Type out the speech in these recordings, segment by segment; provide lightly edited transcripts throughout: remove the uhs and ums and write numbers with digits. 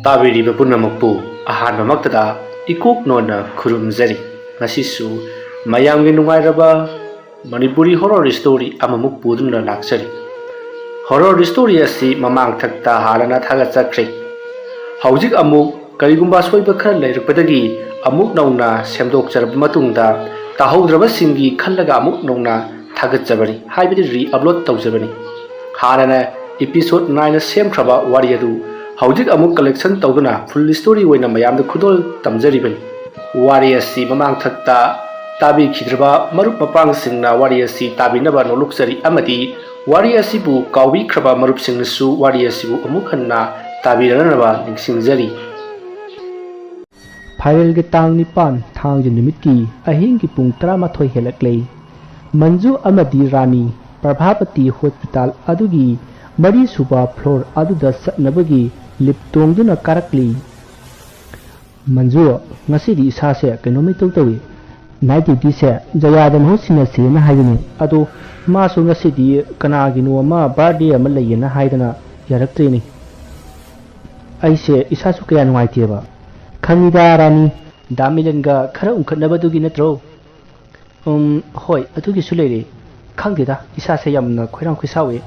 ꯇꯥꯕꯤꯔꯤꯕ ꯄꯨꯝꯅꯃꯛꯄꯨ ꯑꯍꯥꯟꯕꯃꯛꯇꯗ ꯏꯀꯣꯛ ꯅꯣꯟꯅ ꯈꯨꯔꯨꯝꯖꯔꯤ꯫ ꯉꯁꯤꯁꯨ ꯃꯌꯥꯝꯒꯤ ꯅꯨꯡꯉꯥꯏꯔꯕ ꯃꯅꯤꯄꯨꯔꯤ ꯍꯣꯔꯔ ꯁ꯭ꯇꯣꯔꯤ ꯑꯃꯃꯨꯛ ꯄꯨꯗꯨꯅ ꯂꯥꯛꯆꯔꯤ꯫ ꯍꯣꯔꯔ ꯁ꯭ꯇꯣꯔꯤ ꯑꯁꯤ ꯃꯃꯥꯡ ꯊꯛꯇ ꯍꯥꯟꯅꯅ ꯊꯥꯒꯠꯆꯈ꯭ꯔꯦ꯫ ꯍꯧꯖꯤꯛ ꯑꯃꯨꯛ ꯀꯔꯤꯒꯨꯝꯕ ꯑꯁꯣꯏꯕ ꯈꯔ ꯂꯩꯔꯛꯄꯗꯒꯤ ꯑꯃꯨꯛ ꯅꯧꯅ ꯁꯦꯝꯗꯣꯛꯆꯔꯕ ꯃꯇꯨꯡꯗ ꯇꯥꯍꯧꯗ꯭ꯔꯕꯁꯤꯡꯒꯤ ꯈꯜꯂꯒ ꯑꯃꯨꯛ ꯅꯧꯅ ꯊꯥꯒꯠꯆꯕꯅꯤ, ꯍꯥꯏꯕꯗꯤ ꯔꯤ-ꯑꯞꯂꯣꯗ ꯇꯧꯖꯕꯅꯤ꯫ ꯍꯥꯟꯅꯅ episode 9ꯅ ꯁꯦꯝꯈ꯭ꯔꯕ ꯋꯥꯔꯤ ꯑꯗꯨ ꯍꯧꯖꯤꯛ ꯑꯃꯨꯛ ꯀꯂꯦꯛꯁꯟ ꯇꯧꯗꯨꯅ ꯐꯨꯜ ꯁ꯭ꯇꯣꯔꯤ ꯑꯣꯏꯅ ꯃꯌꯥꯝꯗ ꯈꯨꯗꯣꯜ ꯇꯝꯖꯔꯤꯕꯅꯤ꯫ ꯋꯥꯔꯤ ꯑꯁꯤ ꯃꯃꯥꯡ ꯊꯛꯇ ꯇꯥꯕꯤꯈꯤꯗ꯭ꯔꯕ ꯃꯔꯨꯞ ꯃꯄꯥꯡꯁꯤꯡꯅ ꯋꯥꯔꯤ ꯑꯁꯤ ꯇꯥꯕꯤꯅꯕ ꯅꯣꯛꯂꯨꯛꯆꯔꯤ, ꯑꯃꯗꯤ ꯋꯥꯔꯤ ꯑꯁꯤꯕꯨ ꯀꯥꯎꯕꯤꯈ꯭ꯔꯕ ꯃꯔꯨꯞꯁꯤꯡꯅꯁꯨ ꯋꯥꯔꯤ ꯑꯁꯤꯕꯨ ꯑꯃꯨꯛ ꯍꯟꯅ ꯇꯥꯕꯤꯔꯅꯕ ꯅꯤꯡꯁꯤꯡꯖꯔꯤ꯫ ꯐꯥꯏꯔꯦꯜꯒꯤ ꯇꯥꯡ 9 ꯊꯥꯡꯖ ꯅꯨꯃꯤꯠꯀꯤ ꯑꯍꯤꯡꯒꯤ ꯄꯨꯡ 11 ꯍꯦꯜꯂꯛꯂꯦ꯫ ꯃꯟꯖꯨ ꯑꯃꯗꯤ ꯔꯥꯅꯤ ꯄ꯭ꯔꯚꯥꯄꯇꯤ ꯍꯣꯁꯄꯤꯇꯥꯜ ꯑꯗꯨꯒꯤ 4ꯁꯨꯕ ꯐ꯭ꯂꯣꯔ ꯑꯗꯨꯗ ꯆꯠꯅꯕꯒꯤ ꯂꯤꯞ ꯇꯣꯡꯗꯨꯅ ꯀꯥꯔꯛꯂꯤ꯫ ꯃꯟꯖꯨ, ꯉꯁꯤꯗꯤ ꯏꯁꯥꯁꯦ ꯀꯩꯅꯣꯝ ꯏꯇꯧ ꯇꯧꯏ꯫ ꯅꯥꯏꯠ ꯗ꯭ꯌꯨꯇꯤꯁꯦ ꯖꯌꯥꯗ ꯃꯍꯨꯠ ꯁꯤꯟꯅꯁꯦꯅ ꯍꯥꯏꯕꯅꯤ, ꯑꯗꯣ ꯃꯥꯁꯨ ꯉꯁꯤꯗꯤ ꯀꯅꯥꯒꯤꯅꯣ ꯑꯃ ꯕꯥꯔꯗꯦ ꯑꯃ ꯂꯩꯌꯦꯅ ꯍꯥꯏꯗꯅ ꯌꯥꯔꯛꯇ꯭ꯔꯦꯅꯦ꯫ ꯑꯩꯁꯦ ꯏꯁꯥꯁꯨ ꯀꯌꯥ ꯅꯨꯡꯉꯥꯏꯇꯦꯕ꯫ ꯈꯪꯉꯤꯗ ꯔꯥꯅꯤ, ꯗꯥꯃꯤꯂꯟꯒ ꯈꯔ ꯎꯪꯈꯠꯅꯕꯗꯨꯒꯤ ꯅꯠꯇ꯭ꯔꯣ? ꯍꯣꯏ, ꯑꯗꯨꯒꯤꯁꯨ ꯂꯩꯔꯦ꯫ ꯈꯪꯗꯦꯗ, ꯏꯁꯥꯁꯦ ꯌꯥꯝꯅ ꯈꯣꯏꯔꯥꯡ ꯈꯣꯏꯁꯥꯎꯏ꯫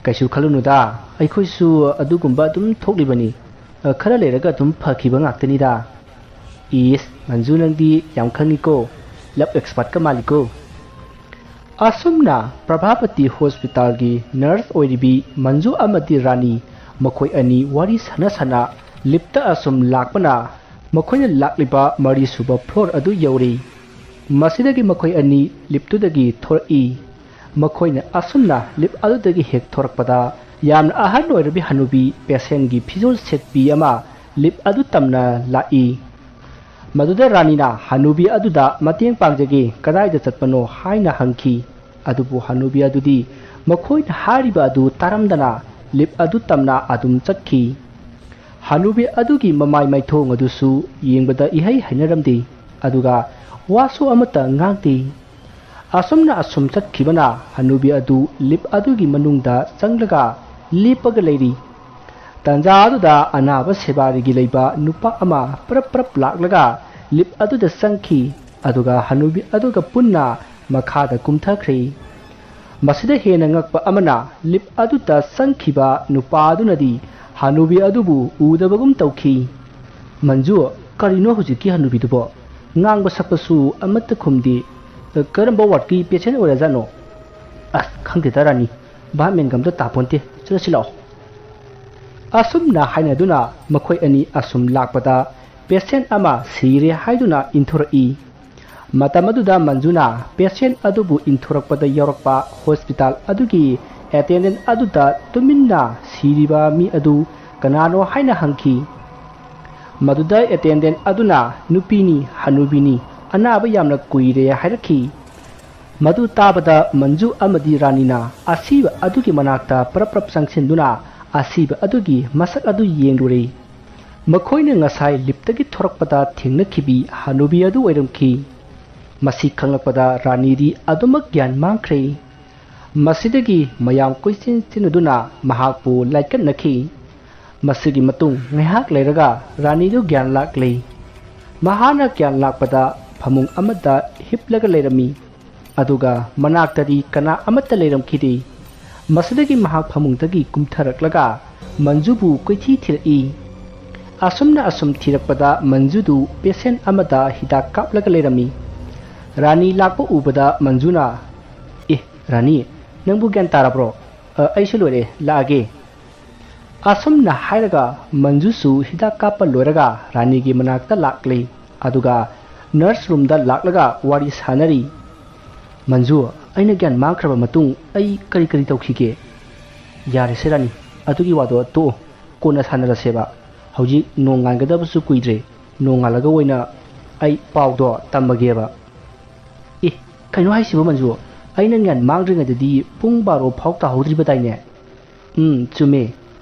ꯀꯩꯁꯨ ꯈꯜꯂꯨꯅꯨꯗ, ꯑꯩꯈꯣꯏꯁꯨ ꯑꯗꯨꯒꯨꯝꯕ ꯑꯗꯨꯝ ꯊꯣꯛꯂꯤꯕꯅꯤ, ꯈꯔ ꯂꯩꯔꯒ ꯑꯗꯨꯝ ꯐꯈꯤꯕ ꯉꯥꯛꯇꯅꯤꯗ꯫ ꯏꯁ, ꯃꯟꯖꯨ ꯅꯪꯗꯤ ꯌꯥꯝ ꯈꯪꯉꯤꯀꯣ, ꯂꯞ ꯑꯦꯛꯁꯄꯥꯔꯠꯀ ꯃꯥꯜꯂꯤꯀꯣ꯫ ꯑꯁꯨꯝꯅ ꯄ꯭ꯔꯚꯥꯄꯇꯤ ꯍꯣꯁꯄꯤꯇꯥꯜꯒꯤ ꯅꯔꯁ ꯑꯣꯏꯔꯤꯕꯤ ꯃꯟꯖꯨ ꯑꯃꯗꯤ ꯔꯥꯅꯤ, ꯃꯈꯣꯏ ꯑꯅꯤ ꯋꯥꯔꯤ ꯁꯥꯟꯅ ꯂꯤꯞꯇ ꯑꯁꯨꯝ ꯂꯥꯛꯄꯅ ꯃꯈꯣꯏꯅ ꯂꯥꯛꯂꯤꯕ 4ꯁꯨꯕ ꯐ꯭ꯂꯣꯔ ꯑꯗꯨ ꯌꯧꯔꯤ꯫ ꯃꯁꯤꯗꯒꯤ ꯃꯈꯣꯏ ꯑꯅꯤ ꯂꯤꯞꯇꯨꯗꯒꯤ ꯊꯣꯔꯛꯏ꯫ ꯃꯈꯣꯏꯅ ꯑꯁꯨꯝꯅ ꯂꯤꯞ ꯑꯗꯨꯗꯒꯤ ꯍꯦꯛ ꯊꯣꯔꯛꯄꯗ ꯌꯥꯝꯅ ꯑꯍꯟ ꯑꯣꯏꯔꯕꯤ ꯍꯅꯨꯕꯤ ꯄꯦꯁꯦꯟꯒꯤ ꯐꯤꯖꯣꯜ ꯁꯦꯠꯄꯤ ꯑꯃ ꯂꯤꯞ ꯑꯗꯨ ꯇꯝꯅ ꯂꯥꯛꯏ꯫ ꯃꯗꯨꯗ ꯔꯥꯅꯤꯅ ꯍꯅꯨꯕꯤ ꯑꯗꯨꯗ ꯃꯇꯦꯡ ꯄꯥꯡꯖꯒꯦ, ꯀꯗꯥꯏꯗ ꯆꯠꯄꯅꯣ ꯍꯥꯏꯅ ꯍꯪꯈꯤ꯫ ꯑꯗꯨꯕꯨ ꯍꯅꯨꯕꯤ ꯑꯗꯨꯗꯤ ꯃꯈꯣꯏꯅ ꯍꯥꯏꯔꯤꯕ ꯑꯗꯨ ꯇꯥꯔꯝꯗꯅ ꯂꯤꯞ ꯑꯗꯨ ꯇꯝꯅ ꯑꯗꯨꯝ ꯆꯠꯈꯤ꯫ ꯍꯅꯨꯕꯤ ꯑꯗꯨꯒꯤ ꯃꯃꯥꯏ ꯃꯥꯏꯊꯣꯡ ꯑꯗꯨꯁꯨ ꯌꯦꯡꯕꯗ ꯏꯍꯩ ꯍꯩꯅꯔꯝꯗꯦ, ꯑꯗꯨꯒ ꯋꯥꯁꯨ ꯑꯃꯠꯇ ꯉꯥꯡꯗꯦ꯫ ꯑꯁꯨꯝꯅ ꯑꯁꯨꯝ ꯆꯠꯈꯤꯕꯅ ꯍꯅꯨꯕꯤ ꯑꯗꯨ ꯂꯤꯞ ꯑꯗꯨꯒꯤ ꯃꯅꯨꯡꯗ ꯆꯪꯂꯒ ꯂꯦꯞꯄꯒ ꯂꯩꯔꯤ꯫ ꯇꯥꯟꯖꯥ ꯑꯗꯨꯗ ꯑꯅꯥꯕ ꯁꯦꯕꯥꯔꯤꯒꯤ ꯂꯩꯕ ꯅꯨꯄꯥ ꯑꯃ ꯄ꯭ꯔꯞ ꯂꯥꯛꯂꯒ ꯂꯤꯞ ꯑꯗꯨꯗ ꯆꯪꯈꯤ, ꯑꯗꯨꯒ ꯍꯅꯨꯕꯤ ꯑꯗꯨꯒ ꯄꯨꯟꯅ ꯃꯈꯥꯗ ꯀꯨꯝꯊꯈ꯭ꯔꯦ꯫ ꯃꯁꯤꯗ ꯍꯦꯟꯅ ꯉꯛꯄ ꯑꯃꯅ ꯂꯤꯞ ꯑꯗꯨꯗ ꯆꯪꯈꯤꯕ ꯅꯨꯄꯥ ꯑꯗꯨꯅꯗꯤ ꯍꯅꯨꯕꯤ ꯑꯗꯨꯕꯨ ꯎꯗꯕꯒꯨꯝ ꯇꯧꯈꯤ꯫ ꯃꯟꯖꯨ, ꯀꯔꯤꯅꯣ ꯍꯧꯖꯤꯛꯀꯤ ꯍꯅꯨꯕꯤꯗꯨꯕꯣ? ꯉꯥꯡꯕ ꯁꯛꯄꯁꯨ ꯑꯃꯠꯇ ꯈꯨꯝꯗꯦ, ꯀꯔꯝꯕ ꯋꯥꯔꯗꯀꯤ ꯄꯦꯁꯦꯟ ꯑꯣꯏꯔꯖꯥꯠꯅꯣ? ꯑꯁ, ꯈꯪꯗꯦꯗ ꯔꯥꯅꯤ, ꯚꯥꯞꯃꯦꯟꯒ ꯑꯝꯇ ꯇꯥꯄꯣꯟꯇꯦ, ꯆꯠꯂꯁꯤ ꯂꯥꯛꯑꯣ꯫ ꯑꯁꯨꯝꯅ ꯍꯥꯏꯅꯗꯨꯅ ꯃꯈꯣꯏ ꯑꯅꯤ ꯑꯁꯨꯝ ꯂꯥꯛꯄꯗ ꯄꯦꯁꯦꯟ ꯑꯃ ꯁꯤꯔꯦ ꯍꯥꯏꯗꯨꯅ ꯏꯟꯊꯣꯔꯛꯏ꯫ ꯃꯇꯝ ꯑꯗꯨꯗ ꯃꯟꯖꯨꯅ ꯄꯦꯁꯦꯟ ꯑꯗꯨꯕꯨ ꯏꯟꯊꯣꯔꯛꯄꯗ ꯌꯥꯎꯔꯛꯄ ꯍꯣꯁꯄꯤꯇꯥꯜ ꯑꯗꯨꯒꯤ ꯑꯦꯇꯦꯟꯗꯦꯟꯠ ꯑꯗꯨꯗ ꯇꯨꯃꯤꯟꯅ ꯁꯤꯔꯤꯕ ꯃꯤ ꯑꯗꯨ ꯀꯅꯥꯅꯣ ꯍꯥꯏꯅ ꯍꯪꯈꯤ꯫ ꯃꯗꯨꯗ ꯑꯦꯇꯦꯟꯗꯦꯟꯠ ꯑꯗꯨꯅ ꯅꯨꯄꯤꯅꯤ, ꯍꯅꯨꯕꯤꯅꯤ, ꯑꯅꯥꯕ ꯌꯥꯝꯅ ꯀꯨꯏꯔꯦ ꯍꯥꯏꯔꯛꯈꯤ꯫ ꯃꯗꯨ ꯇꯥꯕꯗ ꯃꯟꯖꯨ ꯑꯃꯗꯤ ꯔꯥꯅꯤꯅ ꯑꯁꯤꯕ ꯑꯗꯨꯒꯤ ꯃꯅꯥꯛꯇ ꯄ꯭ꯔꯞ ꯆꯪꯁꯤꯟꯗꯨꯅ ꯑꯁꯤꯕ ꯑꯗꯨꯒꯤ ꯃꯁꯛ ꯑꯗꯨ ꯌꯦꯡꯂꯨꯔꯦ꯫ ꯃꯈꯣꯏꯅ ꯉꯁꯥꯏ ꯂꯤꯞꯇꯒꯤ ꯊꯣꯔꯛꯄꯗ ꯊꯦꯡꯅꯈꯤꯕꯤ ꯍꯅꯨꯕꯤ ꯑꯗꯨ ꯑꯣꯏꯔꯝꯈꯤ꯫ ꯃꯁꯤ ꯈꯪꯂꯛꯄꯗ ꯔꯥꯅꯤꯗꯤ ꯑꯗꯨꯃꯛ ꯒ꯭ꯌꯥꯟ ꯃꯥꯡꯈ꯭ꯔꯦ꯫ ꯃꯁꯤꯗꯒꯤ ꯃꯌꯥꯝ ꯀꯣꯏꯆꯦꯟ ꯆꯦꯟꯅꯗꯨꯅ ꯃꯍꯥꯛꯄꯨ ꯂꯥꯏꯀꯠꯅꯈꯤ꯫ ꯃꯁꯤꯒꯤ ꯃꯇꯨꯡ ꯉꯥꯏꯍꯥꯛ ꯂꯩꯔꯒ ꯔꯥꯅꯤꯗꯨ ꯒ꯭ꯌꯥꯟ ꯂꯥꯛꯂꯦ꯫ ꯃꯍꯥꯛꯅ ꯒ꯭ꯌꯥꯟ ꯂꯥꯛꯄꯗ ꯐꯃꯨꯡ ꯑꯃꯗ ꯍꯤꯞꯂꯒ ꯂꯩꯔꯝꯃꯤ, ꯑꯗꯨꯒ ꯃꯅꯥꯛꯇꯗꯤ ꯀꯅꯥ ꯑꯃꯠꯇ ꯂꯩꯔꯝꯈꯤꯗꯦ꯫ ꯃꯁꯤꯗꯒꯤ ꯃꯍꯥꯛ ꯐꯃꯨꯡꯗꯒꯤ ꯀꯨꯝꯊꯔꯛꯂꯒ ꯃꯟꯖꯨꯕꯨ ꯀꯣꯏꯊꯤ ꯊꯤꯔꯛꯏ꯫ ꯑꯁꯨꯝꯅ ꯑꯁꯨꯝ ꯊꯤꯔꯛꯄꯗ ꯃꯟꯖꯨꯗꯨ ꯄꯦꯁꯦꯟ ꯑꯃꯗ ꯍꯤꯗꯥꯛ ꯀꯥꯞꯂꯒ ꯂꯩꯔꯝꯃꯤ꯫ ꯔꯥꯅꯤ ꯂꯥꯛꯄ ꯎꯕꯗ ꯃꯟꯖꯨꯅ, "ꯑꯦ ꯔꯥꯅꯤ, ꯅꯪꯕꯨ ꯒ꯭ꯌꯥꯟ ꯇꯥꯔꯕ꯭ꯔꯣ? ꯑꯩꯁꯨ ꯂꯣꯏꯔꯦ, ꯂꯥꯛꯑꯒꯦ"꯫ ꯑꯁꯨꯝꯅ ꯍꯥꯏꯔꯒ ꯃꯟꯖꯨꯁꯨ ꯍꯤꯗꯥꯛ ꯀꯥꯞꯄ ꯂꯣꯏꯔꯒ ꯔꯥꯅꯤꯒꯤ ꯃꯅꯥꯛꯇ ꯂꯥꯛꯂꯦ, ꯑꯗꯨꯒ ꯅꯔꯁ ꯔꯨꯝꯗ ꯂꯥꯛꯂꯒ ꯋꯥꯔꯤ ꯁꯥꯟꯅꯔꯤ꯫ "ꯃꯟꯖꯨ, ꯑꯩꯅ ꯒ꯭ꯌꯥꯟ ꯃꯥꯡꯈ꯭ꯔꯕ ꯃꯇꯨꯡ ꯑꯩ ꯀꯔꯤ ꯇꯧꯈꯤꯒꯦ?" "ꯌꯥꯔꯦꯁꯦ ꯔꯥꯅꯤ, ꯑꯗꯨꯒꯤ ꯋꯥꯗꯣ ꯇꯣꯛꯑꯣ, ꯀꯣꯟꯅ ꯁꯥꯟꯅꯔꯁꯦꯕ꯫ ꯍꯧꯖꯤꯛ ꯅꯣꯡꯉꯥꯟꯒꯗꯕꯁꯨ ꯀꯨꯏꯗ꯭ꯔꯦ, ꯅꯣꯡꯉꯥꯜꯂꯒ ꯑꯣꯏꯅ ꯑꯩ ꯄꯥꯎꯗꯣ ꯇꯝꯃꯒꯦꯕ"꯫ "ꯑꯦ, ꯀꯩꯅꯣ ꯍꯥꯏꯁꯤꯕꯣ ꯃꯟꯖꯨ, ꯑꯩꯅ ꯒ꯭ꯌꯥꯟ ꯃꯥꯡꯗ꯭ꯔꯤꯉꯩꯗꯗꯤ ꯄꯨꯡ 12 ꯐꯥꯎ ꯇꯥꯍꯧꯗ꯭ꯔꯤꯕꯗꯥꯏꯅꯦ?" "ꯆꯨꯝꯃꯦ,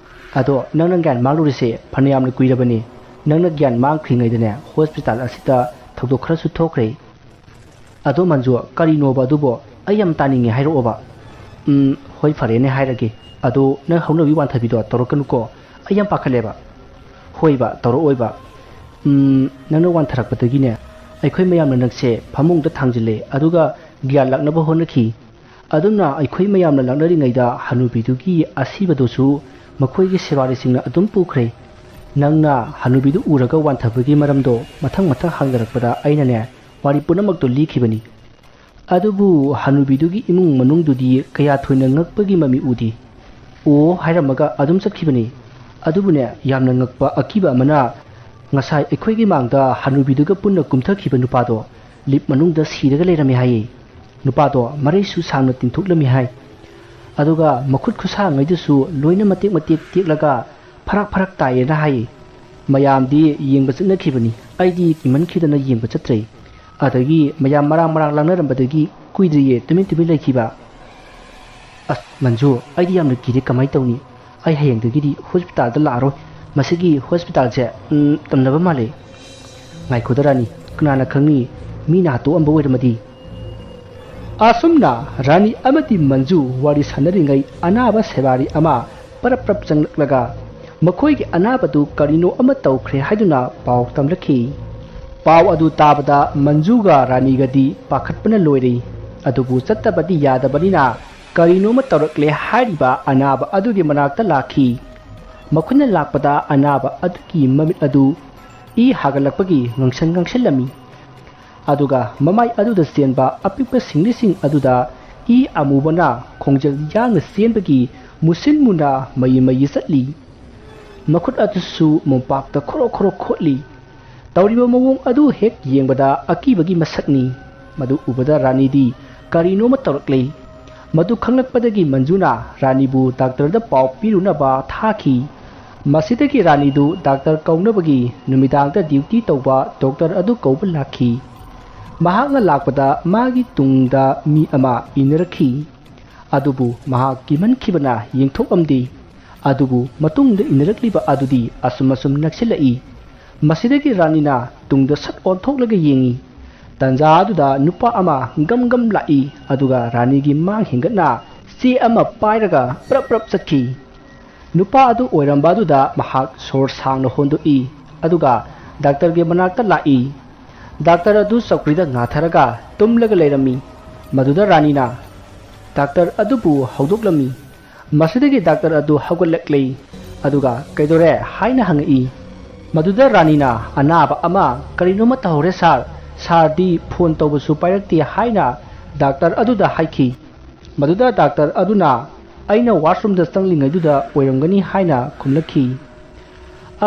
ꯑꯗꯣ ꯅꯪꯅ ꯒ꯭ꯌꯥꯟ ꯃꯥꯡꯂꯨꯔꯤꯁꯦ ꯐꯅꯌꯥꯝꯅ ꯀꯨꯏꯔꯕꯅꯤ꯫ ꯅꯪꯅ ꯒ꯭ꯌꯥꯟ ꯃꯥꯡꯈ꯭ꯔꯤꯉꯩꯗꯅꯦ ꯍꯣꯁꯄꯤꯇꯥꯜ ꯑꯁꯤꯗ ꯊꯧꯗꯣꯛ ꯈꯔꯁꯨ ꯊꯣꯛꯈ꯭ꯔꯦ." "ꯑꯗꯣ ꯃꯟꯖꯨ, ꯀꯔꯤꯅꯣꯕ ꯑꯗꯨꯕꯣ? ꯑꯩ ꯌꯥꯝ ꯇꯥꯅꯤꯡꯉꯦ, ꯍꯥꯏꯔꯛꯑꯣꯕ"꯫ "ꯍꯣꯏ ꯐꯔꯦꯅꯦ ꯍꯥꯏꯔꯒꯦ, ꯑꯗꯣ ꯅꯪ ꯍꯧꯅꯕꯤ ꯋꯥꯟꯊꯕꯤꯗꯣ ꯇꯧꯔꯛꯀꯅꯨꯀꯣ, ꯑꯩ ꯌꯥꯝ ꯄꯥꯈꯠꯂꯦꯕ"꯫ ꯍꯣꯏꯕ ꯇꯧꯔꯛꯑꯣꯏꯕ ꯅꯪꯅ ꯋꯥꯟꯊꯔꯛꯄꯗꯒꯤꯅꯦ ꯑꯩꯈꯣꯏ ꯃꯌꯥꯝꯅ ꯅꯪꯁꯦ ꯐꯃꯨꯡꯗ ꯊꯥꯡꯖꯤꯜꯂꯦ ꯑꯗꯨꯒ ꯒ꯭ꯌꯥꯟ ꯂꯥꯛꯅꯕ ꯍꯣꯠꯅꯈꯤ ꯑꯗꯨꯝꯅ ꯑꯩꯈꯣꯏ ꯃꯌꯥꯝꯅ ꯂꯥꯛꯅꯔꯤꯉꯩꯗ ꯍꯅꯨꯕꯤꯗꯨꯒꯤ ꯑꯁꯤꯕꯗꯨꯁꯨ ꯃꯈꯣꯏꯒꯤ ꯁꯦꯕꯥꯔꯤꯁꯤꯡꯅ ꯑꯗꯨꯝ ꯄꯨꯈ꯭ꯔꯦ ꯅꯪꯅ ꯍꯅꯨꯕꯤꯗꯨ ꯎꯔꯒ ꯋꯥꯟꯊꯕꯒꯤ ꯃꯔꯝꯗꯣ ꯃꯊꯪ ꯍꯪꯅꯔꯛꯄꯗ ꯑꯩꯅꯅꯦ ꯋꯥꯔꯤ ꯄꯨꯝꯅꯃꯛꯇꯣ ꯂꯤꯈꯤꯕꯅꯤ ꯑꯗꯨꯕꯨ ꯍꯅꯨꯕꯤꯗꯨꯒꯤ ꯏꯃꯨꯡ ꯃꯅꯨꯡꯗꯨꯗꯤ ꯀꯌా ꯊꯣꯏꯅ ꯉꯛꯄꯒꯤ ꯃꯃꯤ ꯎꯗꯦ ꯑꯣ ꯍꯥꯏꯔꯝꯃꯒ ꯑꯗꯨꯝ ꯆꯠꯈꯤꯕꯅꯤ ꯑꯗꯨꯕꯨꯅꯦ ꯌꯥꯝꯅ ꯉꯛꯄ ꯑꯀꯤꯕ ꯑꯃꯅ ꯉꯁꯥꯏ ꯑꯩꯈꯣꯏꯒꯤ ꯃꯥꯡꯗ ꯍꯅꯨꯕꯤꯗꯨꯒ ꯄꯨꯟꯅ ꯀꯨꯝꯊꯈꯤꯕ ꯅꯨꯄꯥꯗꯣ ꯂꯤꯞ ꯃꯅꯨꯡꯗ ꯁꯤꯔꯒ ꯂꯩꯔꯝꯃꯤ ꯍꯥꯏꯌꯦ ꯅꯨꯄꯥꯗꯣ ꯃꯔꯩꯁꯨ ꯁꯥꯡꯅ ꯇꯤꯡꯊꯣꯛꯂꯝꯃꯤ ꯍꯥꯏ ꯑꯗꯨꯒ ꯃꯈꯨꯠ ꯈꯨꯠꯁꯥꯉꯩꯗꯨꯁꯨ ꯂꯣꯏꯅ ꯃꯇꯦꯛ ꯇꯦꯛꯂꯒ ꯐꯔꯛ ꯇꯥꯏꯌꯦꯅ ꯍꯥꯏꯌꯦ ꯃꯌꯥꯝꯗꯤ ꯌꯦꯡꯕ ꯆꯠꯅꯈꯤꯕꯅꯤ ꯑꯩꯗꯤ ꯀꯤꯃꯟꯈꯤꯗꯅ ꯌꯦꯡꯕ ꯆꯠꯇ꯭ꯔꯦ ꯑꯗꯒꯤ ꯃꯌꯥꯝ ꯃꯔꯥꯡ ꯂꯥꯡꯅꯔꯝꯕꯗꯒꯤ ꯀꯨꯏꯗ꯭ꯔꯤꯌꯦ ꯇꯨꯃꯤꯟ ꯂꯩꯈꯤꯕ ꯑꯁ ꯃꯟꯖꯨ ꯑꯩꯗꯤ ꯌꯥꯝꯅ ꯀꯤꯔꯦ ꯀꯃꯥꯏꯅ ꯇꯧꯅꯤ ꯑꯩ ꯍꯌꯦꯡꯗꯒꯤꯗꯤ ꯍꯣꯁꯄꯤꯇꯥꯜꯗ ꯂꯥꯛꯑꯔꯣꯏ ꯃꯁꯤꯒꯤ ꯍꯣꯁꯄꯤꯇꯥꯜꯁꯦ ꯇꯝꯅꯕ ꯃꯥꯜꯂꯦ ꯉꯥꯏꯈꯣꯗ ꯔꯥꯅꯤ ꯀꯅꯥꯅ ꯈꯪꯅꯤ ꯃꯤꯅ ꯍꯥꯠꯇꯣꯛꯑꯝꯕ ꯑꯣꯏꯔꯝꯃꯗꯤ ꯑꯁꯨꯝꯅ ꯔꯥꯅꯤ ꯑꯃꯗꯤ ꯃꯟꯖꯨ ꯋꯥꯔꯤ ꯁꯥꯟꯅꯔꯤꯉꯩ ꯑꯅꯥꯕ ꯁꯦꯕꯥꯔꯤ ꯑꯃ ꯄꯔꯞ ꯆꯪꯂꯛꯂꯒ ꯃꯈꯣꯏꯒꯤ ꯑꯅꯥꯕꯗꯨ ꯀꯔꯤꯅꯣ ꯑꯃ ꯇꯧꯈ꯭ꯔꯦ ꯍꯥꯏꯗꯨꯅ ꯄꯥꯎ ꯇꯝꯂꯛꯈꯤ ꯄꯥꯎ ꯑꯗꯨ ꯇꯥꯕꯗ ꯃꯟꯖꯨꯒ ꯔꯥꯅꯤꯒꯗꯤ ꯄꯥꯈꯠꯄꯅ ꯂꯣꯏꯔꯦ ꯑꯗꯨꯕꯨ ꯆꯠꯇꯕꯗꯤ ꯌꯥꯗꯕꯅꯤꯅ ꯀꯔꯤꯅꯣꯃ ꯇꯧꯔꯛꯂꯦ ꯍꯥꯏꯔꯤꯕ ꯑꯅꯥꯕ ꯑꯗꯨꯒꯤ ꯃꯅꯥꯛꯇ ꯂꯥꯛꯈꯤ ꯃꯈꯣꯏꯅ ꯂꯥꯛꯄꯗ ꯑꯅꯥꯕ ꯑꯗꯨꯒꯤ ꯃꯃꯤꯠ ꯑꯗꯨ ꯏ ꯍꯥꯒꯠꯂꯛꯄꯒꯤ ꯉꯥꯡꯁꯪꯂꯝꯃꯤ ꯑꯗꯨꯒ ꯃꯃꯥꯏ ꯑꯗꯨꯗ ꯆꯦꯟꯕ ꯑꯄꯤꯛꯄ ꯁꯤꯡꯂꯤꯁꯤꯡ ꯑꯗꯨꯗ ꯏ ꯑꯃꯨꯕꯅ ꯈꯣꯡꯖꯦꯜ ꯌꯥꯡꯅ ꯆꯦꯟꯕꯒꯤ ꯃꯨꯁꯤꯟ ꯃꯨꯅ ꯃꯩ ꯆꯠꯂꯤ ꯃꯈꯨꯠ ꯑꯗꯨꯁꯨ ꯃꯣꯝꯄꯥꯛꯇ ꯈꯣꯔꯣ ꯈꯣꯠꯂꯤ ꯇꯧꯔꯤꯕ ꯃꯑꯣꯡ ꯑꯗꯨ ꯍꯦꯛ ꯌꯦꯡꯕꯗ ꯑꯀꯤꯕꯒꯤ ꯃꯁꯛꯅꯤ ꯃꯗꯨ ꯎꯕꯗ ꯔꯥꯅꯤꯗꯤ ꯀꯔꯤꯅꯣꯃ ꯇꯧꯔꯛꯂꯦ ꯃꯗꯨ ꯈꯪꯂꯛꯄꯗꯒꯤ ꯃꯟꯖꯨꯅ ꯔꯥꯅꯤꯕꯨ ꯗꯥꯛꯇꯔꯗ ꯄꯥꯎ ꯄꯤꯔꯨꯅꯕ ꯊꯥꯈꯤ ꯃꯁꯤꯗꯒꯤ ꯔꯥꯅꯤꯗꯨ ꯗꯥꯛꯇꯔ ꯀꯧꯅꯕꯒꯤ ꯅꯨꯃꯤꯗꯥꯡꯗ ꯗ꯭ꯌꯨꯇꯤ ꯇꯧꯕ ꯗꯣꯛꯇꯔ ꯑꯗꯨ ꯀꯧꯕ ꯂꯥꯛꯈꯤ ꯃꯍꯥꯛꯅ ꯂꯥꯛꯄꯗ ꯃꯥꯒꯤ ꯇꯨꯡꯗ ꯃꯤ ꯑꯃ ꯏꯟꯅꯔꯛꯈꯤ ꯑꯗꯨꯕꯨ ꯃꯍꯥꯛ ꯀꯤꯃꯟꯈꯤꯕꯅ ꯌꯦꯡꯊꯣꯛꯑꯝꯗꯦ ꯑꯗꯨꯕꯨ ꯃꯇꯨꯡꯗ ꯏꯟꯅꯔꯛꯂꯤꯕ ꯑꯗꯨꯗꯤ ꯑꯁꯨꯝ ꯅꯛꯁꯤꯜꯂꯛꯏ ꯃꯁꯤꯗꯒꯤ ꯔꯥꯅꯤꯅ ꯇꯨꯡꯗ ꯁꯠ ꯑꯣꯟꯊꯣꯛꯂꯒ ꯌꯦꯡꯉꯤ ꯇꯟꯖꯥ ꯑꯗꯨꯗ ꯅꯨꯄꯥ ꯑꯃ ꯒꯝ ꯂꯥꯛꯏ ꯑꯗꯨꯒ ꯔꯥꯅꯤꯒꯤ ꯃꯥꯡ ꯍꯦꯟꯒꯠꯅ ꯆꯦ ꯑꯃ ꯄꯥꯏꯔꯒ ꯄ꯭ꯔꯞ ꯆꯠꯈꯤ ꯅꯨꯄꯥ ꯑꯗꯨ ꯑꯣꯏꯔꯝꯕ ꯑꯗꯨꯗ ꯃꯍꯥꯛ ꯁꯣꯔ ꯁꯥꯡꯅ ꯍꯣꯟꯗꯣꯛꯏ ꯑꯗꯨꯒ ꯗꯥꯛꯇꯔꯒꯤ ꯃꯅꯥꯛꯇ ꯂꯥꯛꯏ ꯗꯥꯛꯇꯔ ꯑꯗꯨ ꯆꯧꯀ꯭ꯔꯤꯗ ꯉꯥꯊꯔꯒ ꯇꯨꯝꯂꯒ ꯂꯩꯔꯝꯃꯤ ꯃꯗꯨꯗ ꯔꯥꯅꯤꯅ ꯗꯥꯛꯇꯔ ꯑꯗꯨꯕꯨ ꯍꯧꯗꯣꯛꯂꯝꯃꯤ ꯃꯁꯤꯗꯒꯤ ꯗꯥꯛꯇꯔ ꯑꯗꯨ ꯍꯧꯒꯠꯂꯛꯂꯦ ꯑꯗꯨꯒ ꯀꯩꯗꯧꯔꯦ ꯍꯥꯏꯅ ꯍꯪꯉꯛꯏ ꯃꯗꯨꯗ ꯔꯥꯅꯤꯅ ꯑꯅꯥꯕ ꯑꯃ ꯀꯔꯤꯅꯣꯃ ꯇꯧꯍꯧꯔꯦ ꯁꯥꯔꯗꯤ ꯐꯣꯟ ꯇꯧꯕꯁꯨ ꯄꯥꯏꯔꯛꯇꯦ ꯍꯥꯏꯅ ꯗꯥꯛꯇꯔ ꯑꯗꯨꯗ ꯍꯥꯏꯈꯤ ꯃꯗꯨꯗ ꯗꯥꯛꯇꯔ ꯑꯗꯨꯅ ꯑꯩꯅ ꯋꯥꯁꯔꯨꯝꯗ ꯆꯪꯂꯤꯉꯩꯗꯨꯗ ꯑꯣꯏꯔꯝꯒꯅꯤ ꯍꯥꯏꯅ ꯈꯨꯝꯂꯛꯈꯤ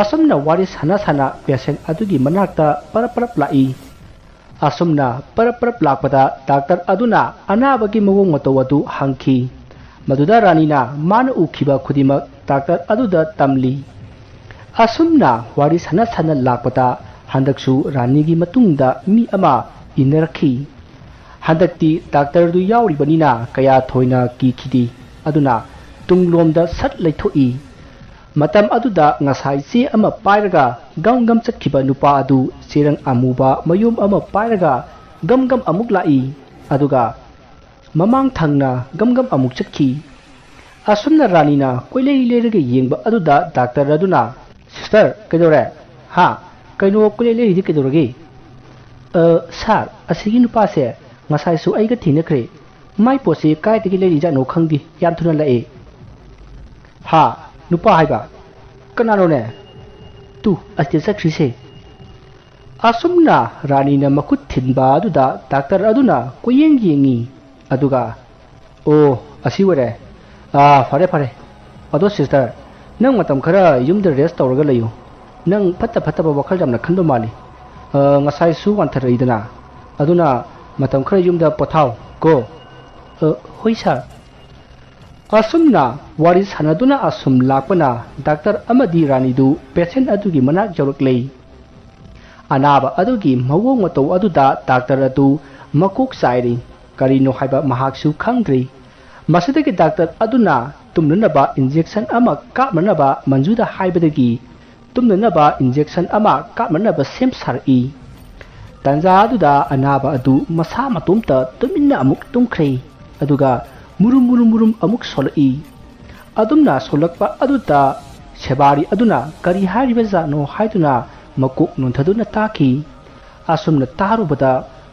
ꯑꯁꯨꯝꯅ ꯋꯥꯔꯤ ꯁꯥꯟꯅ ꯄꯦꯁꯦꯟ ꯑꯗꯨꯒꯤ ꯃꯅꯥꯛꯇ ꯄꯔꯞ ꯂꯥꯛꯏ ꯑꯁꯨꯝꯅ ꯄꯔꯞ ꯂꯥꯛꯄꯗ ꯗꯥꯛꯇꯔ ꯑꯗꯨꯅ ꯑꯅꯥꯕꯒꯤ ꯃꯑꯣꯡ ꯃꯇꯧ ꯑꯗꯨ ꯍꯪꯈꯤ ꯃꯗꯨꯗ ꯔꯥꯅꯤꯅ ꯃꯥꯅ ꯎꯈꯤꯕ ꯈꯨꯗꯤꯡꯃꯛ ꯗꯥꯛꯇꯔ ꯑꯗꯨꯗ ꯇꯝꯂꯤ ꯑꯁꯨꯝꯅ ꯋꯥꯔꯤ ꯁꯥꯟꯅ ꯂꯥꯛꯄꯗ ꯍꯟꯗꯛꯁꯨ ꯔꯥꯅꯤꯒꯤ ꯃꯇꯨꯡꯗ ꯃꯤ ꯑꯃ ꯏꯟꯅꯔꯛꯈꯤ ꯍꯟꯗꯛꯇꯤ ꯗꯥꯛꯇꯔꯗꯨ ꯌꯥꯎꯔꯤꯕꯅꯤꯅ ꯀꯌꯥ ꯊꯣꯏꯅ ꯀꯤꯈꯤꯗꯦ ꯑꯗꯨꯅ ꯇꯨꯡꯂꯣꯝꯗ ꯁꯠ ꯂꯩꯊꯣꯛꯏ ꯃꯇꯝ ꯑꯗꯨꯗ ꯉꯁꯥꯏ ꯆꯦ ꯑꯃ पायरगा गम गम चटखिबा नुपा अदु चेरंग अमुबा मयुम अमा पायरगा गम गम अमुक लाई अदुगा ममांग थंगना गम गम अमुक चटखि असुमना रानीना कोइलेरी लेरगे येंगबा अदुदा डॉक्टर अदुना सिस्टर कइदोरे हा कइनो कोइलेरी दि कइदोरगे सर असिगी नुपासे ngसाइसु आइगा थिनखरे माइ पोसे काइदगी लेरी जानो खंगदि याम थुना लाए हा नुपा हाइबा कनानो ने तू अस्ते सक्रिसे असुमना रानीना मखुत थिनबा अदुदा डॉक्टर अदुना कोयेंग येंगी अदुगा ओ असिवरे फरे फरे अदो सिस्टर नंग मतम खरा युमद रेस्ट तौरगा लयु नंग फत्ता फत्ता वखल जामना खनबा माली ngसाइसु वान्थरइदना अदुना मतम खरा युमदा पोथाव को होई सर असुमना वारी सानदुना असुम लापना डॉक्टर अमदी रानीदु पेशेंट अदुगी मनाक जौरकले अनाबा अदुगी मवोंग मतौ अदुदा डॉक्टर अदु मकुक साइरी करिनो हाइबा महाकसु खंग्री मसदगी डॉक्टर अदुना तुमननबा इंजेक्शन अमा कामनबा मंजुदा हाइबदगी तुमननबा इंजेक्शन अमा कामनबा सेम सारई तंजा अदुदा अनाबा अदु मसा मतुमता तुमिन्ना अमुक तुमख्रे अदुगा मुरुम मुरुम मुरुम अमुक सोलई अदुमना सोलकपा अदुदा ꯁꯦꯕꯥꯔꯤ ꯑꯗꯨꯅ ꯀꯔꯤ ꯍꯥꯏꯔꯤꯕꯖꯥꯠꯅꯣ ꯍꯥꯏꯗꯨꯅ ꯃꯀꯣꯛ ꯅꯣꯟꯊꯗꯨꯅ ꯇꯥꯈꯤ ꯑꯁꯨꯝꯅ ꯇꯥꯔꯨꯕꯗ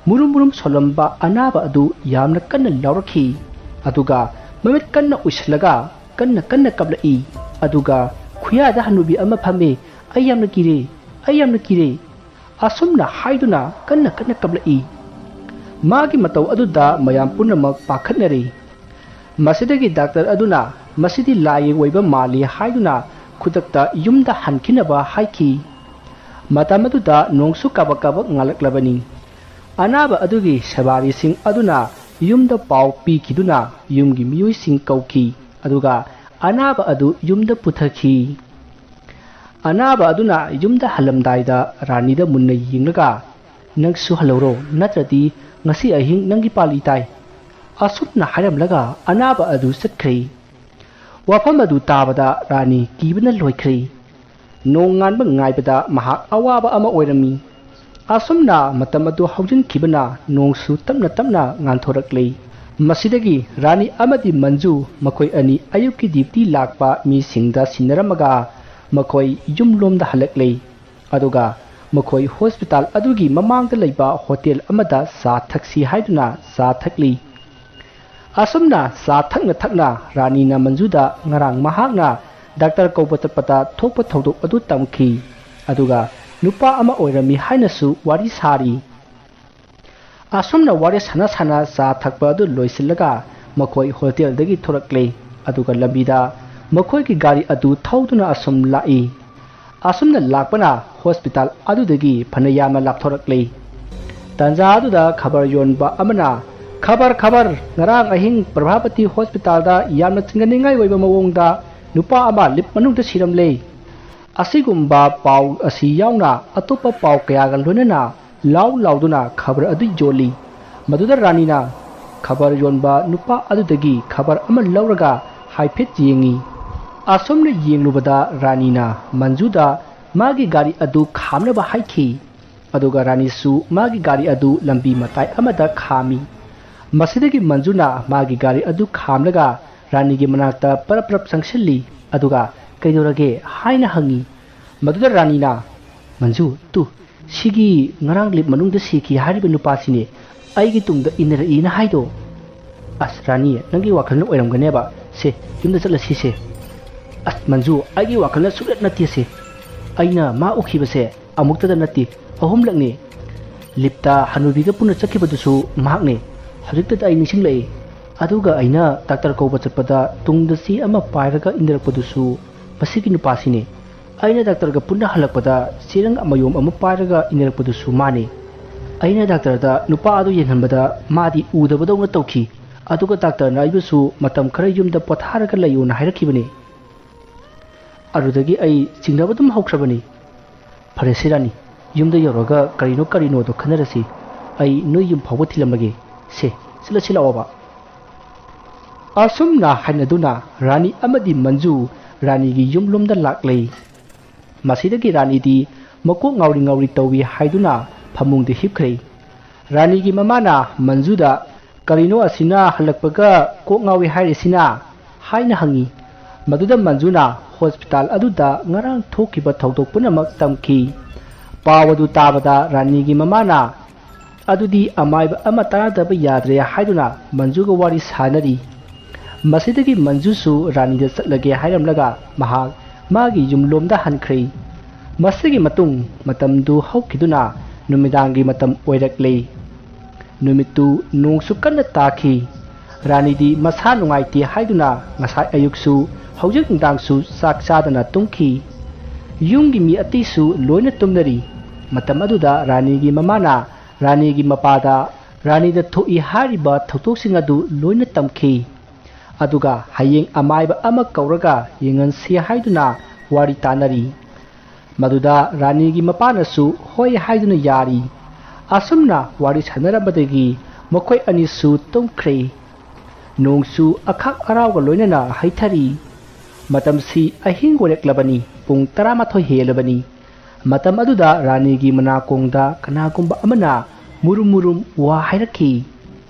ꯃꯨꯔꯨꯝ ꯃꯨꯔꯨꯝ ꯁꯣꯜꯂꯝꯕ ꯑꯅꯥꯕ ꯑꯗꯨ ꯌꯥꯝꯅ ꯀꯟꯅ ꯂꯥꯎꯔꯛꯈꯤ ꯑꯗꯨꯒ ꯃꯃꯤꯠ ꯀꯟꯅ ꯎꯏꯁꯤꯜꯂꯒ ꯀꯟꯅ ꯀꯞꯂꯛꯏ ꯑꯗꯨꯒ ꯈꯨꯌꯥꯗ ꯍꯅꯨꯕꯤ ꯑꯃ ꯐꯝꯃꯤ ꯑꯩ ꯌꯥꯝꯅ ꯀꯤꯔꯦ ꯑꯁꯨꯝꯅ ꯍꯥꯏꯗꯨꯅ ꯀꯟꯅ ꯀꯞꯂꯛꯏ ꯃꯥꯒꯤ ꯃꯇꯧ ꯑꯗꯨꯗ ꯃꯌꯥꯝ ꯄꯨꯝꯅꯃꯛ ꯄꯥꯈꯠꯅꯔꯤ ꯃꯁꯤꯗꯒꯤ ꯗꯥꯛꯇꯔ ꯑꯗꯨꯅ ꯃꯁꯤꯗꯤ ꯂꯥꯏꯌꯦꯡ ꯑꯣꯏꯕ ꯃꯥꯜꯂꯤ ꯍꯥꯏꯗꯨꯅ ꯈꯨꯗꯛꯇ ꯌꯨꯝꯗ ꯍꯟꯈꯤꯅꯕ ꯍꯥꯏꯈꯤ ꯃꯇꯝ ꯑꯗꯨꯗ ꯅꯣꯡꯁꯨ ꯀꯥꯕꯛ ꯉꯥꯜꯂꯛꯂꯕꯅꯤ ꯑꯅꯥꯕ ꯑꯗꯨꯒꯤ ꯁꯦꯕꯥꯔꯤꯁꯤꯡ ꯑꯗꯨꯅ ꯌꯨꯝꯗ ꯄꯥꯎ ꯄꯤꯈꯤꯗꯨꯅ ꯌꯨꯝꯒꯤ ꯃꯤꯑꯣꯏꯁꯤꯡ ꯀꯧꯈꯤ ꯑꯗꯨꯒ ꯑꯅꯥꯕ ꯑꯗꯨ ꯌꯨꯝꯗ puthakhi ꯑꯅꯥꯕ ꯑꯗꯨꯅ ꯌꯨꯝꯗ ꯍꯜꯂꯝꯗꯥꯏꯗ ꯔꯥꯅꯤꯗ ꯃꯨꯟꯅ ꯌꯦꯡꯂꯒ ꯅꯪꯁꯨ ꯍꯜꯂꯧꯔꯣ ꯅꯠꯇ꯭ꯔꯗꯤ ꯉꯁꯤ ꯑꯍꯤꯡ ꯅꯪꯒꯤ ꯄꯥꯂꯤ ꯇꯥꯏ ꯑꯁꯨꯝꯅ ꯍꯥꯏꯔꯝꯂꯒ ꯑꯅꯥꯕ ꯑꯗꯨ ꯆꯠꯈ꯭ꯔꯦ ꯋꯥꯐꯝ ꯑꯗꯨ ꯇꯥꯕꯗ ꯔꯥꯅꯤ ꯀꯤꯕꯅ ꯂꯣꯏꯈ꯭ꯔꯦ ꯅꯣꯡ ꯉꯥꯟꯕ ꯉꯥꯏꯕꯗ ꯃꯍꯥꯛ ꯑꯋꯥꯕ ꯑꯃ ꯑꯣꯏꯔꯝꯃꯤ ꯑꯁꯨꯝꯅ ꯃꯇꯝ ꯑꯗꯨ ꯍꯧꯖꯤꯟꯈꯤꯕꯅ ꯅꯣꯡꯁꯨ ꯇꯞꯅ ꯉꯥꯟꯊꯣꯔꯛꯂꯦ ꯃꯁꯤꯗꯒꯤ ꯔꯥꯅꯤ ꯑꯃꯗꯤ ꯃꯟꯖꯨ ꯃꯈꯣꯏ ꯑꯅꯤ ꯑꯌꯨꯛꯀꯤ ꯗ꯭ꯌꯨꯇꯤ ꯂꯥꯛꯄ ꯃꯤꯁꯤꯡꯗ ꯁꯤꯟꯅꯔꯝꯃꯒ ꯃꯈꯣꯏ ꯌꯨꯝꯂꯣꯝꯗ ꯍꯜꯂꯛꯂꯦ ꯑꯗꯨꯒ ꯃꯈꯣꯏ ꯍꯣꯁꯄꯤꯇꯥꯜ ꯑꯗꯨꯒꯤ ꯃꯃꯥꯡꯗ ꯂꯩꯕ ꯍꯣꯇꯦꯜ ꯑꯃꯗ ꯆꯥ ꯊꯛꯁꯤ ꯍꯥꯏꯗꯨꯅ ꯆꯥ ꯊꯛꯂꯤ ꯑꯁꯨꯝꯅ ꯆꯥ ꯊꯛꯅ ꯔꯥꯅꯤꯅ ꯃꯟꯖꯨꯗ ꯉꯔꯥꯡ ꯃꯍꯥꯛꯅ ꯗꯥꯛꯇꯔ ꯀꯧꯕ ꯆꯠꯄꯗ ꯊꯣꯛꯄ ꯊꯧꯗꯣꯛ ꯑꯗꯨ ꯇꯝꯈꯤ ꯑꯗꯨꯒ ꯅꯨꯄꯥ ꯑꯃ ꯑꯣꯏꯔꯝꯃꯤ ꯍꯥꯏꯅꯁꯨ ꯋꯥꯔꯤ ꯁꯥꯔꯤ ꯑꯁꯨꯝꯅ ꯋꯥꯔꯤ ꯁꯥꯟꯅ ꯆꯥ ꯊꯛꯄ ꯑꯗꯨ ꯂꯣꯏꯁꯤꯜꯂꯒ ꯃꯈꯣꯏ ꯍꯣꯇꯦꯜꯗꯒꯤ ꯊꯣꯔꯛꯂꯦ ꯑꯗꯨꯒ ꯂꯝꯕꯤꯗ ꯃꯈꯣꯏꯒꯤ ꯒꯥꯔꯤ ꯑꯗꯨ ꯊꯧꯗꯨꯅ ꯑꯁꯨꯝ ꯂꯥꯛꯏ ꯑꯁꯨꯝꯅ ꯂꯥꯛꯄꯅ ꯍꯣꯁꯄꯤꯇꯥꯜ ꯑꯗꯨꯗꯒꯤ ꯐꯅ ꯌꯥꯝꯅ ꯂꯥꯞꯊꯣꯔꯛꯂꯦ ꯇꯥꯟꯖꯥ ꯑꯗꯨꯗ ꯈꯕꯔ ꯌꯣꯟꯕ ꯑꯃꯅ ꯈꯕꯔ ꯉꯔꯥꯡ ꯑꯍꯤꯡ ꯄ꯭ꯔꯚꯥꯄꯇꯤ ꯍꯣꯁꯄꯤꯇꯥꯜꯗ ꯌꯥꯝꯅ ꯆꯤꯡꯅꯅꯤꯡꯉꯥꯏ ꯑꯣꯏꯕ ꯃꯑꯣꯡꯗ ꯅꯨꯄꯥ ꯑꯃ ꯂꯤꯞ ꯃꯅꯨꯡꯗ ꯁꯤꯔꯝꯂꯦ ꯑꯁꯤꯒꯨꯝꯕ ꯄꯥꯎ ꯑꯁꯤ ꯌꯥꯎꯅ ꯑꯇꯣꯞꯄ ꯄꯥꯎ ꯀꯌꯥꯒ ꯂꯣꯏꯅꯅ ꯂꯥꯎꯗꯨꯅ ꯈꯕꯔ ꯑꯗꯨ ꯌꯣꯜꯂꯤ ꯃꯗꯨꯗ ꯔꯥꯅꯤꯅ ꯈꯕꯔ ꯌꯣꯟꯕ ꯅꯨꯄꯥ ꯑꯗꯨꯗꯒꯤ ꯈꯕꯔ ꯑꯃ ꯂꯧꯔꯒ ꯍꯥꯏꯐꯦꯠ ꯌꯦꯡꯉꯤ ꯑꯁꯨꯝꯅ ꯌꯦꯡꯂꯨꯕꯗ ꯔꯥꯅꯤꯅ ꯃꯟꯖꯨꯗ ꯃꯥꯒꯤ ꯒꯥꯔꯤ ꯑꯗꯨ ꯈꯥꯝꯅꯕ ꯍꯥꯏꯈꯤ ꯑꯗꯨꯒ ꯔꯥꯅꯤꯁꯨ ꯃꯥꯒꯤ ꯒꯥꯔꯤ ꯑꯗꯨ ꯂꯝꯕꯤ ꯃꯇꯥꯏ ꯑꯃꯗ ꯈꯥꯝꯃꯤ ꯃꯁꯤꯗꯒꯤ ꯃꯟꯖꯨꯅ ꯃꯥꯒꯤ ꯒꯥꯔꯤ ꯑꯗꯨ ꯈꯥꯝꯂꯒ ꯔꯥꯅꯤꯒꯤ ꯃꯅꯥꯛꯇ ꯄꯔꯞ ꯆꯪꯁꯤꯜꯂꯤ ꯑꯗꯨꯒ ꯀꯩꯗꯧꯔꯒꯦ ꯍꯥꯏꯅ ꯍꯪꯉꯤ ꯃꯗꯨꯗ ꯔꯥꯅꯤꯅ ꯃꯟꯖꯨ ꯁꯤꯒꯤ ꯉꯔꯥꯡ ꯂꯤꯞ ꯃꯅꯨꯡꯗ ꯁꯤꯈꯤ ꯍꯥꯏꯔꯤꯕ ꯅꯨꯄꯥꯁꯤꯅꯦ ꯑꯩꯒꯤ ꯇꯨꯡꯗ ꯏꯟꯅꯔꯛꯏꯅ ꯍꯥꯏꯗꯣ ꯑꯁ ꯔꯥꯅꯤ ꯅꯪꯒꯤ ꯋꯥꯈꯜꯅ ꯑꯣꯏꯔꯝꯒꯅꯦꯕ ꯁꯦ ꯌꯨꯝꯗ ꯆꯠꯂꯁꯤꯁꯦ ꯑꯁ ꯃꯟꯖꯨ ꯑꯩꯒꯤ ꯋꯥꯈꯜꯅ ꯁꯨꯛꯅꯠ ꯅꯠꯇꯦꯁꯦ ꯑꯩꯅ ꯃꯥ ꯎꯈꯤꯕꯁꯦ ꯑꯃꯨꯛꯇꯗ ꯅꯠꯇꯦ ꯑꯍꯨꯝꯂꯛꯅꯤ ꯂꯤꯞꯇ ꯍꯅꯨꯕꯤꯒ ꯄꯨꯟꯅ ꯆꯠꯈꯤꯕꯗꯨꯁꯨ ꯃꯍꯥꯛꯅꯦ ꯍꯧꯖꯤꯛꯇꯗ ꯑꯩ ꯅꯤꯡꯁꯤꯡꯂꯛꯏ ꯑꯗꯨꯒ ꯑꯩꯅ ꯗꯥꯛꯇꯔ ꯀꯧꯕ ꯆꯠꯄꯗ ꯇꯨꯡꯗ ꯆꯦ ꯑꯃ ꯄꯥꯏꯔꯒ ꯏꯟꯅꯔꯛꯄꯗꯨꯁꯨ ꯃꯁꯤꯒꯤ ꯅꯨꯄꯥꯁꯤꯅꯦ ꯑꯩꯅ ꯗꯥꯛꯇꯔꯒ ꯄꯨꯟꯅ ꯍꯜꯂꯛꯄꯗ ꯆꯦꯔꯪ ꯑꯃꯌꯣꯝ ꯑꯃ ꯄꯥꯏꯔꯒ ꯏꯟꯅꯔꯛꯄꯗꯨꯁꯨ ꯃꯥꯅꯦ ꯑꯩꯅ ꯗꯥꯛꯇꯔꯗ ꯅꯨꯄꯥ ꯑꯗꯨ ꯌꯦꯡꯍꯟꯕꯗ ꯃꯥꯗꯤ ꯎꯗꯕꯗꯧꯅ ꯇꯧꯈꯤ ꯑꯗꯨꯒ ꯗꯥꯛꯇꯔꯅ ꯑꯩꯕꯨꯁꯨ ꯃꯇꯝ ꯈꯔ ꯌꯨꯝꯗ ꯄꯣꯊꯥꯔꯒ ꯂꯩꯌꯨꯅ ꯍꯥꯏꯔꯛꯈꯤꯕꯅꯦ ꯑꯗꯨꯗꯒꯤ ꯑꯩ ꯆꯤꯡꯅꯕ ꯑꯗꯨꯝ ꯍꯧꯈ꯭ꯔꯕꯅꯤ ꯐꯔꯦꯁꯦ ꯔꯥꯅꯤ ꯌꯨꯝꯗ ꯌꯧꯔꯒ ꯀꯔꯤꯅꯣꯗꯣ ꯈꯟꯅꯔꯁꯤ ꯑꯩ ꯅꯣꯏ ꯌꯨꯝ ꯐꯥꯎꯕ ꯊꯤꯜꯂꯝꯃꯒꯦ ꯁꯦ ꯆꯠꯂꯁꯤ ꯂꯥꯛꯑꯣꯕ ꯑꯁꯨꯝꯅ ꯍꯥꯏꯅꯗꯨꯅ ꯔꯥꯅꯤ ꯑꯃꯗꯤ ꯃꯟꯖꯨ ꯔꯥꯅꯤꯒꯤ ꯌꯨꯝꯂꯣꯝꯗ ꯂꯥꯛꯂꯦ ꯃꯁꯤꯗꯒꯤ ꯔꯥꯅꯤꯗꯤ ꯃꯀꯣꯛ ꯉꯥꯎꯔꯤ ꯇꯧꯏ ꯍꯥꯏꯗꯨꯅ ꯐꯃꯨꯡꯗ ꯍꯤꯞꯈ꯭ꯔꯦ ꯔꯥꯅꯤꯒꯤ ꯃꯃꯥꯅ ꯃꯟꯖꯨꯗ ꯀꯔꯤꯅꯣ ꯑꯁꯤꯅ ꯍꯜꯂꯛꯄꯒ ꯀꯣꯛ ꯉꯥꯎꯏ ꯍꯥꯏꯔꯤꯁꯤꯅ ꯍꯥꯏꯅ ꯍꯪꯉꯤ ꯃꯗꯨꯗ ꯃꯟꯖꯨꯅ ꯍꯣꯁꯄꯤꯇꯥꯜ ꯑꯗꯨꯗ ꯉꯔꯥꯡ ꯊꯣꯛꯈꯤꯕ ꯊꯧꯗꯣꯛ ꯄꯨꯝꯅꯃꯛ ꯇꯝꯈꯤ ꯄꯥꯎ ꯑꯗꯨ ꯇꯥꯕꯗ ꯔꯥꯅꯤꯒꯤ ꯃꯃꯥꯅ ꯑꯗꯨꯗꯤ ꯑꯃꯥꯏꯕ ꯑꯃ ꯇꯥꯟꯅꯗꯕ ꯌꯥꯗ꯭ꯔꯦ ꯍꯥꯏꯗꯨꯅ ꯃꯟꯖꯨꯒ ꯋꯥꯔꯤ ꯁꯥꯟꯅꯔꯤ ꯃꯁꯤꯗꯒꯤ ꯃꯟꯖꯨꯁꯨ ꯔꯥꯅꯤꯗ ꯆꯠꯂꯒꯦ ꯍꯥꯏꯔꯝꯂꯒ ꯃꯍꯥꯛ ꯃꯥꯒꯤ ꯌꯨꯝꯂꯣꯝꯗ ꯍꯟꯈ꯭ꯔꯦ ꯃꯁꯤꯒꯤ ꯃꯇꯨꯡ ꯃꯇꯝꯗꯨ ꯍꯧꯈꯤꯗꯨꯅ ꯅꯨꯃꯤꯗꯥꯡꯒꯤ ꯃꯇꯝ ꯑꯣꯏꯔꯛꯂꯦ ꯅꯨꯃꯤꯠꯇꯨ ꯅꯣꯡꯁꯨ ꯀꯟꯅ ꯇꯥꯈꯤ ꯔꯥꯅꯤꯗꯤ ꯃꯁꯥ ꯅꯨꯡꯉꯥꯏꯇꯦ ꯍꯥꯏꯗꯨꯅ ꯉꯁꯥꯏ ꯑꯌꯨꯛꯁꯨ ꯍꯧꯖꯤꯛ ꯅꯨꯡꯗꯥꯡꯁꯨ ꯆꯥꯛ ꯆꯥꯗꯅ ꯇꯨꯝꯈꯤ ꯌꯨꯝꯒꯤ ꯃꯤ ꯑꯇꯩꯁꯨ ꯂꯣꯏꯅ ꯇꯨꯝꯅꯔꯤ ꯃꯇꯝ ꯑꯗꯨꯗ ꯔꯥꯅꯤꯒꯤ ꯃꯃꯥꯅ ꯔꯥꯅꯤꯒꯤ ꯃꯄꯥꯗ ꯔꯥꯅꯤꯗ ꯊꯣꯛꯏ ꯍꯥꯏꯔꯤꯕ ꯊꯧꯗꯣꯛꯁꯤꯡ ꯑꯗꯨ ꯂꯣꯏꯅ ꯇꯝꯈꯤ ꯑꯗꯨꯒ ꯍꯌꯦꯡ ꯑꯃꯥꯏꯕ ꯑꯃ ꯀꯧꯔꯒ ꯌꯦꯡꯍꯟꯁꯤ ꯍꯥꯏꯗꯨꯅ ꯋꯥꯔꯤ ꯇꯥꯟꯅꯔꯤ ꯃꯗꯨꯗ ꯔꯥꯅꯤꯒꯤ ꯃꯄꯥꯅꯁꯨ ꯍꯣꯏ ꯍꯥꯏꯗꯨꯅ ꯌꯥꯔꯤ ꯑꯁꯨꯝꯅ ꯋꯥꯔꯤ ꯁꯥꯟꯅꯔꯝꯕꯗꯒꯤ ꯃꯈꯣꯏ ꯑꯅꯤꯁꯨ ꯇꯨꯝꯈ꯭ꯔꯦ ꯅꯣꯡꯁꯨ ꯑꯈꯥꯛ ꯑꯔꯥꯎꯒ ꯂꯣꯏꯅꯅ ꯍꯩꯊꯔꯤ ꯃꯇꯝꯁꯤ ꯑꯍꯤꯡ ꯑꯣꯏꯔꯛꯂꯕꯅꯤ ꯄꯨꯡ 11 ꯍꯦꯜꯂꯕꯅꯤ ꯃꯇꯝ ꯑꯗꯨꯗ ꯔꯥꯅꯤꯒꯤ ꯃꯅꯥꯀꯣꯡꯗ ꯀꯅꯥꯒꯨꯝꯕ ꯑꯃꯅ ꯃꯨꯔꯨꯝ ꯋꯥ ꯍꯥꯏꯔꯛꯈꯤ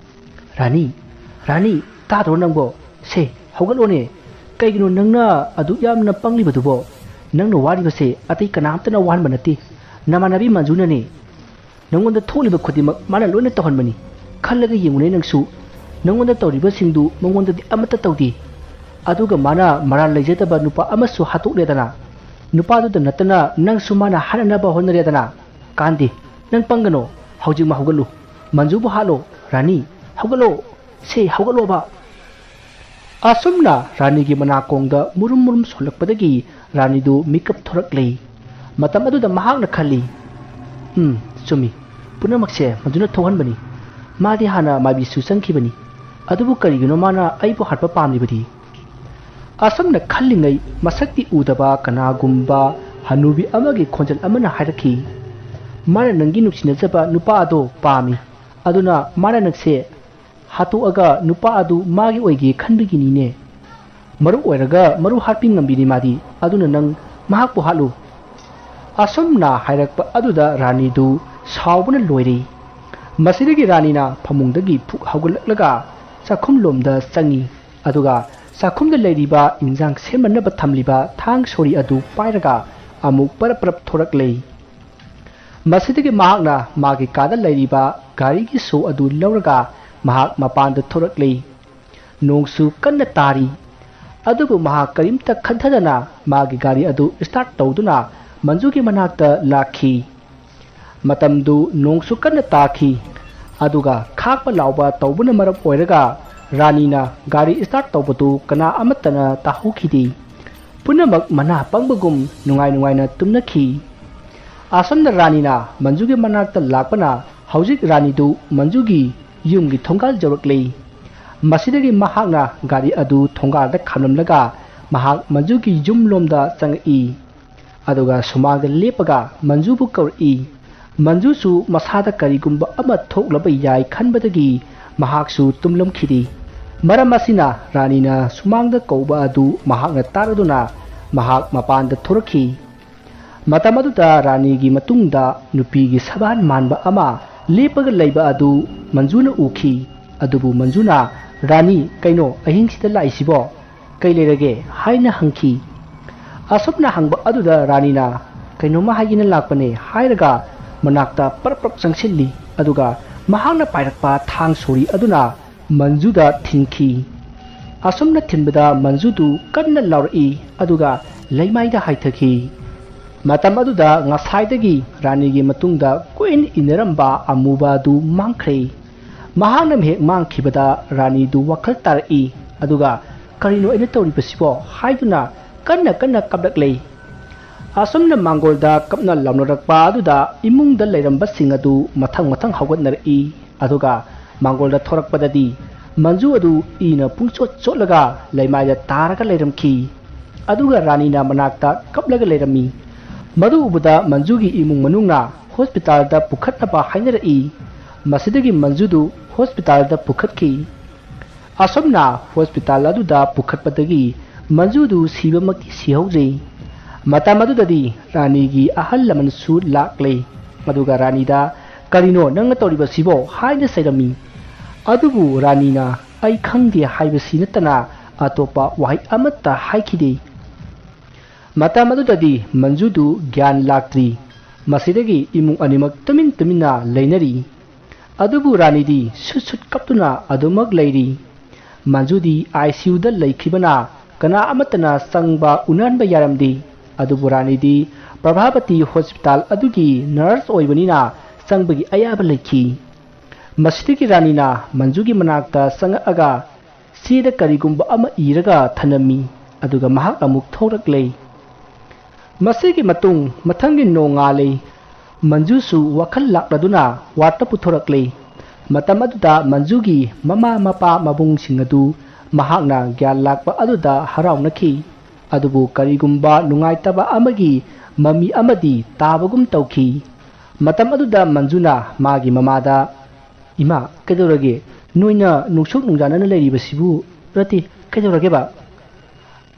ꯔꯥꯅꯤ ꯇꯥꯗ꯭ꯔꯣ ꯅꯪꯕꯣ ꯁꯦ ꯍꯧꯒꯠꯂꯣꯅꯦ ꯀꯩꯒꯤꯅꯣ ꯅꯪꯅ ꯑꯗꯨꯛ ꯌꯥꯝꯅ ꯄꯪꯂꯤꯕꯗꯨꯕꯣ nang no wari base ati kanam ta na wan banati namanabi manjuna ne nangonda tholiba khudima mana loina tawhan bani khallaga yengune nangsu nangonda tawriba singdu mangonda di amata tawdi aduga mana maral lejataba nupa amasu hatuk ledana nupa du natana nang sumana hanana ba honre dana kandi nang pangano hauji ma haugalu manju bu halo rani haugalo se haugalo ba asumna rani gi mana kongda murum murum solakpadagi rani du makeup thorak lei matam adu da mahak na khali chumi punamakse manjuna thohan bani madi hana mabi susangki bani adubu kari gino mana aibu hatpa pamni badi asumna khallingai masakti udaba kana gumba hanubi amagi khonjal amana hairaki mana nangi nuksina jaba nupa ado pami aduna mana nakse hatu aga nupa adu magi oigi khanbigini ne maru oiraga maru harping ngambini madi aduna nang mahak bu halu asumna hairakpa aduda rani du saubuna loiri masidagi rani na phamungdagi phuk haugallaga sakhum lomda changi aduga sakhumda leiriba injang semanaba thamliba thang sori adu pairaga amuk parap thorak lei masidagi mahakna magi kada leiriba gari gi so adu lauraga mahak mapanda thorak lei nongsu kanna tari adubu mahak karimta khanthadana magi gari adu start tawduna manjugi manakta lakhi matamdu nongsu kanna takhi aduga khakpa lauba tawbuna marap oiraga ranina gari start tawbatu kana amatana tahukhidi punamak mana pangbagum nungai na tumnakhi asamna ranina manjugi manakta lakpana haujik ranidu manjugi yumgi thongal jawraklei masidagi mahakna gari adu thongal da khamlamlaga mahak manjugi yumlomda changi aduga sumaga lepaga manjubu kauri manjusu masada karigumba ama thoklaba yai khanbadagi mahaksu tumlamkhidi maramasina ranina sumangda kauba adu mahakna taraduna mahak mapanda thorakhi matamaduda ranigi matungda nupigi saban manba ama lepaga leiba adu manjuna ukhi adubu manjuna rani kaino ahingsida laisibo kailerage haina hangki asopna hangba aduda ranina kaino ma hagina lakpane hairaga manakta parprap sangsilli aduga mahangna pairakpa thang sori aduna manjuda thingki asomna thinbada manjudu kanna lauri aduga leimaida haithaki matam aduda ngasaidagi ranigi matungda kuin ineramba amuba du mangkhre mahangna mehek mangkhibada rani du wakhal tarai aduga karino ene tori pasibo haiduna kanna kaplaklei asomna mangolda kapna lamnarakpa aduda imungda leiramba singadu mathang haugatnari aduga mangolda thorakpadadi manju adu ina pungchot chotlaga leimaida taraga leiramki aduga ranina manakta kaplaga leirami madu ubada manjugi imung manungna hospital da pukhatnaba hainari masidagi manjudu hospital da pukhatki asomna hospital aduda pukhatpadagi manjudu sibamakti sihauji matam adudadi ranigi ahal lamansu laklei maduga ranida karino nanga toriba sibo haina sairami adubu ranina ai khangdi haibasi natana atopa wahai amatta haikide matam adudadi manjudu gyan laktri masidagi imung animak tuminna leinari adubu ranidi sut kaptuna adumak leiri manjudi ICU da leikhibana kana amatana sangba unanba yaramdi adubu ranidi prabhavati hospital adugi nurse oibanina sangbagi ayaba leikhi masidagi ranina manjugi manakta sanga aga sida karigumba ama iraga thanami aduga mahak amuk thoraklei masigi matung mathangi nongalei manjusu wakhal lakladuna wata puthoraklei matam aduda manjugi mama mapa mabung singadu mahakna gyan lakpa aduda harawnakhi adubu karigumba nungaitaba amagi mami amadi tabagum tawki matam aduda manjuna magi mamada ima kedorage noina nuksuk nungjanana leiribasibu rati kedorage ba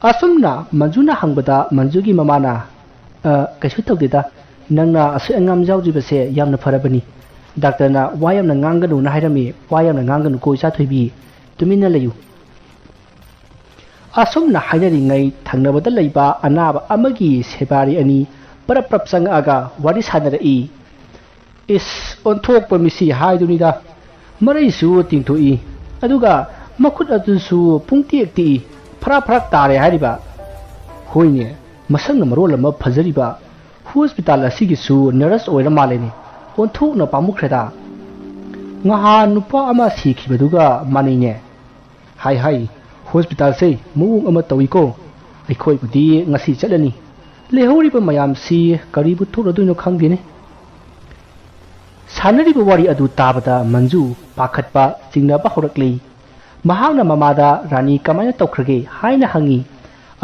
asumna manjuna hangbada manjugi mamana kaisu tawdeda nangna asu angam jawjibase yamna farabani doctor na wayamna nganganu na hairami wayamna nganganu ko isa thoibi tumina layu asumna hainaringai thangnabada leiba anaba amagi sebari ani paraprap sangaga wari sanara is onthok pamisi haidunida marai su tingthui aduga makhut atusu pungtiek ti phara tare hariba hoine masang marol ma phajariba hospital asigi su nurse oira maleni onthok na pamukhreda ngaha nupa ama sikhibaduga manine hai hospital se muung ama tawiko aikhoi budi ngasi chalani lehori ba mayam si karibu thuroduino khangdine sanari ba wari adu tabada manju pakhatpa jingnaba horakli mahangna mamada rani kamaya tawkhrage haina hangi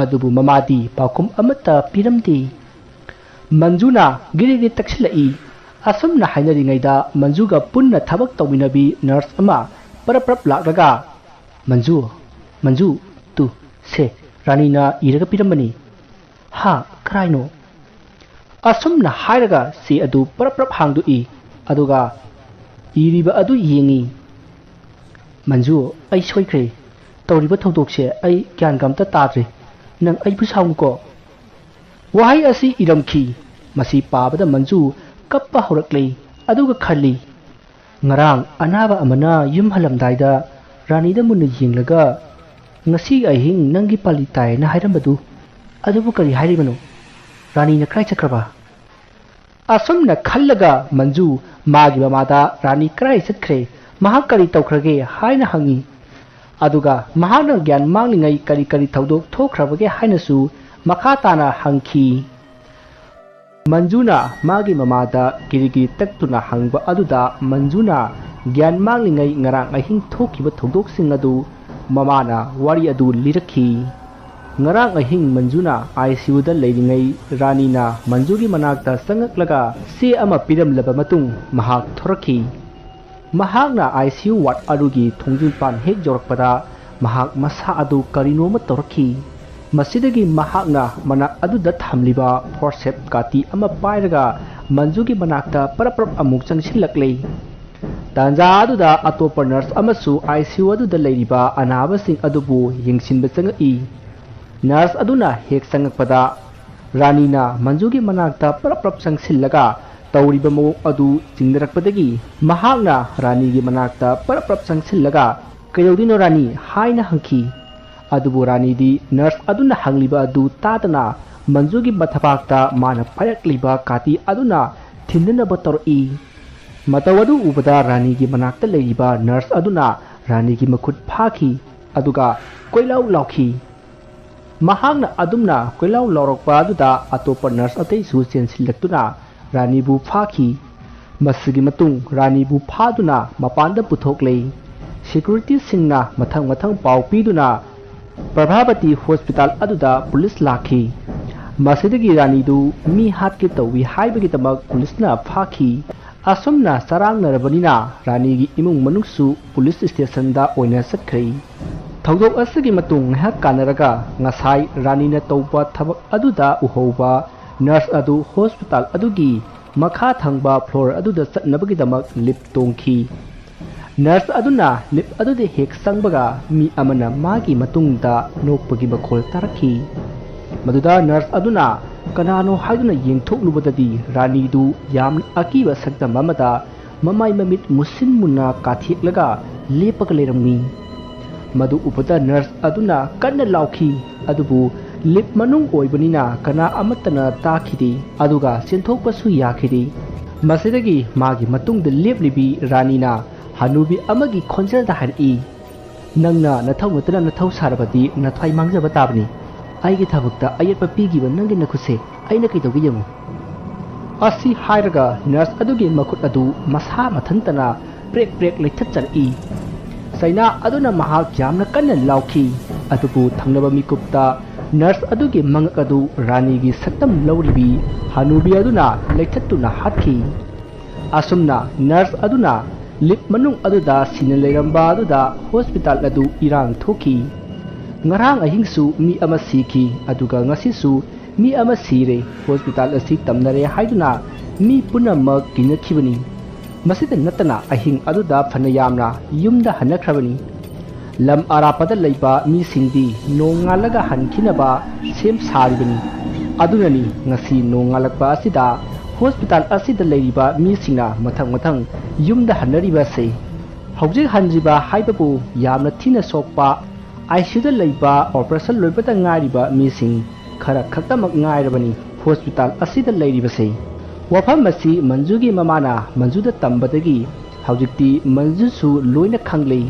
adubu mamadi pakum amata piramdi manjuna girigi taksilai asumna hainari ngaida manjuga punna thabak tawminabi nurse ama paraprap lakraga manju tu se rani na iraga pirambani ha kraino asumna hairaga si adu paraprap hangdu aduga iriba adu yengi manju ai soikre tawriba thodokse ai gyan gamta tadre nang ai busaung ko wahai asi iramki masi pabada manju kappa horakle aduga khali ngarang anaba amana yum halamdaida rani da mun yinglaga ngasi ahing nangi palitai na hairambadu adubu kari hairibano rani na krai chakraba asumna khallaga manju magi mamada rani krai sakre mahakari tawkhrage haina hangi aduga mahana gyan manglingai kari thaudok thokhrabage haina su makhatana hangki manjuna magi mamada girigi taktuna hangba aduda manjuna gyan manglingai ngarang ahing thokiba thodok sing adu mamana wari adu lirakhi ngarang ahing manjuna ICU da leiringai rani na manjugi manakta sangaklaga se ama piram laba matung mahak thorakhi mahakna ICU ward adugi thongjinpan hek jorakpada mahak masa adu karino ma torakhi masidagi mahakna manak aduda thamliba forceps kati ama pairaga manjugi manakta paraprap amuk changsillaklei tanja aduda atopa nurse amasu ICU aduda leiriba anaba sing adubu yingsinba changai nurse aduna hek sangakpada rani na manjugi manakta paraprap changsillaga tawriba mo adu jingdarakpadagi mahakna rani gi manakta paraprap changsillaga kayodino rani haina hangki adubu rani di nurse aduna hangliba adu tatana manjugi bathapakta mana payakliba kati aduna thindna bator'i matawadu ubada rani gi manakta leiba nurse aduna rani gi makhut phaki aduga koilau laukhi mahangna adumna koilau lorokpa aduda atopa nurse atei su chensillaktuna rani bu phaki masigi matung rani bu phaduna mapanda puthoklei security singna mathang pau piduna Prabhavati hospital aduda police lakhi masidagi rani du mi hat ki tawi haibagi tamak police na phaki asumna sarang narabanina rani gi imung manuksu police station da oina sakhrei thaudok asagi matung ha kanaraga ngasai rani na tawba thabak aduda uhoba nurse adu hospital adugi makha thangba floor aduda satnabagi damak lip tongki nurse aduna lip adude hek sangbaga mi amana magi matungda nokpagi bakhol tarakhi maduda nurse aduna kanano haiduna yengthoklubadadi rani du yam akiba sakta mamada mamai mamit musin munna kathiklaga lepaga leramni madu upata nurse aduna kanna laukhi adubu lip manung oibanina kana amatana takhidi aduga senthokpasu yakhidi masidagi magi matungda leplibi rani na hanubi amagi khonjal da hari nangna nathau natana nathau sarabati nathai mangjaba tabni aigi thabukta ayatpa pigiba nangi nakhuse aina kai tawgi yamu asi hairaga nurse adugi makut adu masa mathantana prek leithat chari saina aduna mahak jamna kanna laukhi adubu thangnaba mikupta nurse adugi mangak adu rani gi saktam lawribi hanubi aduna leithatuna hathi asumna nurse aduna lip manung aduda sinalairamba aduda hospital adu irang thoki ngarang ahingsu mi ama sikhi aduga ngasisu mi ama sire hospital asi tamnare haiduna mi punamak kinakhibani masida natana ahing aduda phanayamna yumda hanakhrabani lam arapada leiba mi singdi nongalaga hankinaba sem saribani adunani ngasi nongalakpa asida hospital asida leiriba mi singna mathang yumda hanariba sei hojik hanjiba haibabu yamna thina sokpa ICU da leiba operation loibata ngariba mi sing khara khaktamak ngairabani hospital asida leiriba sei wafam masi manjugi mamana manjuda tambadagi hojikti manjusu loina khanglei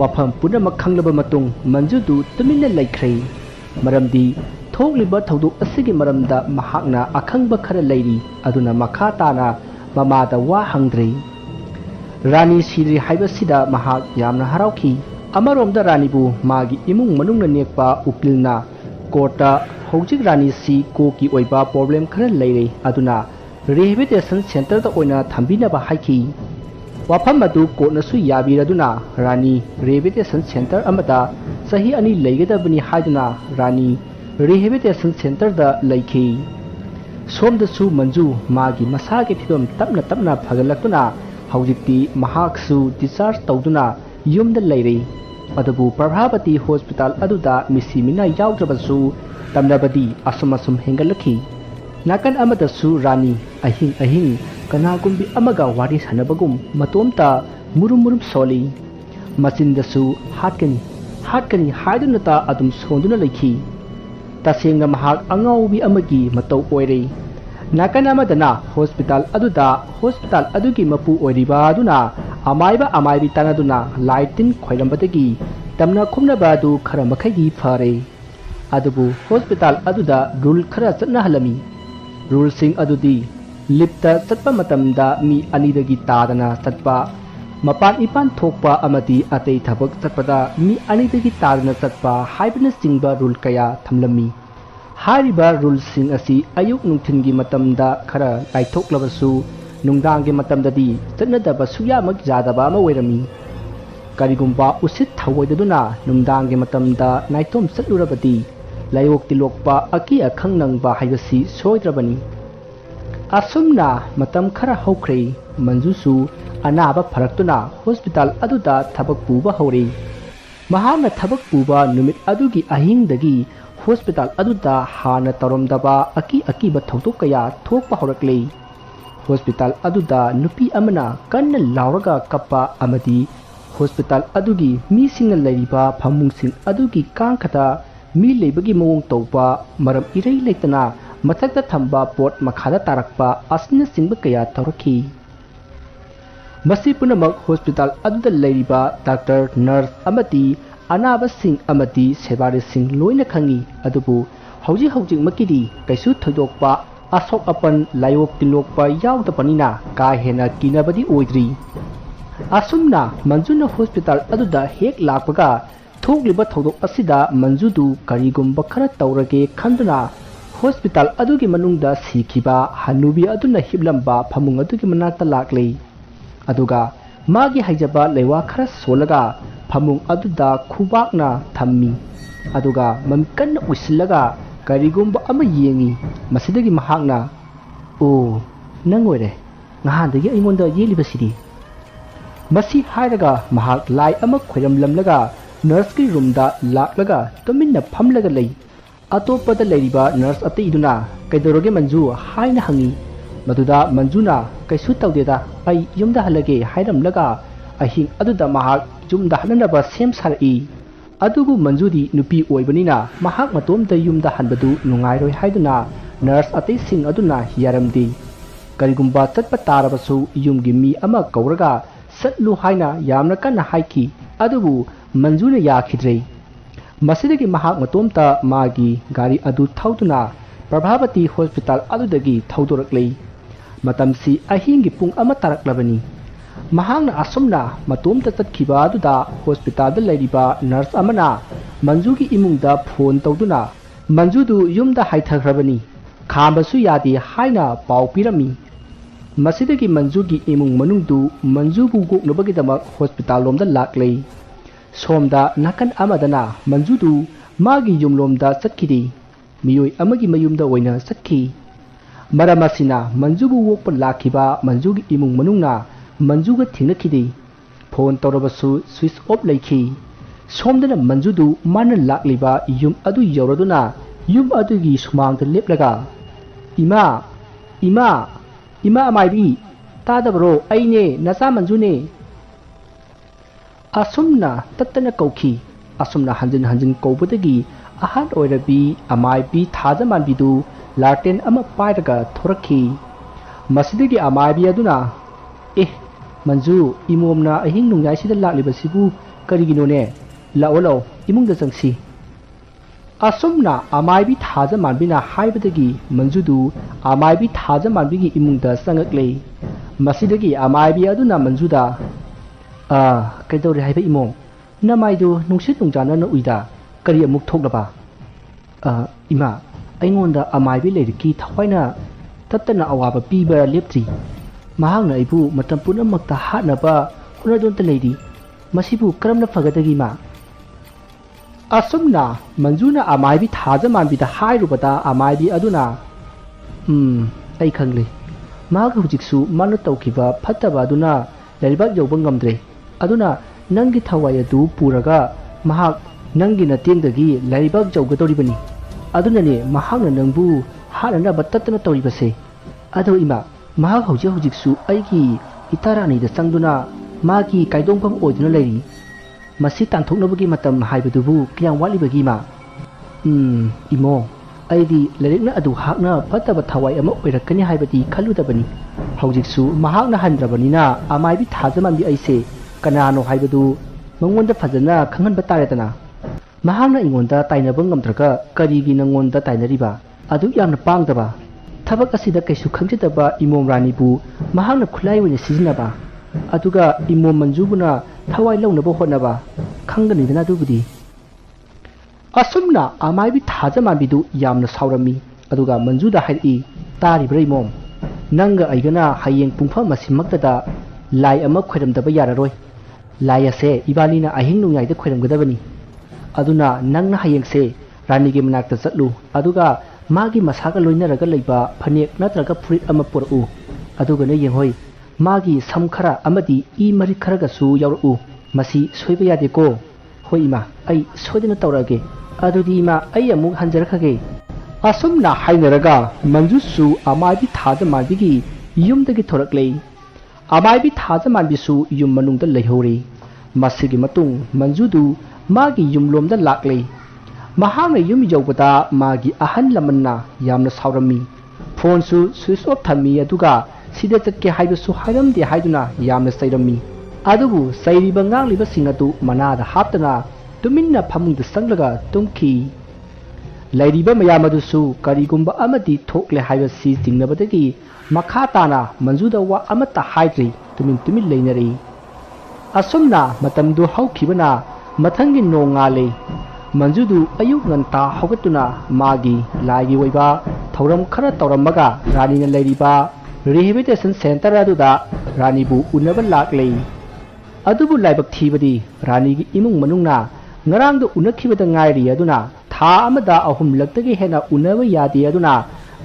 wafam punamak khanglaba matung manjudu tumina laikhrei maramdi thokliba thoduk asigi maramda mahakna akhangba khara leiri aduna makha tana mamada wa hangdrei rani siri haibasida mahak yamna harauki amaromda ranibu magi imung manungna nekpa upilna kota hojik rani si ko ki oiba problem khara leire aduna rehabilitation center da oina thambina ba haiki wafam madu ko na su yabiraduna rani rehabilitation center amada sahi ani leigedabani haiduna rani rehabilitation center da leiki somda su manju magi masage phibam tapna phagalakuna hojikti mahaksu discharge tawduna yumda leire adabu prabhavati hospital aduda misimina yawdrabasu tamnabadi asum hengalaki nakan amada su rani ahing kanagumbi amaga wari sanabagum matomta murum soli machinda su hatkani haidunata adum sonduna lekhi tasengna mahak angaubi amagi matau oire nakan amadana hospital adugi mapu oiriba aduna amaibi tanaduna lightin khoirambadagi tamna khumnaba adu khara makhagi phare adubu hospital aduda rule khara chatna halami rule sing adudi lipta chatpa matamda mi anidagi tadana chatpa mapan ipan thokpa amadi atei thabak chatpada mi anidagi tadana chatpa haibna singba rule kaya thamlami hariba rule sing asi ayuk nungthingi matamda khara laithoklabasu nungdangge matamdadi chatnadaba suyamak jadaba ama oirami karigumba usit thawoidaduna nungdangge matamda naitom chatlurabadi layok tilokpa aki akhang nangba haibasi soidrabani asumna matam khara hokhrei manjusu anaba pharaktuna hospital aduda thabak puba hore mahana thabak puba numit adugi ahingdagi hospital aduda hana taromdaba aki ba thodok kaya thokpa horaklei hospital aduda nupi amana kanna lauraga kappa amadi hospital adugi mi singna leiriba phamung sing adugi kangkhata mi leibagi mawong tawpa maram irei leitana mathakta thamba pot makhada tarakpa asna singba kaya tawraki masi punamak hospital aduda leiriba doctor nurse amati anaba sing amati sebari sing loina khangi adubu hauji makidi kaisu thodokpa asok apan layok tilokpa yawda panina ka hena kinabadi oidri asumna manjuna hospital aduda hek lakpaga thokliba thodok asida manjudu karigumba khara tawrage khanduna hospital adugi manungda sikhiba hanubi aduna hiblamba phamung adugi manakta laklei aduga magi haijaba lewa khara solaga phamung aduda khubakna thammi aduga mamkanna usilaga karigumba ama yengi masidagi mahakna o nangoire ngahandagi aimonda yelibasidi masi hairaga mahak lai ama khoiram lamlaga nurse ki room da laklaga tominna phamlaga lei atopada leiriba nurse ateiduna kaidoroge manju haina hangi maduda manjuna kaisu tawdeda ai yumda halage hairamlaga ahing aduda mahak jumda hananaba sem sarai adubu manjudi nupi oibanina mahak matomda yumda hanbadu nungairoi haiduna nurse atei sing aduna yaramdi karigumba chatpa tarabasu yumgi mi ama kauraga satlu haina yamna kana haiki adubu manjuna yakhidrei masidagi mahak matomta magi gari adu thauduna prabhavati hospital adudagi thaudoraklei matamsi ahingi pung ama taraklabani mahangna asumna matomta chatkhiba aduda hospital da leiriba nurse amana manjugi imungda phone tawduna manjudu yumda haithakhrabani khambasu yadi haina pau pirami masidagi manjugi imung manungdu manjubu goknabagidamak hospital lomda laklei somda nakan amadana manjudu magi yumlomda chatkidi miyoi amagi mayumda oina chakhi maramasina manjubu wokpa lakhiba manjugi imung manungna manjuga thingnakhidi phone tawrabasu switch off leikhi somdana manjudu mana lakliba yum adu yoraduna yum adugi sumangda leplaga ima amaibi tadabro aine nasa manjune asumna tattana kauki asumna hanjin kaubadagi ahan oirabi amaibi thajaman bidu laten ama pairaga thorakhi masidagi amaibi aduna manju imomna ahing nungyai sida laklibasibu kariginone lao imungda jangsi asumna amaibi thajaman bina haibadagi manjudu amaibi thajaman bigi imungda sangakle masidagi amaibi aduna manjuda kaidori haiba imom namaidu nungsit nungjana na uida kari amuk thoklaba ima aingonda amaibi leriki thawaina tattana awaba piba leptri mahangna ibu matam punamakta hatnaba hunadonta leidi masibu karamna fagadagi ma asumna manjuna amaibi thajaman bida hairubada amaibi aduna ai khangle maga hujiksu manu tawkiba phattaba aduna leribak yauba ngamdre aduna nangi thawai adu puraga mahak nangi natengdagi leribak jaugadoribani aduna ne mahakna nangbu hatna batatna tawribase ado ima mahak hujiksu aigi itarani da sangduna magi kaidongpam oiduna leiri masi tanthoknabagi matam haibadubu kyang walibagi ma imo aidi lerikna adu hakna phattaba thawai ama oirakani haibati khaludabani hujiksu mahakna handrabanina amaibi thajamanbi aise kanano haibadu mangonda phajana khanghanba taretana mahakna ingonda tainaba ngamdraga karigi nangonda tainariba adu yamna pangdaba thabak asida kaisu khangjadaba imom ranibu mahakna khulai oina sizinaba aduga imom manjubuna thawai launaba hotnaba khanganidana dubudi asumna amaibi thajamanbidu yamna saurami aduga manjuda hairi taribra imom nanga aigana hayeng pungpha masimaktada lai ama khwiramdaba yararoi lai ase ibanina ahing nungyai da khwiramgadabani aduna nangna hayengse ranige manakta chatlu aduga magi masaga loinaraga leiba phanek natraga phurit ama puru aduga ne yenghoi magi samkhara amadi I mari kharaga su yauru masi soiba yade ko hoi ima ai soidina tawrage adudi ima ai amuk hanjarakhage asumna hainaraga manjusu amaibi thajamanbigi yumdagi thoraklei amaibi thajamanbisu yum manungda leihori masigi matung manjudu magi yumlomda laklei mahangna yum yawbada magi ahan lamanna yamna saurami phone su switch off thammi aduga sida chatke haibasu hairamde haiduna yamna sairami adubu sairiba ngangliba singatu manada haptana tuminna phamungda sanglaga tumki lairiba mayamadusu karigumba amadi thokle haibasi jingnabadagi makha tana manjuda wa amata haidri tumin leinari asumna matamdu haukhibana mathangi nongale manjudu ayuk nganta hogatuna magi laigi oiba thoram khara tawramaga rani na leiriba rehabilitation center aduda ranibu unaba laklei adubu laibak thibadi rani gi imung manungna ngarang do unakhibada ngairi aduna tha amada ahum laktagi hena unaba yadi aduna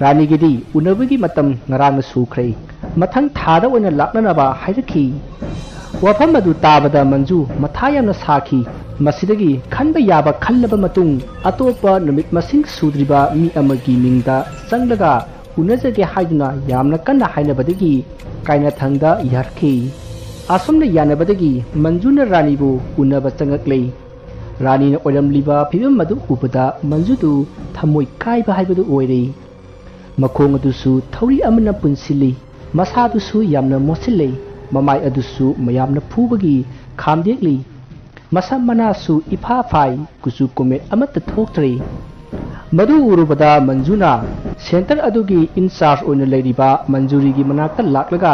rani gi di unabagi matam ngarang sukhrai mathang thada oina laknanaba hairakhi wafam adu tabada manju mathayamna sakhi masidagi khanba yaba khallaba matung atopa numit masing sudriba mi amagi mingda sanglaga unajage haiduna yamna kanna hainabadagi kaina thangda yarkhi asumna yanabadagi manjuna ranibu unaba changaklei ranina oiramliba phibam madu ubada manjudu thamoi kaiba haibadu oirei makhong adusu thauri amana punsili masadusu yamna mosilei mamai adusu mayamna phubagi khamdekli masa manasu ifa phai kusu komet amata thoktre madu urubada manjuna center adugi in charge oina leiriba manjuri gi manakta laklaga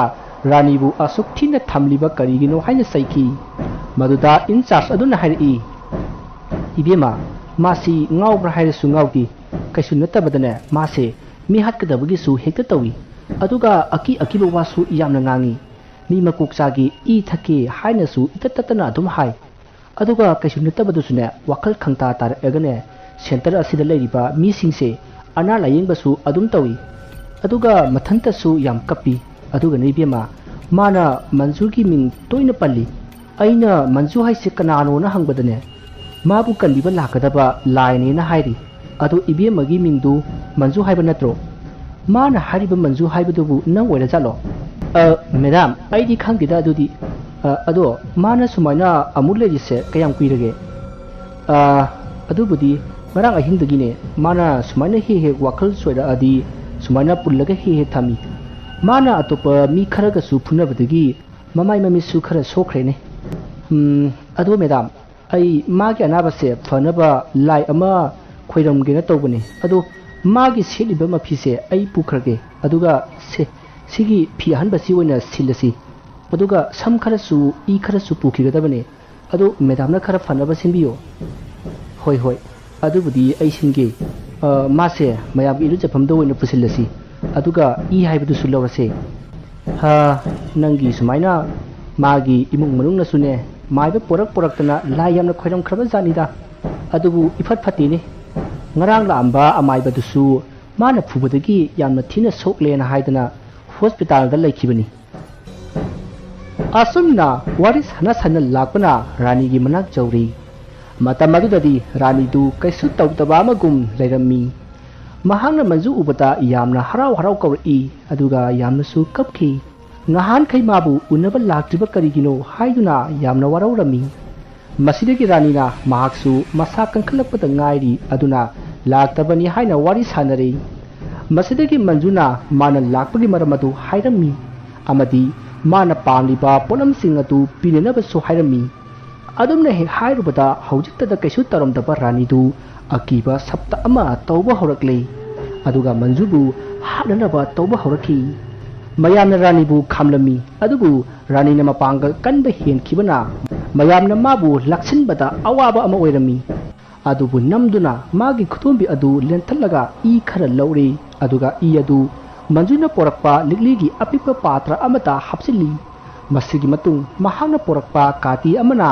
ranibu asuk thina thamliba karigino haina saiki maduda in charge aduna hairi ibema masi ngaubra hairisu ngauki kaisu natabadane mase mi hatkadabagi su hekta tawi aduga akiba wasu yamna ngangi mi makukchagi I thake haina su itatatana adum hai aduga kaisu natabadusune wakal khangta tar egane center asida leiriba mi singse ana layengbasu adum tawi aduga mathanta su yam kapi aduga nebema mana manjurgi ming toina palli ꯑꯩꯅ ꯃꯟꯖꯨ ꯍꯥꯏꯁꯦ ꯀꯅꯥꯅꯣꯅ ꯍꯪꯕꯗꯅꯦ ꯃꯥꯕꯨ ꯀꯟꯕꯤꯕ ꯂꯥꯛꯀꯗꯕ ꯂꯥꯏꯅꯦꯅ ꯍꯥꯏꯔꯤ ꯑꯗꯣ ꯏꯕꯦꯝꯃꯒꯤ ꯃꯤꯡꯗꯨ ꯃꯟꯖꯨ ꯍꯥꯏꯕ ꯅꯠꯇ꯭ꯔꯣ ꯃꯥꯅ ꯍꯥꯏꯔꯤꯕ ꯃꯟꯖꯨ ꯍꯥꯏꯕꯗꯨꯕу ꯅꯪ ꯑꯣꯏꯔꯖꯥꯠꯂꯣ ꯃꯦꯗꯥꯝ ꯑꯩꯗꯤ ꯈꯪꯗꯦꯗ ꯑꯗꯨꯗꯤ ꯑꯗꯣ ꯃꯥꯅ ꯁꯨꯃꯥꯏꯅ ꯑꯃꯨꯛ ꯂꯩꯔꯤꯁꯦ ꯀꯌꯥꯝ ꯀꯨꯏꯔꯒꯦ ꯑꯗꯨꯕꯨꯗꯤ ꯉꯔꯥꯡ ꯑꯍꯤꯡꯗꯒꯤꯅꯦ ꯃꯥꯅ ꯁꯨꯃꯥꯏꯅ ꯍꯦꯛ ꯋꯥꯈꯜ ꯁꯣꯏꯔꯛꯑꯗꯤ ꯁꯨꯃꯥꯏꯅ ꯄꯨꯜꯂꯒ ꯍꯦꯛ ꯊꯝꯃꯤ ꯃꯥꯅ ꯑꯇꯣꯞꯄ ꯃꯤ ꯈꯔꯒꯁꯨ ꯐꯨꯅꯕꯗꯒꯤ ꯃꯃꯥꯏ ꯃꯃꯤꯠꯁꯨ ꯈꯔ ꯁꯣꯛꯈ꯭ꯔꯦꯅꯦ ꯑꯗꯣ ꯃꯦꯗꯥꯝ ꯑꯩ ꯃꯥꯒꯤ ꯑꯅꯥꯕꯁꯦ ꯐꯅꯕ ꯂꯥꯏ ꯑꯃ ꯈꯣꯏꯔꯝꯒꯦꯅ ꯇꯧꯕꯅꯦ ꯑꯗꯣ ꯃꯥꯒꯤ ꯁꯦꯠꯂꯤꯕ ꯃꯐꯤꯁꯦ ꯑꯩ ꯄꯨꯈ꯭ꯔꯒꯦ ꯑꯗꯨꯒ ꯁꯤꯒꯤ ꯐꯤ ꯑꯍꯟꯕꯁꯤ ꯑꯣꯏꯅ ꯁꯤꯜꯂꯁꯤ ꯑꯗꯨꯒ ꯁꯝ ꯈꯔꯁꯨ ꯏ ꯈꯔꯁꯨ ꯄꯨꯈꯤꯒꯗꯕꯅꯦ ꯑꯗꯣ ꯃꯦꯗꯥꯝꯅ ꯈꯔ ꯐꯅꯕ ꯁꯤꯟꯕꯤꯌꯣ ꯍꯣꯏ ꯍꯣꯏ ꯑꯗꯨꯕꯨꯗꯤ ꯑꯩ ꯁꯤꯟꯒꯦ ꯃꯥꯁꯦ ꯃꯌꯥꯝꯒꯤ ꯏꯔꯨꯖꯐꯝꯗ ꯑꯣꯏꯅ ꯄꯨꯁꯤꯜꯂꯁꯤ ꯑꯗꯨꯒ ꯏ ꯍꯥꯏꯕꯗꯨꯁꯨ ꯂꯧꯔꯁꯦ ꯅꯪꯒꯤ ꯁꯨꯃꯥꯏꯅ ꯃꯥꯒꯤ ꯏꯃꯨꯡ ꯃꯅꯨꯡꯅꯁꯨꯅꯦ ꯃꯥꯏꯕ ꯄꯣꯔꯛꯇꯅ ꯂꯥꯏ ꯌꯥꯝꯅ ꯈꯣꯏꯔꯝꯈ꯭ꯔꯕ ꯖꯥꯠꯅꯤꯗ ꯑꯗꯨꯕꯨ ꯏꯐꯠ ꯐꯠꯇꯦꯅꯦ ꯉꯔꯥꯡ ꯂꯥꯛꯑꯝꯕ ꯑꯃꯥꯏꯕꯗꯨꯁꯨ ꯃꯥꯅ ꯐꯨꯕꯗꯒꯤ ꯌꯥꯝꯅ ꯊꯤꯅ ꯁꯣꯛꯂꯦꯅ ꯍꯥꯏꯗꯅ ꯍꯣꯁꯄꯤꯇꯥꯜꯗ ꯂꯩꯈꯤꯕꯅꯤ ꯑꯁꯨꯝꯅ ꯋꯥꯔꯤ ꯁꯥꯟꯅ ꯂꯥꯛꯄꯅ ꯔꯥꯅꯤꯒꯤ ꯃꯅꯥꯛ ꯌꯧꯔꯤ ꯃꯇꯝ ꯑꯗꯨꯗꯗꯤ ꯔꯥꯅꯤꯗꯨ ꯀꯩꯁꯨ ꯇꯧꯗꯕ ꯑꯃꯒꯨꯝ ꯂꯩꯔꯝꯃꯤ ꯃꯍꯥꯛꯅ ꯃꯟꯖꯨ ꯎꯕꯗ ꯌꯥꯝꯅ ꯍꯔꯥꯎ ꯀꯧꯔꯛꯏ ꯑꯗꯨꯒ ꯌꯥꯝꯅꯁꯨ ꯀꯞꯈꯤ ꯉꯍꯥꯟꯈꯩ ꯃꯥꯕꯨ ꯎꯅꯕ ꯂꯥꯛꯇ꯭ꯔꯤꯕ ꯀꯔꯤꯒꯤꯅꯣ ꯍꯥꯏꯗꯨꯅ ꯌꯥꯝꯅ ꯋꯥꯔꯧꯔꯝꯃꯤ ꯃꯁꯤꯗꯒꯤ ꯔꯥꯅꯤꯅ ꯃꯍꯥꯛꯁꯨ ꯃꯁꯥ ꯀꯟꯈꯠꯂꯛꯄꯗ ꯉꯥꯏꯔꯤ ꯑꯗꯨꯅ ꯂꯥꯛꯇꯕꯅꯤ ꯍꯥꯏꯅ ꯋꯥꯔꯤ ꯁꯥꯟꯅꯔꯤ ꯃꯁꯤꯗꯒꯤ ꯃꯟꯖꯨꯅ ꯃꯥꯅ ꯂꯥꯛꯄꯒꯤ ꯃꯔꯝ ꯑꯗꯨ ꯍꯥꯏꯔꯝꯃꯤ ꯑꯃꯗꯤ ꯃꯥꯅ ꯄꯥꯝꯂꯤꯕ ꯄꯣꯠꯂꯝꯁꯤꯡ ꯑꯗꯨ ꯄꯤꯅꯅꯕꯁꯨ ꯍꯥꯏꯔꯝꯃꯤ ꯑꯗꯨꯝꯅ ꯍꯦꯛ ꯍꯥꯏꯔꯨꯕꯗ ꯍꯧꯖꯤꯛꯇꯗ ꯀꯩꯁꯨ ꯇꯧꯔꯝꯗꯕ ꯔꯥꯅꯤꯗꯨ ꯑꯀꯤꯕ ꯁꯞꯇ ꯑꯃ ꯇꯧꯕ ꯍꯧꯔꯛꯂꯦ ꯑꯗꯨꯒ ꯃꯟꯖꯨꯕꯨ ꯍꯥꯠꯅꯅꯕ ꯇꯧꯕ ꯍꯧꯔꯛꯈꯤ ꯃꯌꯥꯝꯅ ꯔꯥꯅꯤꯕꯨ ꯈꯥꯝꯂꯝꯃꯤ ꯑꯗꯨꯕꯨ ꯔꯥꯅꯤꯅ ꯃꯄꯥꯡꯒꯜ ꯀꯟꯕ ꯍꯦꯟꯈꯤꯕꯅ ꯃꯌꯥꯝꯅ ꯃꯥꯕꯨ ꯂꯥꯛꯁꯤꯟꯕꯗ ꯑꯋꯥꯕ ꯑꯃ ꯑꯣꯏꯔꯝꯃꯤ ꯑꯗꯨꯕꯨ ꯅꯝꯗꯨꯅ ꯃꯥꯒꯤ ꯈꯨꯗꯣꯝꯕꯤ ꯑꯗꯨ ꯂꯦꯟꯊꯠꯂꯒ ꯏ ꯈꯔ ꯂꯧꯔꯦ ꯑꯗꯨꯒ ꯏ ꯑꯗꯨ ꯃꯟꯖꯨꯅ ꯄꯣꯔꯛꯄ ꯂꯤꯛꯂꯤꯒꯤ ꯑꯄꯤꯛꯄ ꯄꯥꯇ꯭ꯔ ꯑꯃꯗ ꯍꯥꯞꯆꯤꯜꯂꯤ ꯃꯁꯤꯒꯤ ꯃꯇꯨꯡ ꯃꯍꯥꯛꯅ ꯄꯣꯔꯛꯄ ꯀꯥꯇꯤ ꯑꯃꯅ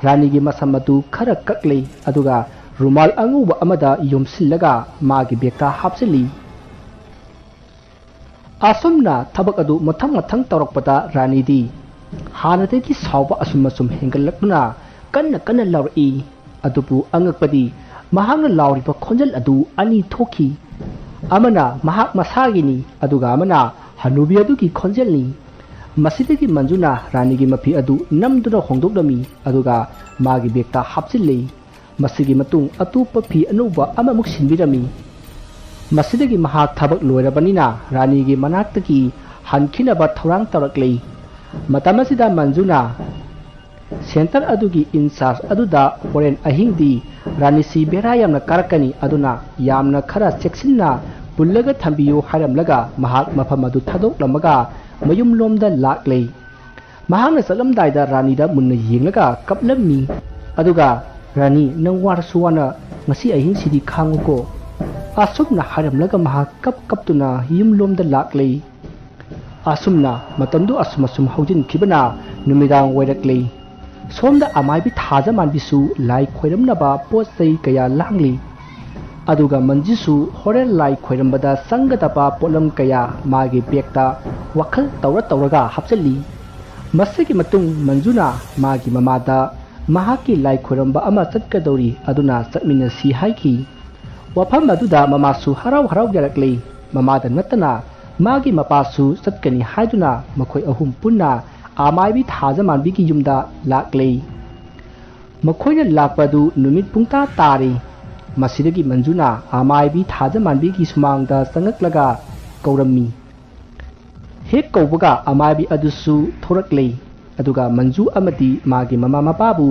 ꯔꯥꯅꯤꯒꯤ ꯃꯁꯝ ꯑꯗꯨ ꯈꯔ ꯀꯛꯂꯦ ꯑꯗꯨꯒ ꯔꯨꯃꯥꯜ ꯑꯉꯧꯕ ꯑꯃꯗ ꯌꯣꯝꯁꯤꯜꯂꯒ ꯃꯥꯒꯤ ꯕꯦꯒꯇ ꯍꯥꯞꯆꯤꯜꯂꯤ ꯑꯁꯨꯝꯅ ꯊꯕꯛ ꯑꯗꯨ ꯃꯊꯪ ꯇꯧꯔꯛꯄꯗ ꯔꯥꯅꯤꯗꯤ ꯍꯥꯟꯅꯗꯒꯤ ꯁꯥꯎꯕ ꯑꯁꯨꯝ ꯍꯦꯟꯒꯠꯂꯛꯇꯨꯅ ꯀꯟꯅ ꯂꯥꯎꯔꯛꯏ ꯑꯗꯨꯕꯨ ꯑꯉꯛꯄꯗꯤ ꯃꯍꯥꯛꯅ ꯂꯥꯎꯔꯤꯕ ꯈꯣꯟꯖꯦꯜ ꯑꯗꯨ ꯑꯅꯤ ꯊꯣꯛꯈꯤ ꯑꯃꯅ ꯃꯍꯥꯛ ꯃꯁꯥꯒꯤꯅꯤ ꯑꯗꯨꯒ ꯑꯃꯅ ꯍꯅꯨꯕꯤ ꯑꯗꯨꯒꯤ ꯈꯣꯟꯖꯦꯜꯅꯤ ꯃꯁꯤꯗꯒꯤ ꯃꯟꯖꯨꯅ ꯔꯥꯅꯤꯒꯤ ꯃꯐꯤ ꯑꯗꯨ ꯅꯝꯗꯨꯅ ꯍꯣꯡꯗꯣꯛꯂꯝꯃꯤ ꯑꯗꯨꯒ ꯃꯥꯒꯤ ꯕꯦꯒꯇ ꯍꯥꯞꯆꯤꯜꯂꯤ ꯃꯁꯤꯒꯤ ꯃꯇꯨꯡ ꯑꯇꯣꯞꯄ ꯐꯤ ꯑꯅꯧꯕ ꯑꯃꯃꯨꯛ ꯁꯤꯟꯕꯤꯔꯝꯃꯤ ꯃꯁꯤꯗꯒꯤ ꯃꯍꯥꯛ ꯊꯕꯛ ꯂꯣꯏꯔꯕꯅꯤꯅ ꯔꯥꯅꯤꯒꯤ ꯃꯅꯥꯛꯇꯒꯤ ꯍꯟꯈꯤꯅꯕ ꯊꯧꯔꯥꯡ ꯇꯧꯔꯛꯂꯤ ꯃꯇꯝ ꯑꯁꯤꯗ ꯃꯟꯖꯨꯅ ꯁꯦꯟꯇꯔ ꯑꯗꯨꯒꯤ ꯏꯟꯆꯥꯔꯖ ꯑꯗꯨꯗ ꯍꯣꯔꯦꯟ ꯑꯍꯤꯡꯗꯤ ꯔꯥꯅꯤꯁꯤ ꯕꯦꯔꯥ ꯌꯥꯝꯅ ꯀꯥꯔꯛꯀꯅꯤ ꯑꯗꯨꯅ ꯌꯥꯝꯅ ꯈꯔ ꯆꯦꯛꯁꯤꯟꯅ ꯄꯨꯜꯂꯒ ꯊꯝꯕꯤꯌꯨ ꯍꯥꯏꯔꯝꯂꯒ ꯃꯍꯥꯛ ꯃꯐꯝ ꯑꯗꯨ ꯊꯥꯗꯣꯛꯂꯝꯃꯒ ꯃꯌꯨꯝꯂꯣꯝꯗ ꯂꯥꯛꯂꯦ ꯃꯍꯥꯛꯅ ꯆꯠꯂꯝꯗꯥꯏꯗ ꯔꯥꯅꯤꯗ ꯃꯨꯟꯅ ꯌꯦꯡꯂꯒ ꯀꯞꯂꯝꯃꯤ ꯑꯗꯨꯒ ꯔꯥꯅꯤ ꯅꯪ ꯋꯥꯔꯁꯨ ꯋꯥꯅ ꯉꯁꯤ ꯑꯍꯤꯡꯁꯤꯗꯤ ꯈꯥꯡꯉꯨꯀꯣ ꯑꯁꯨꯝꯅ ꯍꯥꯏꯔꯝꯂꯒ ꯃꯍꯥꯛ ꯀꯞꯇꯨꯅ ꯌꯨꯝꯂꯣꯝꯗ ꯂꯥꯛꯂꯦ ꯑꯁꯨꯝꯅ ꯃꯇꯝꯗꯨ ꯑꯁꯨꯝ ꯍꯧꯖꯤꯟꯈꯤꯕꯅ ꯅꯨꯃꯤꯗꯥꯡ ꯑꯣꯏꯔꯛꯂꯦ ꯁꯣꯝꯗ ꯑꯃꯥꯏꯕꯤ ꯊꯥꯖꯃꯥꯟꯕꯤꯁꯨ ꯂꯥꯏ ꯈꯣꯏꯔꯝꯅꯕ ꯄꯣꯠ ꯆꯩ ꯀꯌꯥ ꯂꯥꯡꯂꯤ ꯑꯗꯨꯒ ꯃꯟꯖꯨꯁꯨ ꯍꯣꯔꯦꯟ ꯂꯥꯏ ꯈꯣꯏꯔꯝꯕꯗ ꯆꯪꯒꯗꯕ ꯄꯣꯠꯂꯝ ꯀꯌꯥ ꯃꯥꯒꯤ ꯕꯦꯒꯇ ꯋꯥꯈꯜ ꯇꯧꯔꯒ ꯍꯥꯞꯆꯤꯜꯂꯤ ꯃꯁꯤꯒꯤ ꯃꯇꯨꯡ ꯃꯟꯖꯨꯅ ꯃꯥꯒꯤ ꯃꯃꯥꯗ ꯃꯍꯥꯛꯀꯤ ꯂꯥꯏ ꯈꯣꯏꯔꯝꯕ ꯑꯃ ꯆꯠꯀꯗꯧꯔꯤ ꯑꯗꯨꯅ ꯆꯠꯃꯤꯟꯅꯁꯤ ꯍꯥꯏꯈꯤ ꯋꯥꯐꯝ ꯑꯗꯨꯗ ꯃꯃꯥꯁꯨ ꯍꯔꯥꯎ ꯌꯥꯔꯛꯂꯤ ꯃꯃꯥꯗ ꯅꯠꯇꯅ ꯃꯥꯒꯤ ꯃꯄꯥꯁꯨ ꯆꯠꯀꯅꯤ ꯍꯥꯏꯗꯨꯅ ꯃꯈꯣꯏ ꯑꯍꯨꯝ ꯄꯨꯟꯅ ꯑꯃꯥꯏꯕꯤ ꯊꯥꯖꯃꯥꯟꯕꯤꯒꯤ ꯌꯨꯝꯗ ꯂꯥꯛꯂꯦ ꯃꯈꯣꯏꯅ ꯂꯥꯛꯄꯗꯨ ꯅꯨꯃꯤꯠ ꯄꯨꯡꯇꯥ ꯇꯥꯔꯤ ꯃꯁꯤꯗꯒꯤ ꯃꯟꯖꯨꯅ ꯑꯃꯥꯏꯕꯤ ꯊꯥꯖꯃꯥꯟꯕꯤꯒꯤ ꯁꯨꯃꯥꯡꯗ ꯆꯪꯉꯛꯂꯒ ꯀꯧꯔꯝꯃꯤ ꯍꯦꯛ ꯀꯧꯕꯒ ꯑꯃꯥꯏꯕꯤ ꯑꯗꯨꯁꯨ ꯊꯣꯔꯛꯂꯦ ꯑꯗꯨꯒ ꯃꯟꯖꯨ ꯑꯃꯗꯤ ꯃꯥꯒꯤ ꯃꯃꯥ ꯃꯄꯥꯕꯨ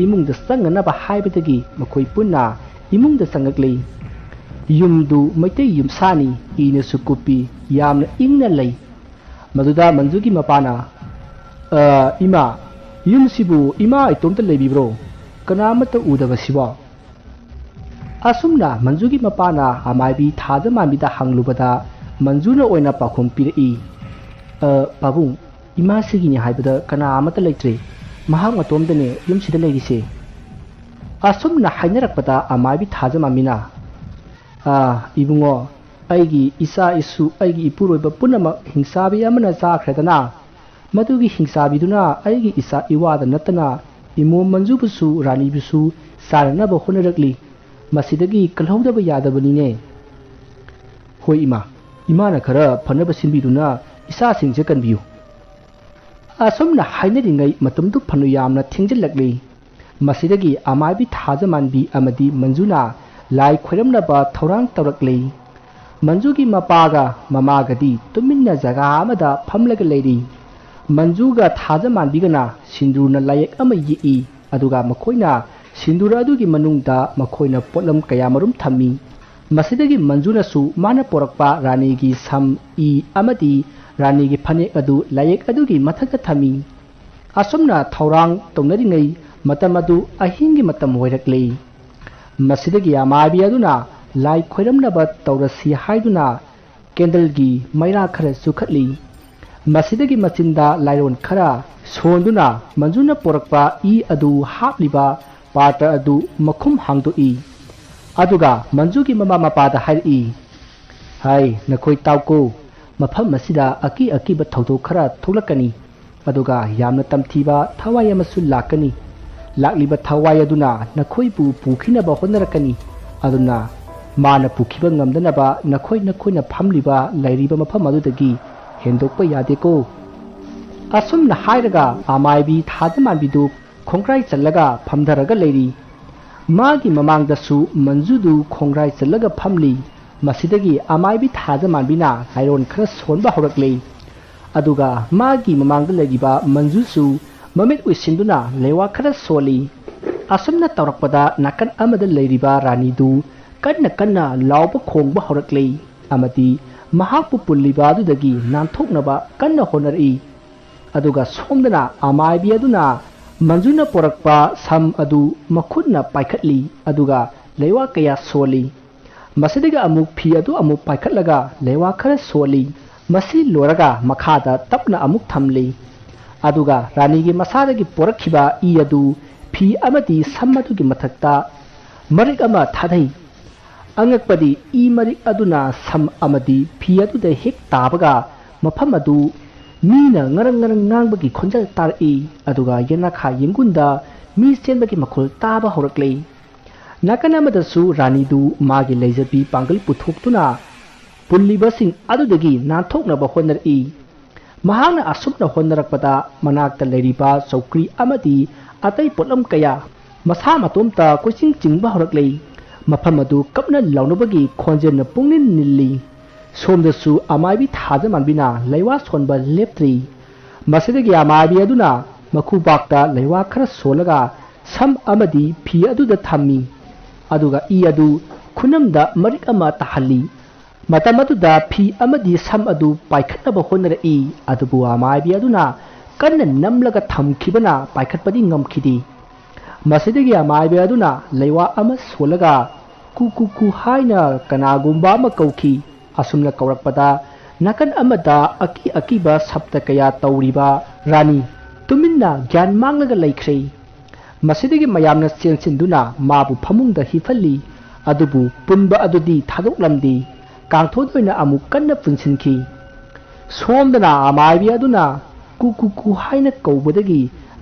ꯏꯃꯨꯡꯗ ꯆꯪꯅꯅꯕ ꯍꯥꯏꯕꯗꯒꯤ ꯃꯈꯣꯏ ꯄꯨꯟꯅ ꯏꯃꯨꯡꯗ ꯆꯪꯉꯛꯂꯦ ꯌꯨꯝꯗꯨ ꯃꯩꯇꯩ ꯌꯨꯝꯁꯥꯅꯤ ꯏꯅꯁꯨ ꯀꯨꯞꯄꯤ ꯌꯥꯝꯅ ꯏꯪꯅ ꯂꯩ ꯃꯗꯨꯗ ꯃꯟꯖꯨꯒꯤ ꯃꯄꯥꯅ ꯏꯃꯥ ꯌꯨꯝꯁꯤꯕꯨ ꯏꯃꯥ ꯏꯇꯣꯝꯇ ꯂꯩꯕꯤꯕ꯭ꯔꯣ ꯀꯅꯥꯃꯠꯇ ꯎꯗꯕꯁꯤꯕꯣ ꯑꯁꯨꯝꯅ ꯃꯟꯖꯨꯒꯤ ꯃꯄꯥꯅ ꯑꯃꯥꯏꯕꯤ ꯊꯥꯖꯃꯥꯟꯕꯤꯗ ꯍꯪꯂꯨꯕꯗ ꯃꯟꯖꯨꯅ ꯑꯣꯏꯅ ꯄꯥꯎꯈꯨꯝ ꯄꯤꯔꯛꯏ ꯄꯥꯕꯨꯡ ꯏꯃꯥꯁꯤꯒꯤꯅꯤ ꯍꯥꯏꯕꯗ ꯀꯅꯥ ꯑꯃꯠꯇ ꯂꯩꯇ꯭ꯔꯦ ꯃꯍꯥꯛ ꯃꯇꯣꯝꯗꯅꯦ ꯌꯨꯝꯁꯤꯗ ꯂꯩꯔꯤꯁꯦ ꯑꯁꯨꯝꯅ ꯍꯥꯏꯅꯔꯛꯄꯗ ꯑꯃꯥꯏꯕꯤ ꯊꯥꯖꯃꯥꯟꯕꯤꯅ ꯏꯕꯨꯡꯉꯣ ꯑꯩꯒꯤ ꯏꯆꯥ ꯏꯁꯨ ꯑꯩꯒꯤ ꯏꯄꯨꯔꯣꯏꯕ ꯄꯨꯝꯅꯃꯛ ꯍꯤꯡꯆꯥꯕꯤ ꯑꯃꯅ ꯆꯥꯈ꯭ꯔꯦꯗꯅ ꯃꯗꯨꯒꯤ ꯍꯤꯡꯁꯥꯕꯤꯗꯨꯅ ꯑꯩꯒꯤ ꯏꯆꯥ ꯏꯋꯥꯗ ꯅꯠꯇꯅ ꯏꯃꯣꯝ ꯃꯟꯖꯨꯕꯨꯁꯨ ꯔꯥꯅꯤꯕꯨꯁꯨ ꯆꯥꯅꯅꯕ ꯍꯣꯠꯅꯔꯛꯂꯤ ꯃꯁꯤꯗꯒꯤ ꯀꯜꯍꯧꯗꯕ ꯌꯥꯗꯕꯅꯤꯅꯦ ꯍꯣꯏ ꯏꯃꯥꯅ ꯈꯔ ꯐꯅꯕ ꯁꯤꯟꯕꯤꯗꯨꯅ ꯏꯆꯥꯁꯤꯡꯁꯦ ꯀꯟꯕꯤꯌꯨ ꯑꯁꯨꯝꯅ ꯍꯥꯏꯅꯔꯤꯉꯩ ꯃꯇꯝꯗꯨ ꯐꯅ ꯌꯥꯝꯅ ꯊꯦꯡꯖꯤꯜꯂꯛꯂꯤ ꯃꯁꯤꯗꯒꯤ ꯑꯃꯥꯏꯕꯤ ꯊꯥꯖꯃꯥꯟꯕꯤ ꯑꯃꯗꯤ ꯃꯟꯖꯨꯅ ꯂꯥꯏ ꯈꯣꯏꯔꯝꯅꯕ ꯊꯧꯔꯥꯡ ꯇꯧꯔꯛꯂꯤ ꯃꯟꯖꯨꯒꯤ ꯃꯄꯥꯒ ꯃꯃꯥꯒꯗꯤ ꯇꯨꯃꯤꯟꯅ ꯖꯒꯥ ꯑꯃꯗ ꯐꯝꯂꯒ ꯂꯩꯔꯤ ꯃꯟꯖꯨꯒ ꯊꯥꯖꯃꯥꯟꯕꯤꯒꯅ ꯁꯤꯟꯗꯨꯔꯅ ꯂꯥꯏꯌꯦꯛ ꯑꯃ ꯌꯦꯛꯏ ꯑꯗꯨꯒ ꯃꯈꯣꯏꯅ ꯁꯤꯟꯗꯨꯔ ꯑꯗꯨꯒꯤ ꯃꯅꯨꯡꯗ ꯃꯈꯣꯏꯅ ꯄꯣꯠꯂꯝ ꯀꯌꯥꯃꯔꯨꯝ ꯊꯝꯃꯤ ꯃꯁꯤꯗꯒꯤ ꯃꯟꯖꯨꯅꯁꯨ ꯃꯥꯅ ꯄꯣꯔꯛꯄ ꯔꯥꯅꯤꯒꯤ ꯁꯝ ꯏ ꯑꯃꯗꯤ ꯔꯥꯅꯤꯒꯤ ꯐꯅꯦꯛ ꯑꯗꯨ ꯂꯥꯏꯌꯦꯛ ꯑꯗꯨꯒꯤ ꯃꯊꯛꯇ ꯊꯝꯃꯤ ꯑꯁꯨꯝꯅ ꯊꯧꯔꯥꯡ ꯇꯧꯅꯔꯤꯉꯩ ꯃꯇꯝ ꯑꯗꯨ ꯑꯍꯤꯡꯒꯤ ꯃꯇꯝ ꯑꯣꯏꯔꯛꯂꯤ ꯃꯁꯤꯗꯒꯤ ꯑꯃꯥꯏꯕꯤ ꯑꯗꯨꯅ ꯂꯥꯏ ꯈꯣꯏꯔꯝꯅꯕ ꯇꯧꯔꯁꯤ ꯍꯥꯏꯗꯨꯅ ꯀꯦꯟꯗꯜꯒꯤ ꯃꯩꯔꯥ ꯈꯔ ꯆꯨꯈꯠꯂꯤ ꯃꯁꯤꯗꯒꯤ ꯃꯆꯤꯟꯗ ꯂꯥꯏꯔꯣꯟ ꯈꯔ ꯁꯣꯟꯗꯨꯅ ꯃꯟꯖꯨꯅ ꯄꯣꯔꯛꯄ ꯏ ꯑꯗꯨ ꯍꯥꯞꯂꯤꯕ ꯄꯥꯇ꯭ꯔ ꯑꯗꯨ ꯃꯈꯨꯝ ꯍꯥꯡꯗꯣꯛꯏ ꯑꯗꯨꯒ ꯃꯟꯖꯨꯒꯤ ꯃꯃꯥ ꯃꯄꯥꯗ ꯍꯥꯏꯔꯛꯏ ꯍꯥꯏ ꯅꯈꯣꯏ ꯇꯥꯎꯀꯣ ꯃꯐꯝ ꯑꯁꯤꯗ ꯑꯀꯤꯕ ꯊꯧꯗꯣꯛ ꯈꯔ ꯊꯣꯛꯂꯛꯀꯅꯤ ꯑꯗꯨꯒ ꯌꯥꯝꯅ ꯇꯝꯊꯤꯕ ꯊꯋꯥꯏ ꯑꯃꯁꯨ ꯂꯥꯛꯀꯅꯤ ꯂꯥꯛꯂꯤꯕ ꯊꯋꯥꯏ ꯑꯗꯨꯅ ꯅꯈꯣꯏꯕꯨ ꯄꯨꯈꯤꯅꯕ ꯍꯣꯠꯅꯔꯛꯀꯅꯤ ꯑꯗꯨꯅ ꯃꯥꯅ ꯄꯨꯈꯤꯕ ꯉꯝꯗꯅꯕ ꯅꯈꯣꯏꯅ ꯐꯝꯂꯤꯕ ꯂꯩꯔꯤꯕ ꯃꯐꯝ ꯑꯗꯨꯗꯒꯤ ꯍꯦꯟꯗꯣꯛꯄ ꯌꯥꯗꯦꯀꯣ ꯑꯁꯨꯝꯅ ꯍꯥꯏꯔꯒ ꯑꯃꯥꯏꯕꯤ ꯊꯥꯖꯃꯥꯟꯕꯤꯗꯨ ꯈꯣꯡꯒ꯭ꯔꯥꯏ ꯆꯜꯂꯒ ꯐꯝꯊꯔꯒ ꯂꯩꯔꯤ ꯃꯥꯒꯤ ꯃꯃꯥꯡꯗꯁꯨ ꯃꯟꯖꯨꯗꯨ ꯈꯣꯡꯒ꯭ꯔꯥꯏ ꯆꯜꯂꯒ ꯐꯝꯂꯤ ꯃꯁꯤꯗꯒꯤ ꯑꯃꯥꯏꯕꯤ ꯊꯥꯖꯃꯥꯟꯕꯤꯅ ꯂꯥꯏꯔꯣꯟ ꯈꯔ ꯁꯣꯟꯕ ꯍꯧꯔꯛꯂꯤ ꯑꯗꯨꯒ ꯃꯥꯒꯤ ꯃꯃꯥꯡꯗ ꯂꯩꯔꯤꯕ ꯃꯟꯖꯨꯁꯨ ꯃꯃꯤꯠ ꯎꯏꯁꯤꯟꯗꯨꯅ ꯂꯩꯋꯥ ꯈꯔ ꯁꯣꯜꯂꯤ ꯑꯁꯨꯝꯅ ꯇꯧꯔꯛꯄꯗ ꯅꯥꯀꯟ ꯑꯃꯗ ꯂꯩꯔꯤꯕ ꯔꯥꯅꯤꯗꯨ ꯀꯟꯅ ꯂꯥꯎꯕ ꯈꯣꯡꯕ ꯍꯧꯔꯛꯂꯤ ꯑꯃꯗꯤ ꯃꯍꯥꯛꯄꯨ ꯄꯨꯜꯂꯤꯕ ꯑꯗꯨꯗꯒꯤ ꯅꯥꯟꯊꯣꯛꯅꯕ ꯀꯟꯅ ꯍꯣꯠꯅꯔꯛꯏ ꯑꯗꯨꯒ ꯁꯣꯝꯗꯅ ꯑꯃꯥꯏꯕꯤ ꯑꯗꯨꯅ ꯃꯟꯖꯨꯅ ꯄꯣꯔꯛꯄ ꯁꯝ ꯑꯗꯨ ꯃꯈꯨꯠꯅ ꯄꯥꯏꯈꯠꯂꯤ ꯑꯗꯨꯒ ꯂꯩꯋꯥ ꯀꯌꯥ ꯁꯣꯜꯂꯤ ꯃꯁꯤꯗꯒꯤ ꯑꯃꯨꯛ ꯐꯤ ꯑꯗꯨ ꯑꯃꯨꯛ ꯄꯥꯏꯈꯠꯂꯒ ꯂꯩꯋꯥ ꯈꯔ ꯁꯣꯜꯂꯤ ꯃꯁꯤ ꯂꯣꯏꯔꯒ ꯃꯈꯥꯗ ꯇꯞꯅ ꯑꯃꯨꯛ ꯊꯝꯂꯤ ꯑꯗꯨꯒ ꯔꯥꯅꯤꯒꯤ ꯃꯁꯥꯗꯒꯤ ꯄꯣꯔꯛꯈꯤꯕ ꯏ ꯑꯗꯨ ꯐꯤ ꯑꯃꯗꯤ ꯁꯝ ꯑꯗꯨꯒꯤ ꯃꯊꯛꯇ ꯃꯔꯤꯛ ꯑꯃ ꯊꯥꯗꯩ ꯑꯉꯛꯄꯗꯤ ꯏ ꯃꯔꯤꯛ ꯑꯗꯨꯅ ꯁꯝ ꯑꯃꯗꯤ ꯐꯤ ꯑꯗꯨꯗ ꯍꯦꯛ తాꯕꯒ ꯃꯐꯝ ꯑꯗꯨ ꯃꯤꯅ ꯉꯔꯪ ꯉꯥꯡꯕꯒꯤ ꯈꯣꯟꯖꯦꯜ ꯇꯥꯔꯛꯏ ꯑꯗꯨꯒ ꯌꯦꯅꯈꯥ ꯌꯦꯡꯒꯨꯟꯗ ꯃꯤ ꯆꯦꯟꯕꯒꯤ ꯃꯈꯣꯜ ꯇꯥꯕ ꯍꯧꯔꯛꯂꯤ ꯅꯥꯀꯟ ꯑꯃꯗꯁꯨ ꯔꯥꯅꯤꯗꯨ ꯃꯥꯒꯤ ꯂꯩꯖꯕꯤ ꯄꯥꯡꯒꯜ ꯄꯨꯊꯣꯛꯇꯨꯅ ꯄꯨꯜꯂꯤꯕꯁꯤꯡ ꯑꯗꯨꯗꯒꯤ ꯅꯥꯟꯊꯣꯛꯅꯕ ꯍꯣꯠꯅꯔꯛꯏ ꯃꯍꯥꯛꯅ ꯑꯁꯨꯝꯅ ꯍꯣꯠꯅꯔꯛꯄꯗ ꯃꯅꯥꯛꯇ ꯂꯩꯔꯤꯕ ꯆꯧꯀ꯭ꯔꯤ ꯑꯃꯗꯤ ꯑꯇꯩ ꯄꯣꯠꯂꯝ ꯀꯌꯥ ꯃꯁꯥ ꯃꯇꯣꯝꯇ ꯀꯣꯏꯆꯤꯡ ꯆꯤꯡꯕ ꯍꯧꯔꯛꯂꯤ ꯃꯐꯝ ꯑꯗꯨ ꯀꯞꯅ ꯂꯥꯎꯅꯕꯒꯤ ꯈꯣꯟꯖꯦꯜꯅ ꯄꯨꯡꯅꯤꯟ ꯅꯤꯜꯂꯤ ꯁꯣꯝꯗꯁꯨ ꯑꯃꯥꯏꯕꯤ ꯊꯥꯖꯃꯥꯟꯕꯤꯅ ꯂꯩꯋꯥ ꯁꯣꯟꯕ ꯂꯦꯞꯇ꯭ꯔꯤ ꯃꯁꯤꯗꯒꯤ ꯑꯃꯥꯏꯕꯤ ꯑꯗꯨꯅ ꯃꯈꯨꯕꯥꯛꯇ ꯂꯩꯋꯥ ꯈꯔ ꯁꯣꯜꯂꯒ ꯁꯝ ꯑꯃꯗꯤ ꯐꯤ ꯑꯗꯨꯗ ꯊꯝꯃꯤ ꯑꯗꯨꯒ ꯏ ꯑꯗꯨ ꯈꯨꯅꯝꯗ ꯃꯔꯤꯛ ꯑꯃ ꯇꯥꯍꯜꯂꯤ ꯃꯇꯝ ꯑꯗꯨꯗ ꯐꯤ ꯑꯃꯗꯤ ꯁꯝ ꯑꯗꯨ ꯄꯥꯏꯈꯠꯅꯕ ꯍꯣꯠꯅꯔꯛꯏ ꯑꯗꯨꯕꯨ ꯑꯃꯥꯏꯕꯤ ꯑꯗꯨꯅ ꯀꯟꯅ ꯅꯝꯂꯒ ꯊꯝꯈꯤꯕꯅ ꯄꯥꯏꯈꯠꯄꯗꯤ ꯉꯝꯈꯤꯗꯦ ꯃꯁꯤꯗꯒꯤ ꯑꯃꯥꯏꯕꯤ ꯑꯗꯨꯅ ꯂꯩꯋꯥ ꯑꯃ ꯁꯣꯜꯂꯒ ꯀꯨ ꯍꯥꯏꯅ ꯀꯅꯥꯒꯨꯝꯕ ꯑꯃ ꯀꯧꯈꯤ ꯑꯁꯨꯝꯅ ꯀꯧꯔꯛꯄꯗ ꯅꯥꯀꯟ ꯑꯃꯗ ꯑꯀꯤꯕ ꯁꯞꯇ ꯀꯌꯥ ꯇꯧꯔꯤꯕ ꯔꯥꯅꯤ ꯇꯨꯃꯤꯟꯅ ꯒ꯭ꯌꯥꯟ ꯃꯥꯡꯂꯒ ꯂꯩꯈ꯭ꯔꯦ ꯃꯁꯤꯗꯒꯤ ꯃꯌꯥꯝꯅ ꯆꯦꯟꯁꯤꯟꯗꯨꯅ ꯃꯥꯕꯨ ꯐꯃꯨꯡꯗ ꯍꯤꯞꯍꯜꯂꯤ ꯑꯗꯨꯕꯨ ꯄꯨꯟꯕ ꯑꯗꯨꯗꯤ ꯊꯥꯗꯣꯛꯂꯝꯗꯦ ꯀꯥꯡꯊꯣꯟ ꯑꯣꯏꯅ ꯑꯃꯨꯛ ꯀꯟꯅ ꯄꯨꯟꯁꯤꯟꯈꯤ ꯁꯣꯝꯗꯅ ꯑꯃꯥꯏꯕꯤ ꯑꯗꯨꯅ ꯀꯨ ꯍꯥꯏꯅ ꯀꯧꯕꯗꯒꯤ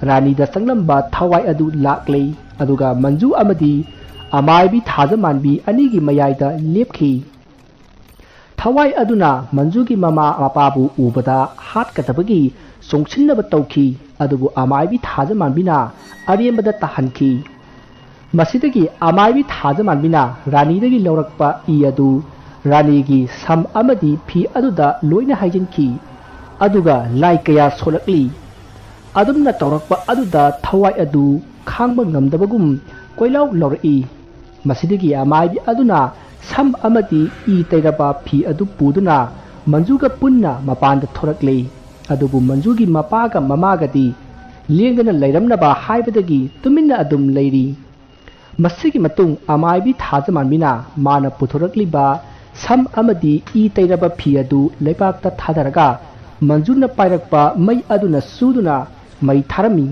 ꯔꯥꯅꯤꯗ ꯆꯪꯂꯝꯕ ꯊꯋꯥꯏ ꯑꯗꯨ ꯂꯥꯛꯂꯦ ꯑꯗꯨꯒ ꯃꯟꯖꯨ ꯑꯃꯗꯤ ꯑꯃꯥꯏꯕꯤ ꯊꯥꯖꯃꯥꯟꯕꯤ ꯑꯅꯤꯒꯤ ꯃꯌꯥꯏꯗ ꯂꯦꯞꯈꯤ ꯊꯋꯥꯏ ꯑꯗꯨꯅ ꯃꯟꯖꯨꯒꯤ ꯃꯃꯥ ꯃꯄꯥꯕꯨ ꯎꯕꯗ ꯍꯥꯠꯀꯗꯕꯒꯤ ꯆꯣꯡꯁꯤꯟꯅꯕ ꯇꯧꯈꯤ ꯑꯗꯨꯕꯨ ꯑꯃꯥꯏꯕꯤ ꯊꯥꯖꯃꯥꯟꯕꯤꯅ ꯑꯔꯦꯝꯕꯗ ꯇꯥꯍꯟꯈꯤ ꯃꯁꯤꯗꯒꯤ ꯑꯃꯥꯏꯕꯤ ꯊꯥꯖꯃꯥꯟꯕꯤꯅ ꯔꯥꯅꯤꯗꯒꯤ ꯂꯧꯔꯛꯄ ꯏ ꯑꯗꯨ ꯔꯥꯅꯤꯒꯤ ꯁꯝ ꯑꯃꯗꯤ ꯐꯤ ꯑꯗꯨꯗ ꯂꯣꯏꯅ ꯍꯩꯖꯤꯟꯈꯤ ꯑꯗꯨꯒ ꯂꯥꯏ ꯀꯌా ꯁꯣꯜꯂꯛꯂꯤ ꯑꯗꯨꯝꯅ ꯇꯧꯔꯛꯄ ꯑꯗꯨꯗ ꯊꯋꯥꯏ ꯑꯗꯨ ꯈꯥꯡꯕ ꯉꯝꯗꯕꯒꯨꯝ ꯀꯣꯏꯂꯥꯎ ꯂꯧꯔꯛꯏ ꯃꯁꯤꯗꯒꯤ ꯑꯃꯥꯏꯕꯤ ꯑꯗꯨꯅ ꯁꯝ ꯑꯃꯗꯤ ꯏ ꯇꯩꯔꯕ ꯐꯤ ꯑꯗꯨ ꯄꯨꯗꯨꯅ ꯃꯟꯖꯨꯒ ꯄꯨꯟꯅ ꯃꯄꯥꯟꯗ ꯊꯣꯔꯛꯂꯤ ꯑꯗꯨꯕꯨ ꯃꯟꯖꯨꯒꯤ ꯃꯄꯥꯒ ꯃꯃꯥꯒꯗꯤ ꯂꯦꯡꯗꯅ ꯂꯩꯔꯝꯅꯕ ꯍꯥꯏꯕꯗꯒꯤ ꯇꯨꯃꯤꯟꯅ ꯑꯗꯨꯝ ꯂꯩꯔꯤ ꯃꯁꯤꯒꯤ ꯃꯇꯨꯡ ꯑꯃꯥꯏꯕꯤ ꯊꯥꯖꯃꯥꯟꯕꯤꯅ ꯃꯥꯅ ꯄꯨꯊꯣꯔꯛꯂꯤꯕ ꯁꯝ ꯑꯃꯗꯤ ꯏ ꯇꯩꯔꯕ ꯐꯤ ꯑꯗꯨ ꯂꯩꯕꯥꯛꯇ ꯊꯥꯗꯔꯒ ꯃꯟꯖꯨꯅ ꯄꯥꯏꯔꯛꯄ ꯃꯩ ꯑꯗꯨꯅ ꯁꯨꯗꯨꯅ ꯃꯩ ꯊꯥꯔꯝꯃꯤ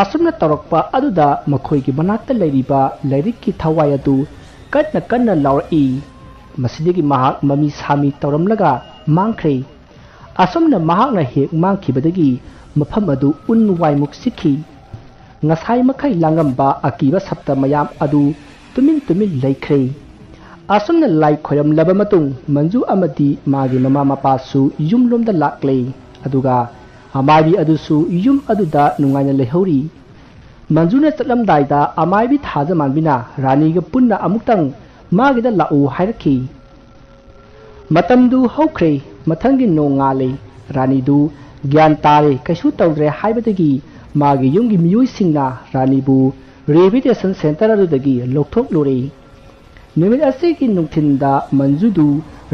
ꯑꯁꯨꯝꯅ ꯇꯧꯔꯛꯄ ꯑꯗꯨꯗ ꯃꯈꯣꯏꯒꯤ ꯃꯅꯥꯛꯇ ꯂꯩꯔꯤꯕ ꯂꯥꯏꯔꯤꯛꯀꯤ ꯊꯋꯥꯏ ꯑꯗꯨ ꯀꯟꯅ ꯂꯥꯎꯔꯛꯏ ꯃꯁꯤꯗꯒꯤ ꯃꯍꯥꯛ ꯃꯃꯤ ꯁꯥꯃꯤ ꯇꯧꯔꯝꯂꯒ ꯃꯥꯡꯈ꯭ꯔꯦ asomna mahakna hek mangkhibadagi mafam adu unwai muk sikhi ngasai makhai langamba akiba sapta mayam adu tumin laikhre asomna lai khoyam laba matung manju amadi magi mama mapa su yumlomda lakle aduga amaibi adusu yum aduda nungaina lehori manjuna chatlamdaida amaibi thaja manbina rani ga punna amuktang magi da lau hairaki matamdu haukhre mathangi no ngale rani du gyan tare kashu tawdre haibadagi magi yumgi miyoi singna rani bu rehabilitation center adudagi lokthok lore numit asigi nungthinda manjudu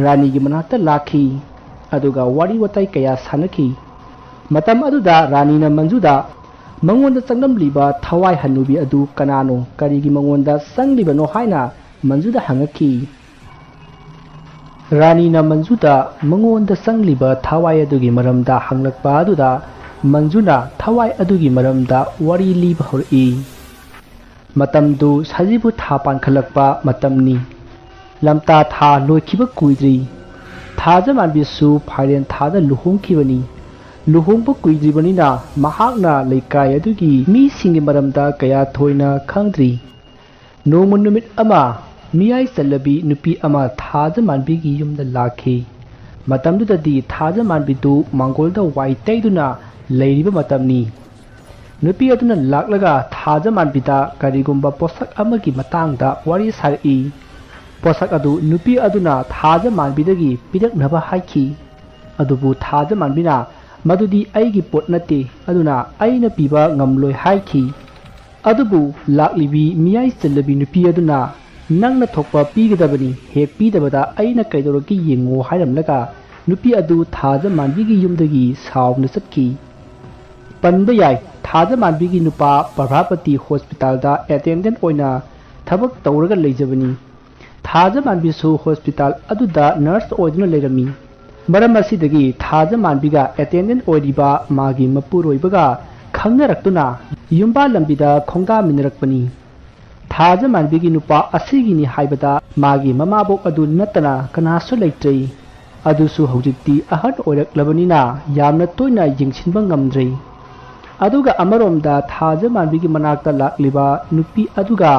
rani gi manata lakhi aduga wari watai kaya sanaki matam aduda rani na manjuda mangonda changamliba thawai hanubi adu kanano karigi mangonda sangliba no haina manjuda hangaki rani na manjuda mangonda sangliba thawai adugi maramda hanglakpa aduda manjuna thawai adugi maramda wari liba hori matamdu sajibu tha pankhalakpa matamni lamta tha loikhiba kuidri thaja manbisu phairen thada luhongkhibani luhongba kuidribanina mahakna leikai adugi mi singi maramda kaya thoina khangdri nomun numit ama miyai salabi nupi ama thaja manbigi yumda lakhi matamdu dadi thaja manbidu mangolda wai taiduna leiriba matamni nupi aduna laklaga thaja manbida karigumba posak amagi matangda wari sari posak adu nupi aduna thaja manbidagi piraknaba haiki adubu thaja manbina madudi aigi pot nate aduna aina piba ngamloi haiki adubu laklibi miyai salabi nupi aduna nangna thokpa pigadabani hek pidabada aina kaidoroki yengo hairamlaga nupi adu thaja manbigi yumdagi saawna satki panba yai thaja manbigi nupa Prabhapati hospital da attendant oina thabak tawraga leijabani thaja manbisu hospital aduda nurse oiduna leirami maram asidagi thaja manbiga attendant oiriba magi mapuroibaga khangnaraktuna yumba lambida khongda minarakpani thaja manbigi nupa asigini haibada magi mamabok adu natana kanasu leitrei adusu hojikti ahan oiraklabanina yamna toina yingsinba ngamdrei aduga amaromda thaja manbigi manakta lakliba nupi aduga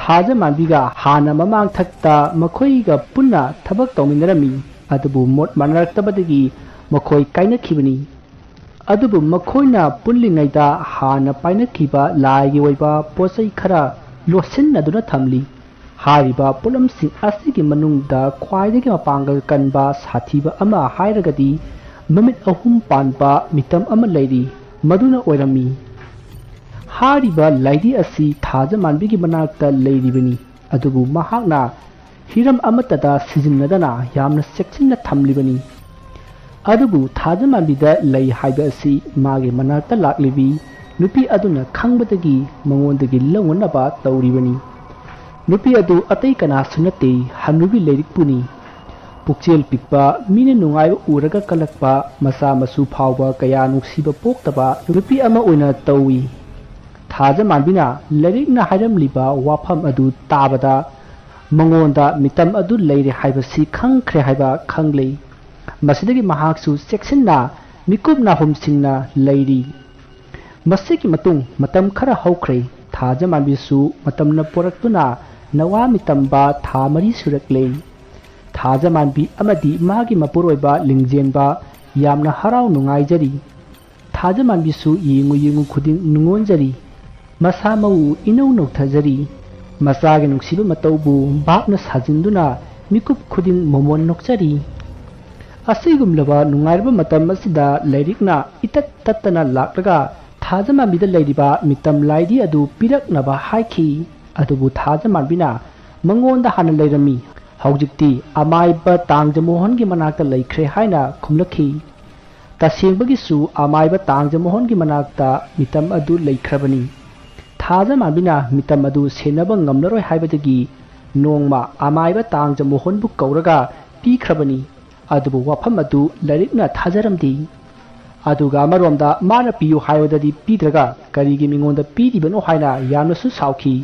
thaja manbiga hana mamang thakta makhoiga punna thabak tawminarami adubu mot manaraktabadagi makhoi kainakhibani adubu makhoina pullingaida hana painakhiba laigi oiba posai khara losinaduna thamli hariba pulamsing asigi manungda khwaidagi mapangal kanba sathiba ama hairagadi mamit ahum panba mitam ama leiri maduna oirami hariba laidi asi thaja manbigi manakta leiribani adubu mahakna hiram amatada sijinnadana yamna sekchinna thamlibani adubu thaja manbida lei haiba asi mage manakta laklibi nupi aduna khangbadagi mangondagi lawanaba tawribani nupi adu atai kana sunate hanubi leirikpuni pukchel pikpa mine nungai uraga kalakpa masa masu phawba kaya nuksiba poktaba nupi ama oina tawi thaja manbina lerikna hairamliba wafam adu tabada mangonda mitam adu leire haibasi khangkhre haiba khanglei masidagi mahaksu sectionna mikupna humsingna leiri masiki matung matam khara haukhre thaja manbisu matamna poraktuna nawa mitamba thamari suraklei thaja manbi amadi magi mapuroiba lingjenba yamna harau nungaijari thaja manbisu yengu khuding nungonjari masa mau inau nau thajari masagi nuksiba mataubu bakna sajinduna mikup khuding momon nokjari asigumlaba nungairba matam asida leirikna itat tattana laklaga thaja manbida leiriba mitam laidi adu piraknaba haiki adubu thaja manbina mangonda hana leirami haujikti amaiba tangja mohan gi manakta leikhre haina khumlakhi tasengba gi su amaiba tangja mohan gi manakta mitam adu leikhrabani thaja manbina mitam adu senaba ngamlaroi haibadagi nongma amaiba tangja mohan bu kauraga pikhrabani adubu wafam adu larikna thajaramdi aduga maromda mana piyu haibadadi pidraga karigi mingonda piribano haina yamnasu sauki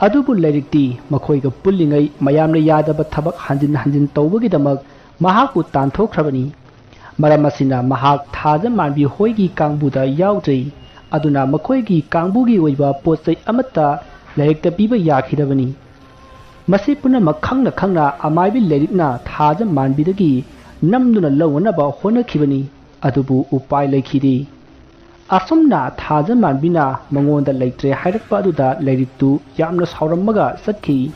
adubu lairikti makhoiga pullingai mayamna yadaba thabak hanjin tawbagi damak mahaku tanthokhrabani Maramasina Mahak Taza Manbi Hoigi Kangbuda Yaudri, Aduna Makoigi Kangbugi Wiba Postai Amata, Lake the Biba Yakidavani. Masipuna Makanga Kanga, Amaibi Ledina, Taza Manbidagi, Namduna Lowanaba Hona Kibani, Adubu Upai Lakidi. Asumna Taza Manbina, Mangon the Lake Tre Hydakpaduda, Lady 2, Yamnas Horamaga, Saki.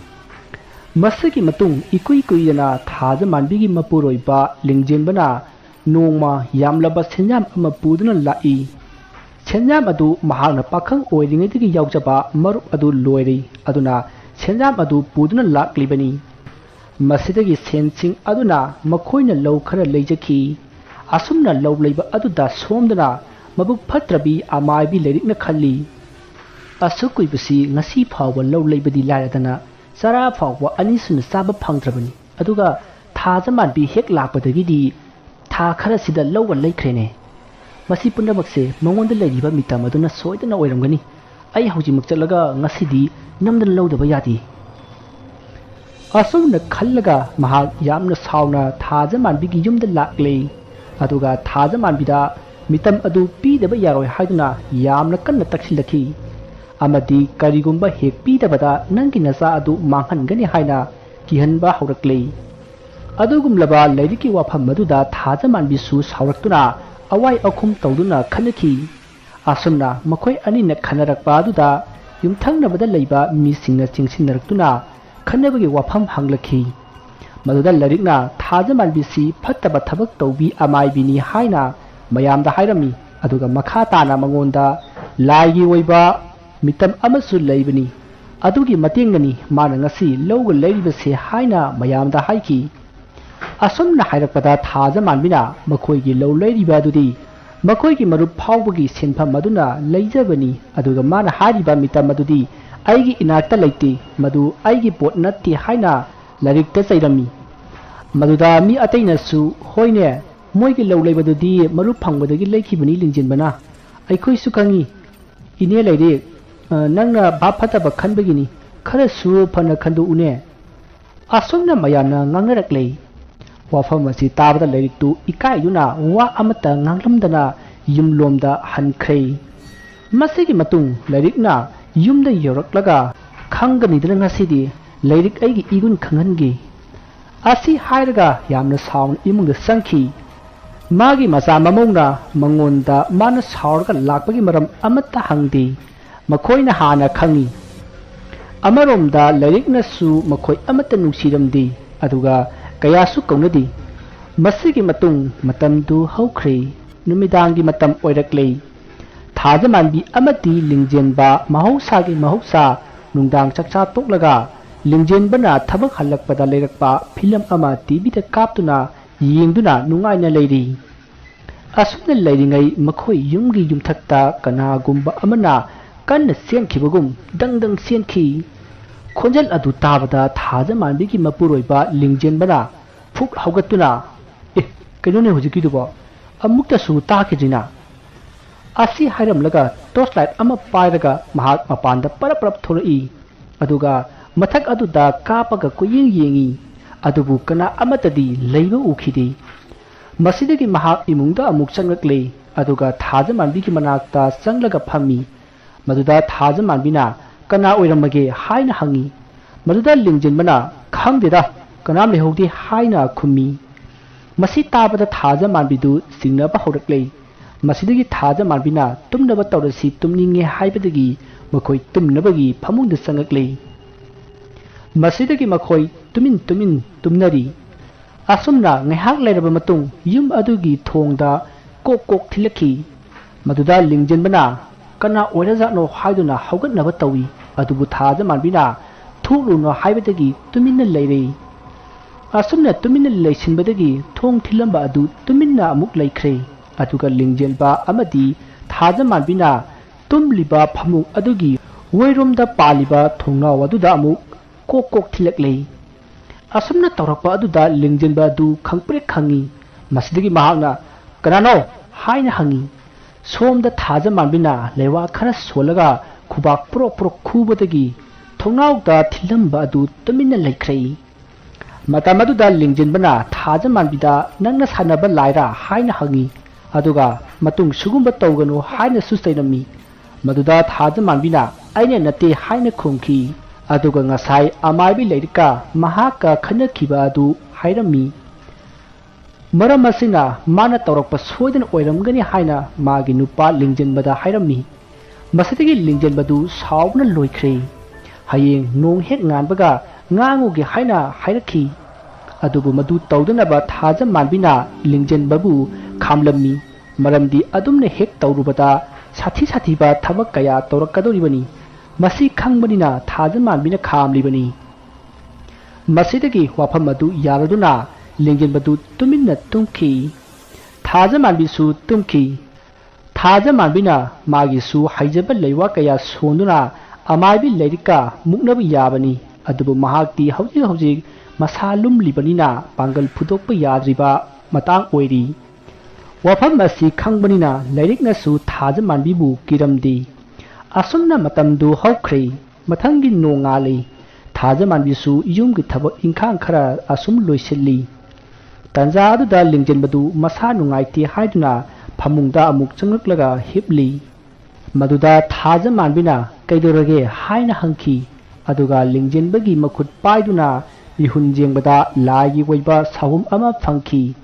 Masaki Matung, Ikuikuyana, Taza Manbigi Mapuroiba, Lingjinbana, Noma, Yamlaba Senyam Amapuduna Lai. Senyam Adu Mahana Pakang Oidingiti Yaujaba, Maru Adu Loiri, Aduna, Senyam Adu Puduna Lak Libani. Masidagi Sensing Aduna, Makoina Low Kara Lejaki. Asumna Low Labor Aduda Somdana, Mabu Patrabi, Amaibi Lerikna Kali. Asukui Nasi Power Low Labor di Laradana. Sara Fawa Anisun Saba Pangtrabani, Aduga, Tazaman be Hek Lapatagidi, Ta Karasida Low and Lake Rene. Masipunamaxe, Mawanda Lady Bamita Madonna Soy and Oirangani. I Hoji Muktalaga, Nasidi, Namdan Low the Bayati. Asum the Kalaga, Mahal Yamna Sauna, Tazaman Bigiyum the Lakley, Aduga, Tazaman Bida, Mitam Adu P the Bayaro Haiduna, Yamna Kana Taxilaki. Amadi Karigumba Hek Bida Nanginasa Adu Mangan Gani Haina, Kihanba Horakli. Adugum Laba Ladiki Wapa Maduda Tazaman Bisu Saurakuna, Awai Okum Tauduna Kanaki. Asumna, Makoi Anina Kanarak Baduda, Yumtang Navada Laba missing a Chinsinartuna, Kanabagi Wapam Hanglaki. Maduda Larigna, Tazaman Bisi, Pataba Tabak Tobi Amai Bini Haina, Mayam the Hairami, Aduga Makatana Mangonda, Lagi Weba. Mitam Amasu Labani, Adugi Matingani, Manangasi, Low Lady Se Haina, Mayam the Haiki. Asumna Hairakada Taza Manbina, Makoigi Low Lady Badudi, Makoigi Maru Paugi Senpa Maduna, Lazabani, Aduga Mana Hadiba Mita Madudi, Aigi Inata Lati, Madu, Aigi Port Nati Haina, Larik Tesairami. Maduda mi Atena Su, Hoine, Moigi Low Labadudi, Maru Pangwadagi Laki Bani Linjinbana, Aikoi Sukangi, Ine Lady. Nanga Bapataba Kanbagini, Karasu Pana Kandu Une. Asumna Mayana Nangarakle. Wafamasi Tabada Lady 2, Ikayuna, Wa Amata Nanglamdana, Yum Lomda Hankray. Masigi Matung, Ladikna, Yum the Yoraklaga, Kangani Dranga City, Ladik Agi Igun Kangangi. Asi Haidaga, Yamna Sound Imung the Sanki. Magi Masama Mona, Mangonda, Manas Harga Lakbagi Maram Amata Hangdi. Makoina Hana Kangi Amaromda Larikna Su Makoi Amata Nusiramdi, Aduga, Kayasu Konadi, Masigi Matung, Matamdu Hokre, Numidangi Matam Oirakle, Tazaman bi Amati Lingjenba, Mahosagi Mahosa, Nundang Chakcha Toklaga, Lingjenbana Tabak Halakpada Lerakpa, Pilam Amati Bita Kaptuna, Yingduna, Nungaina Lady. Asuna Lady Makoi Yumgi Yumtakta, Kana Gumba Amana. Kan Sian Kibagum, Dang Sian Ki. Konjal Adu Tabada, Tazaman Bigi Mapuroiba, Lingjen Bana, Fuk Haugatuna. Kanone Hujikuba, Amukta Su Takijina. Asi Hiram Laga, Toslight Ama Piraga, Mahat Mapanda, Paraprap Tori, Aduga, Matak Aduda, Kapaga Kuying Yingi, Adubu Kana Amatadi, Labor Ukidi. Masidiki Mahat Imunda Muksangle, Aduga, Tazaman Bigi Manakta, Sanglaga Pami. Maduda Tazaman Bina, Kana Oiramage, Haina Hangi, Maduda Lingjinbana, Kangdida, Kanam Lehodi Haina Kumi. Masita Bada Tazaman Bidu, Sinapa Horakle, Masidigi Tazaman Bina, Tumnaba Torasi, Tumning Haibadagi, Makoi Tumnabagi, Pamung the Sangakle. Masidagi Makoi, Tumin, Tumnari. Asumna, Nehak Ledabamatung, Yum Adugi Tongda, Kok Tilaki, Maduda Lingjinbana. Kana Oraza no Haiduna Hogan Navatawi, Adubu Tazaman Bina, Tulu no Haibadagi, Tumina Lady. Asumna Tumina Lation Badagi, Tong Tilamba Adu, Tumina Muk Lakre, Aduga Lingjelba Amadi, Tazaman Bina, Tumliba Pamu Adugi, Wairum da Paliba, Tonga Waduda Muk, Kok Tilakle. Asumna Torapa Aduda Lingjelba Du, Kangpre Kangi, Masdigi Mahana, Kanano, Haina Hangi. Som the Tazaman Bina, Lewa Kana Solaga, Kubak Pro Kubadagi, Tonga da Tilamba Du, Tumina Lakre. Matamadu da Lingjin Bana, Tajaman Bida, Nanga Sanaba Laira, Haina Hangi, Aduga, Matung Sugumba Togano, Haina Sustainami, Maduda Tajaman Bina, Aina Nate Haina Kunki, Aduga Ngasai, Amaibi Ladika, Mahaka Kanakiba Adu, Hairami. Maramasina, Mana Torok Pasweden Oiramgani Haina, Magi Nupa Lingjin Bada Hairami. Masatigi Lingjin Badu, Sauna Loikre. Haying, Nung Hek Nanbaga, Ngangugi Haina, Hairaki. Adubu Madu Taudanaba Taja Manbina, Lingjin Babu, Kamlami, Maramdi Adumne Hek Taurubata, Sati Satiba Tabakaya Torakadoribani, Masi Kangmanina, Taja Manbina Kamlibani. Masitagi Wapamadu Yaraduna, Lingjin Badu Tumina Tumki, Taja Manbisu Tumki, Taja Manbina, Magisu, Hajaba Lewakaya Sonduna, Amaibi Ladika, Muknabi Yabani, Adubu Mahakti, Hauji, Masalum Libanina, Bangal Putopa Yadriba, Matang Oiri. Wapamasi Kangbanina, Ladikna Su, Taja Manbibu, Kiramdi. Asumna Matamdu Hokri, Matangi no Ngali, Taja Manbisu, Yumgitabo Inkankara, Asum Luisili. Tanzadu da Lingjin Badu, Masanungaiti Haiduna, Pamungda Amuk Changaklaga, Hipli. Maduda Taja Manbina, Kaidurage, Haina Hanki, Aduga Lingjin Bagi Makut Paiduna, Ihunjing Bada, Lai Waiba, Sahum Ama Funky.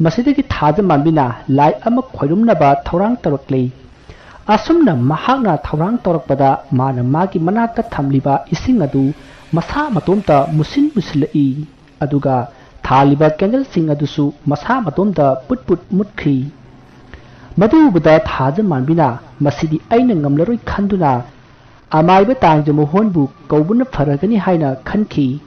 Masidaki Taja Manbina, Lai Ama Quadumnaba, Torang Torokli. Asumna Mahagna Torang Torokbada, Mana Magi Manaka Tamliba, Isingadu, Masa Matumta, Musin Muslai, Aduga, Taliba Candle Singadusu, Masa Matumta, Put Mutki. Madu Buddha Taja Manbina, Masidi Ainangam Larui Kanduna, Amai Batang Jamuhonbu, Gobuna Faragani Haina, Kanki.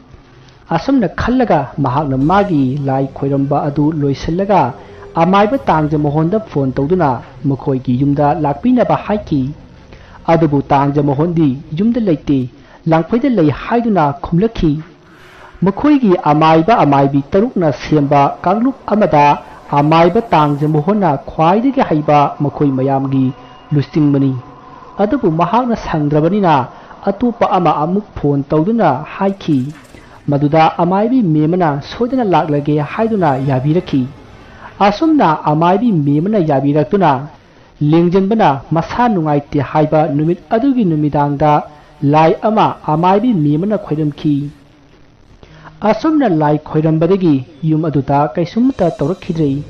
Asumna Kalaga, Mahagna Magi, Lai Quiramba Adu, Loiselaga, Amai Batang Jamuhonda Phone Toduna, Mokoigi Yumda, Lakpina Bahaiki. Adubu Tang Jamuhondi, Yumda Late, Langpeda Lay Haiduna, Kumlaki. Mokoigi Amaiba Amaibi Tarukna Siamba, Kanglup Amada, Amaiba Tang Jamuhona, Quaidigi Haiba, Mokoi Mayamgi, Lusting Money. Adubu Mahagna Sandrabanina, Atupa Ama Amuk Phone Toduna, Haiki. Maduda Amaibi Memana, Sodana Laklage, Haiduna, Yabiraki. Asumna Amaibi Memana Yabiratuna, Lingjin Bana, Masanungaiti Haiba, Numit Adugi Numidanga, Lai Ama, Amaibi Memana Quidamki. Asumna Lai Quidambadagi, Yum Aduda, Kaisumta Torakidri.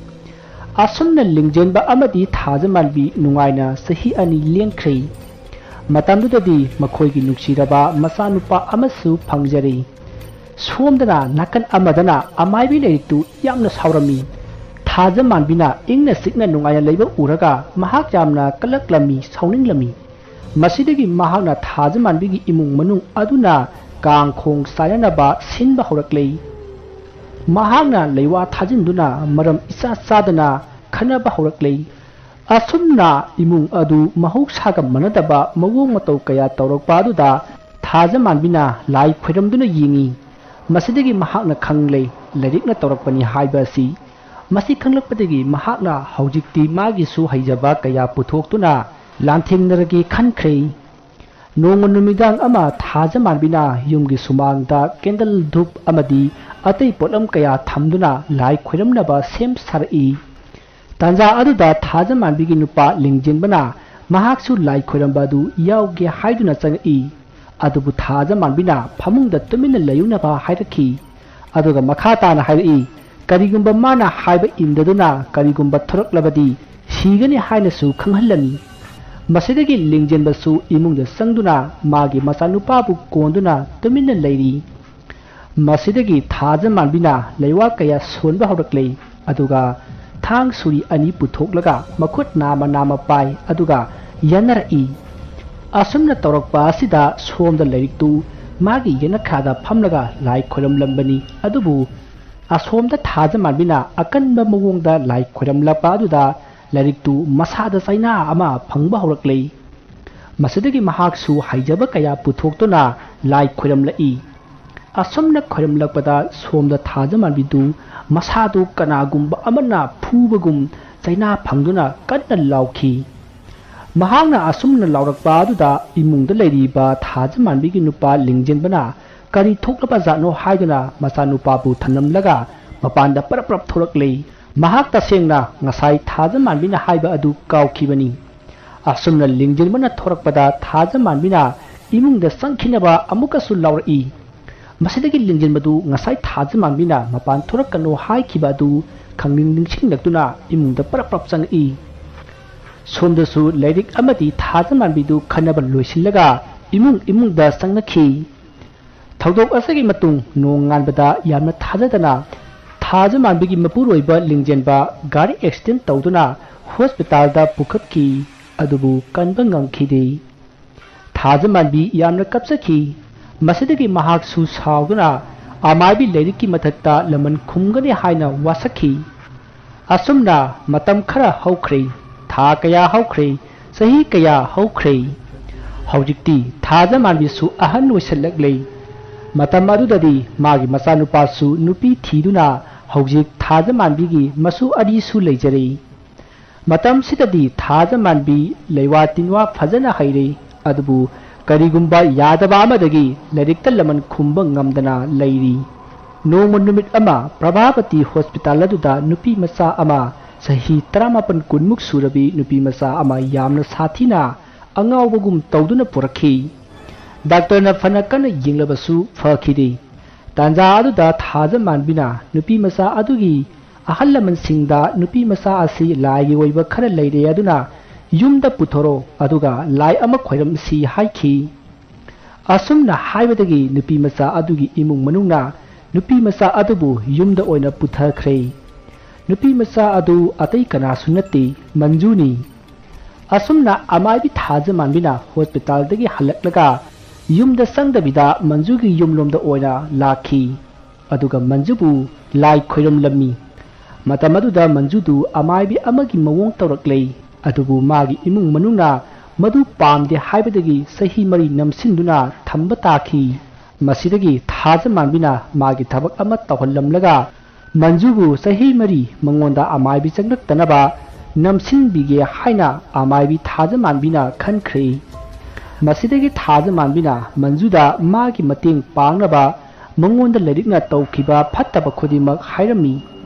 Asumna Lingjin Ba Amadi Tajamanbi, Nungaina, Sahi Ani Liankri. Matandudadi, Makoigi Nuksiraba, Masanupa Amasu Pangjari. Swamdana, Nakan Amadana, Amaibi Laitu, Yamna Saurami. Taja Manbina, Ingna Signa Nungaya Labor Uraga, Mahak Jamna, Kalaklami, Sauning Lami. Masidagi Mahana Taja Manbigi Imung Manu Aduna, Gang Kong Sayanaba, Sinba Horakle. Mahana Lewa Tajinduna, Madam Isa Sadana, Kanaba Horakle. Asumna Imung Adu, Mahuk Saga Manadaba, Mawung Matokaya Torok Paduda, Taja Manbina, Lai Quidamduna Yingi. Masidagi Mahakna Kangle, Ladikna Torakpani Haibasi. Masi Kanglapatagi Mahakna, Haujikti Magi Su Haijaba Kaya Putoktuna, Lanting Naragi Kankre. Nongunumidang Ama Taja Manbina, Yumgi Sumangda, Kendal Dup Amadi, Ate Polam Kaya Tamduna, Lai Quidamnaba, Sem Sari. Tanza Aduda Taja Manbigi Nupa, Lingjin Bana, Mahaksu Lai Quidambadu, Yauge Haiduna Zangi. Adubu Taja Manbina, Pamung the Tumina Layunaba Haidaki. Aduga Makata na Haidi, Karigumba Mana Haiba Indaduna, Karigumba Turk Labadi, Shigani Hainasu Kanghalani. Masidagi Lingjin Basu, Imung the Sangduna, Magi Masanupabu Konduna, Tumina Lady. Masidagi Taja Manbina, Lewakaya Sunba Horakle, Aduga, Tang Suri Ani Putoklaga, Makut Nama Pai, Aduga, Yanara. Asumna Torokpa Sida, Swam the Leritu, Magi Yanakada Pamlaga, like Kodam Lambani, Adubu, Aswam the Taja Manbina, Akanba Mawunda, like Kodam Lapaduda, Leritu, Masada Saina, Ama, Pangba Horakle. Masidagi Mahaksu, Hijabakaya Putoktona, like Kodam Lai. Asumna Kodam Lapada, Swam the Taja Manbidu, Masadu Kanagumba Amana, Pubagum, Saina Panguna, Kadna Lauki. Mahagna Asumna Laurakpaduda, Imung the Lady Ba Taja Manbigi Nupa, Lingjin Bana, ꯀꯔꯤ ꯊꯣꯛꯂꯕꯖꯥꯠꯅꯣ ꯍꯥꯏꯗꯨꯅ ꯃꯆꯥꯅꯨꯄꯥꯕꯨ ꯊꯅꯝꯂꯒ ꯃꯄꯥꯟꯗ ꯄꯔꯞ ꯄꯔꯞ ꯊꯣꯔꯛꯂꯦ ꯃꯍꯥꯛ ꯇꯁꯦꯡꯅ ꯉꯁꯥꯏ ꯊꯥꯖꯃꯥꯟꯕꯤꯅ ꯍꯥꯏꯕ ꯑꯗꯨ ꯀꯥꯎꯈꯤꯕꯅꯤ ꯑꯁꯨꯝꯅ ꯂꯤꯡꯖꯦꯜꯕꯅ ꯊꯣꯔꯛꯄꯗ ꯊꯥꯖꯃꯥꯟꯕꯤꯅ ꯏꯃꯨꯡꯗ ꯆꯪꯈꯤꯅꯕ ꯑꯃꯨꯛꯀꯁꯨ ꯂꯥꯎꯔꯛꯏ ꯃꯁꯤꯗꯒꯤ ꯂꯤꯡꯖꯦꯜꯕꯗꯨ ꯉꯁꯥꯏ ꯊꯥꯖꯃꯥꯟꯕꯤꯅ ꯃꯄꯥꯟ ꯊꯣꯔꯛꯀꯅꯣ ꯍꯥꯏꯈꯤꯕ ꯑꯗꯨ ꯈꯪꯅꯤꯡ ꯅꯤꯡꯁꯤꯡꯂꯛꯇꯨꯅ ꯏꯃꯨꯡꯗ ꯄꯔꯞ ꯄꯔꯞ ꯆꯪꯉꯛꯏ ꯁꯣꯝꯗꯁꯨ ꯂꯥꯏꯔꯤꯛ ꯑꯃꯗꯤ ꯊꯥꯖꯃꯥꯟꯕꯤꯗꯨ ꯈꯟꯅꯕ ꯂꯣꯏꯁꯤꯜꯂꯒ ꯏꯃꯨꯡꯗ ꯆꯪꯅꯈꯤ ꯊꯧꯗꯣꯛ ꯑꯁꯤꯒꯤ ꯃꯇꯨꯡ ꯅꯣꯡ ꯉꯥꯟꯕꯗ ꯌꯥꯝꯅ ꯊꯥꯖꯗꯅ ꯊꯥꯖꯃꯥꯟꯕꯤꯒꯤ ꯃꯄꯨꯔꯣꯏꯕ ꯂꯤꯡꯖꯦꯟꯕ ꯒꯥꯔꯤ ꯑꯦꯛꯁꯤꯗꯦꯟ ꯇꯧꯗꯨꯅ ꯍꯣꯁꯄꯤꯇꯥꯜꯗ ꯄꯨꯈꯠꯈꯤ ꯑꯗꯨꯕꯨ ꯀꯟꯕ ꯉꯝꯈꯤꯗꯦ ꯊꯥꯖꯃꯥꯟꯕꯤ ꯌꯥꯝꯅ ꯀꯞꯆꯈꯤ ꯃꯁꯤꯗꯒꯤ ꯃꯍꯥꯛꯁꯨ ꯁꯥꯎꯗꯨꯅ ꯑꯃꯥꯏꯕꯤ ꯂꯥꯏꯔꯤꯛꯀꯤ ꯃꯊꯛꯇ ꯂꯃꯟ ꯈꯨꯝꯒꯅꯤ ꯍꯥꯏꯅ ꯋꯥꯁꯛꯈꯤ ꯑꯁꯨꯝꯅ ꯃꯇꯝ ꯈꯔ ꯍꯧꯈ꯭ꯔꯦ ꯊꯥ ꯀꯌꯥ ꯍꯧꯈ꯭ꯔꯦ ꯆꯍꯤ ꯀꯌꯥ ꯍꯧꯈ꯭ꯔꯦ ꯍꯧꯖꯤꯛꯇꯤ ꯊꯥꯖꯃꯥꯟꯕꯤꯁꯨ ꯑꯍꯟ ꯑꯣꯏꯁꯜꯂꯛꯂꯦ ꯃꯇꯝ ꯑꯗꯨꯗꯗꯤ ꯃꯥꯒꯤ ꯃꯆꯥꯅꯨꯄꯥꯁꯨ ꯅꯨꯄꯤ ꯊꯤꯗꯨꯅ ꯍꯧꯖꯤꯛ ꯊꯥꯖꯃꯥꯟꯕꯤꯒꯤ ꯃꯁꯨ ꯑꯅꯤꯁꯨ ꯂꯩꯖꯔꯦ ꯃꯇꯝꯁꯤꯗꯗꯤ ꯊꯥꯖꯃꯥꯟꯕꯤ ꯂꯩꯋꯥ ꯇꯤꯟꯋꯥ ꯐꯖꯅ ꯍꯩꯔꯦ ꯑꯗꯨꯕꯨ ꯀꯔꯤꯒꯨꯝꯕ ꯌꯥꯗꯕ ꯑꯃꯗꯒꯤ ꯂꯥꯏꯔꯤꯛꯇ ꯂꯃꯟ ꯈꯨꯝꯕ ꯉꯝꯗꯅ ꯂꯩꯔꯤ ꯅꯣꯡꯃ ꯅꯨꯃꯤꯠ ꯑꯃ ꯄ꯭ꯔꯚꯥꯄꯇꯤ ꯍꯣꯁꯄꯤꯇꯥꯜ ꯑꯗꯨꯗ ꯅꯨꯄꯤ ꯃꯆꯥ ꯑꯃ ꯆꯍꯤ 19 ꯀꯨꯟꯃꯨꯛ ꯁꯨꯔꯕꯤ ꯅꯨꯄꯤ ꯃꯆꯥ ꯑꯃ ꯌꯥꯝꯅ ꯁꯥꯊꯤꯅ ꯑꯉꯥꯎꯕꯒꯨꯝ ꯇꯧꯗꯨꯅ ꯄꯨꯔꯛꯈꯤ ꯗꯥꯛꯇꯔꯅ ꯐꯅ ꯀꯟꯅ ꯌꯦꯡꯂꯕꯁꯨ ꯐꯈꯤꯗꯦ ꯇꯥꯟꯖꯥ ꯑꯗꯨꯗ ꯊꯥꯖꯃꯥꯟꯕꯤꯅ ꯅꯨꯄꯤ ꯃꯆꯥ ꯑꯗꯨꯒꯤ ꯑꯍꯜ ꯂꯃꯟꯁꯤꯡꯗ ꯅꯨꯄꯤ ꯃꯆꯥ ꯑꯁꯤ ꯂꯥꯏꯒꯤ ꯑꯣꯏꯕ ꯈꯔ ꯂꯩꯔꯦ ꯑꯗꯨꯅ ꯌꯨꯝꯗ ꯄꯨꯊꯣꯔꯣ ꯑꯗꯨꯒ ꯂꯥꯏ ꯑꯃ ꯈꯣꯏꯔꯝꯁꯤ ꯍꯥꯏꯈꯤ ꯑꯁꯨꯝꯅ ꯍꯥꯏꯕꯗꯒꯤ ꯅꯨꯄꯤ ꯃꯆꯥ ꯑꯗꯨꯒꯤ ꯏꯃꯨꯡ ꯃꯅꯨꯡꯅ ꯅꯨꯄꯤ ꯃꯆꯥ ꯑꯗꯨꯕు ꯌꯨꯝꯗ ꯑꯣꯏꯅ ꯄꯨꯊꯈ꯭ꯔꯦ ꯅꯨꯄꯤ ꯃꯆꯥ ꯑꯗꯨ ꯑꯇꯩ ꯀꯅꯥꯁꯨ ꯅꯠꯇꯦ ꯃꯟꯖꯨꯅꯤ ꯑꯁꯨꯝꯅ ꯑꯃꯥꯏꯕꯤ ꯊꯥꯖꯃꯥꯟꯕꯤꯅ ꯍꯣꯁꯄꯤꯇꯥꯜꯗꯒꯤ ꯍꯜꯂꯛꯂꯒ ꯌꯨꯝꯗ ꯆꯪꯗꯕꯤꯗ ꯃꯟꯖꯨꯒꯤ ꯌꯨꯝꯂꯣꯝꯗ ꯑꯣꯏꯅ ꯂꯥꯛꯈꯤ ꯑꯗꯨꯒ ꯃꯟꯖꯨꯕꯨ ꯂꯥꯏ ꯈꯣꯏꯔꯝꯂꯝꯃꯤ ꯃꯇꯝ ꯑꯗꯨꯗ ꯃꯟꯖꯨꯗꯨ ꯑꯃꯥꯏꯕꯤ ꯑꯃꯒꯤ ꯃꯑꯣꯡ ꯇꯧꯔꯛꯂꯦ ꯑꯗꯨꯕꯨ ꯃꯥꯒꯤ ꯏꯃꯨꯡ ꯃꯅꯨꯡꯅ ꯃꯗꯨ ꯄꯥꯝꯗꯦ ꯍꯥꯏꯕꯗꯒꯤ ꯆꯍꯤ 4 ꯅꯝꯁꯤꯟꯗꯨꯅ ꯊꯝꯕ ꯇꯥꯈꯤ ꯃꯁꯤꯗꯒꯤ ꯊꯥꯖꯃꯥꯟꯕꯤꯅ ꯃꯥꯒꯤ ꯊꯕꯛ ꯑꯃ ꯇꯧꯍꯜꯂꯝꯂꯒ ꯃꯟꯖꯨꯕꯨ ꯆꯍꯤ 4 ꯃꯉꯣꯟꯗ ꯑꯃꯥꯏꯕꯤ ꯆꯪꯂꯛꯇꯅꯕ ꯅꯝꯁꯤꯟꯕꯤꯒꯦ ꯍꯥꯏꯅ ꯑꯃꯥꯏꯕꯤ ꯊꯥꯖꯃꯥꯟꯕꯤꯅ ꯈꯟꯈ꯭ꯔꯦ ꯃꯁꯤꯗꯒꯤ ꯊꯥꯖꯃꯥꯟꯕꯤꯅ ꯃꯟꯖꯨꯗ ꯃꯥꯒꯤ ꯃꯇꯦꯡ ꯄꯥꯡꯅꯕ ꯃꯉꯣꯟꯗ ꯂꯥꯏꯔꯤꯛꯅ ꯇꯧꯈꯤꯕ ꯐꯠꯇꯕ ꯈꯨꯗꯤꯡꯃꯛ ꯍꯥꯏꯔꯝꯃꯤ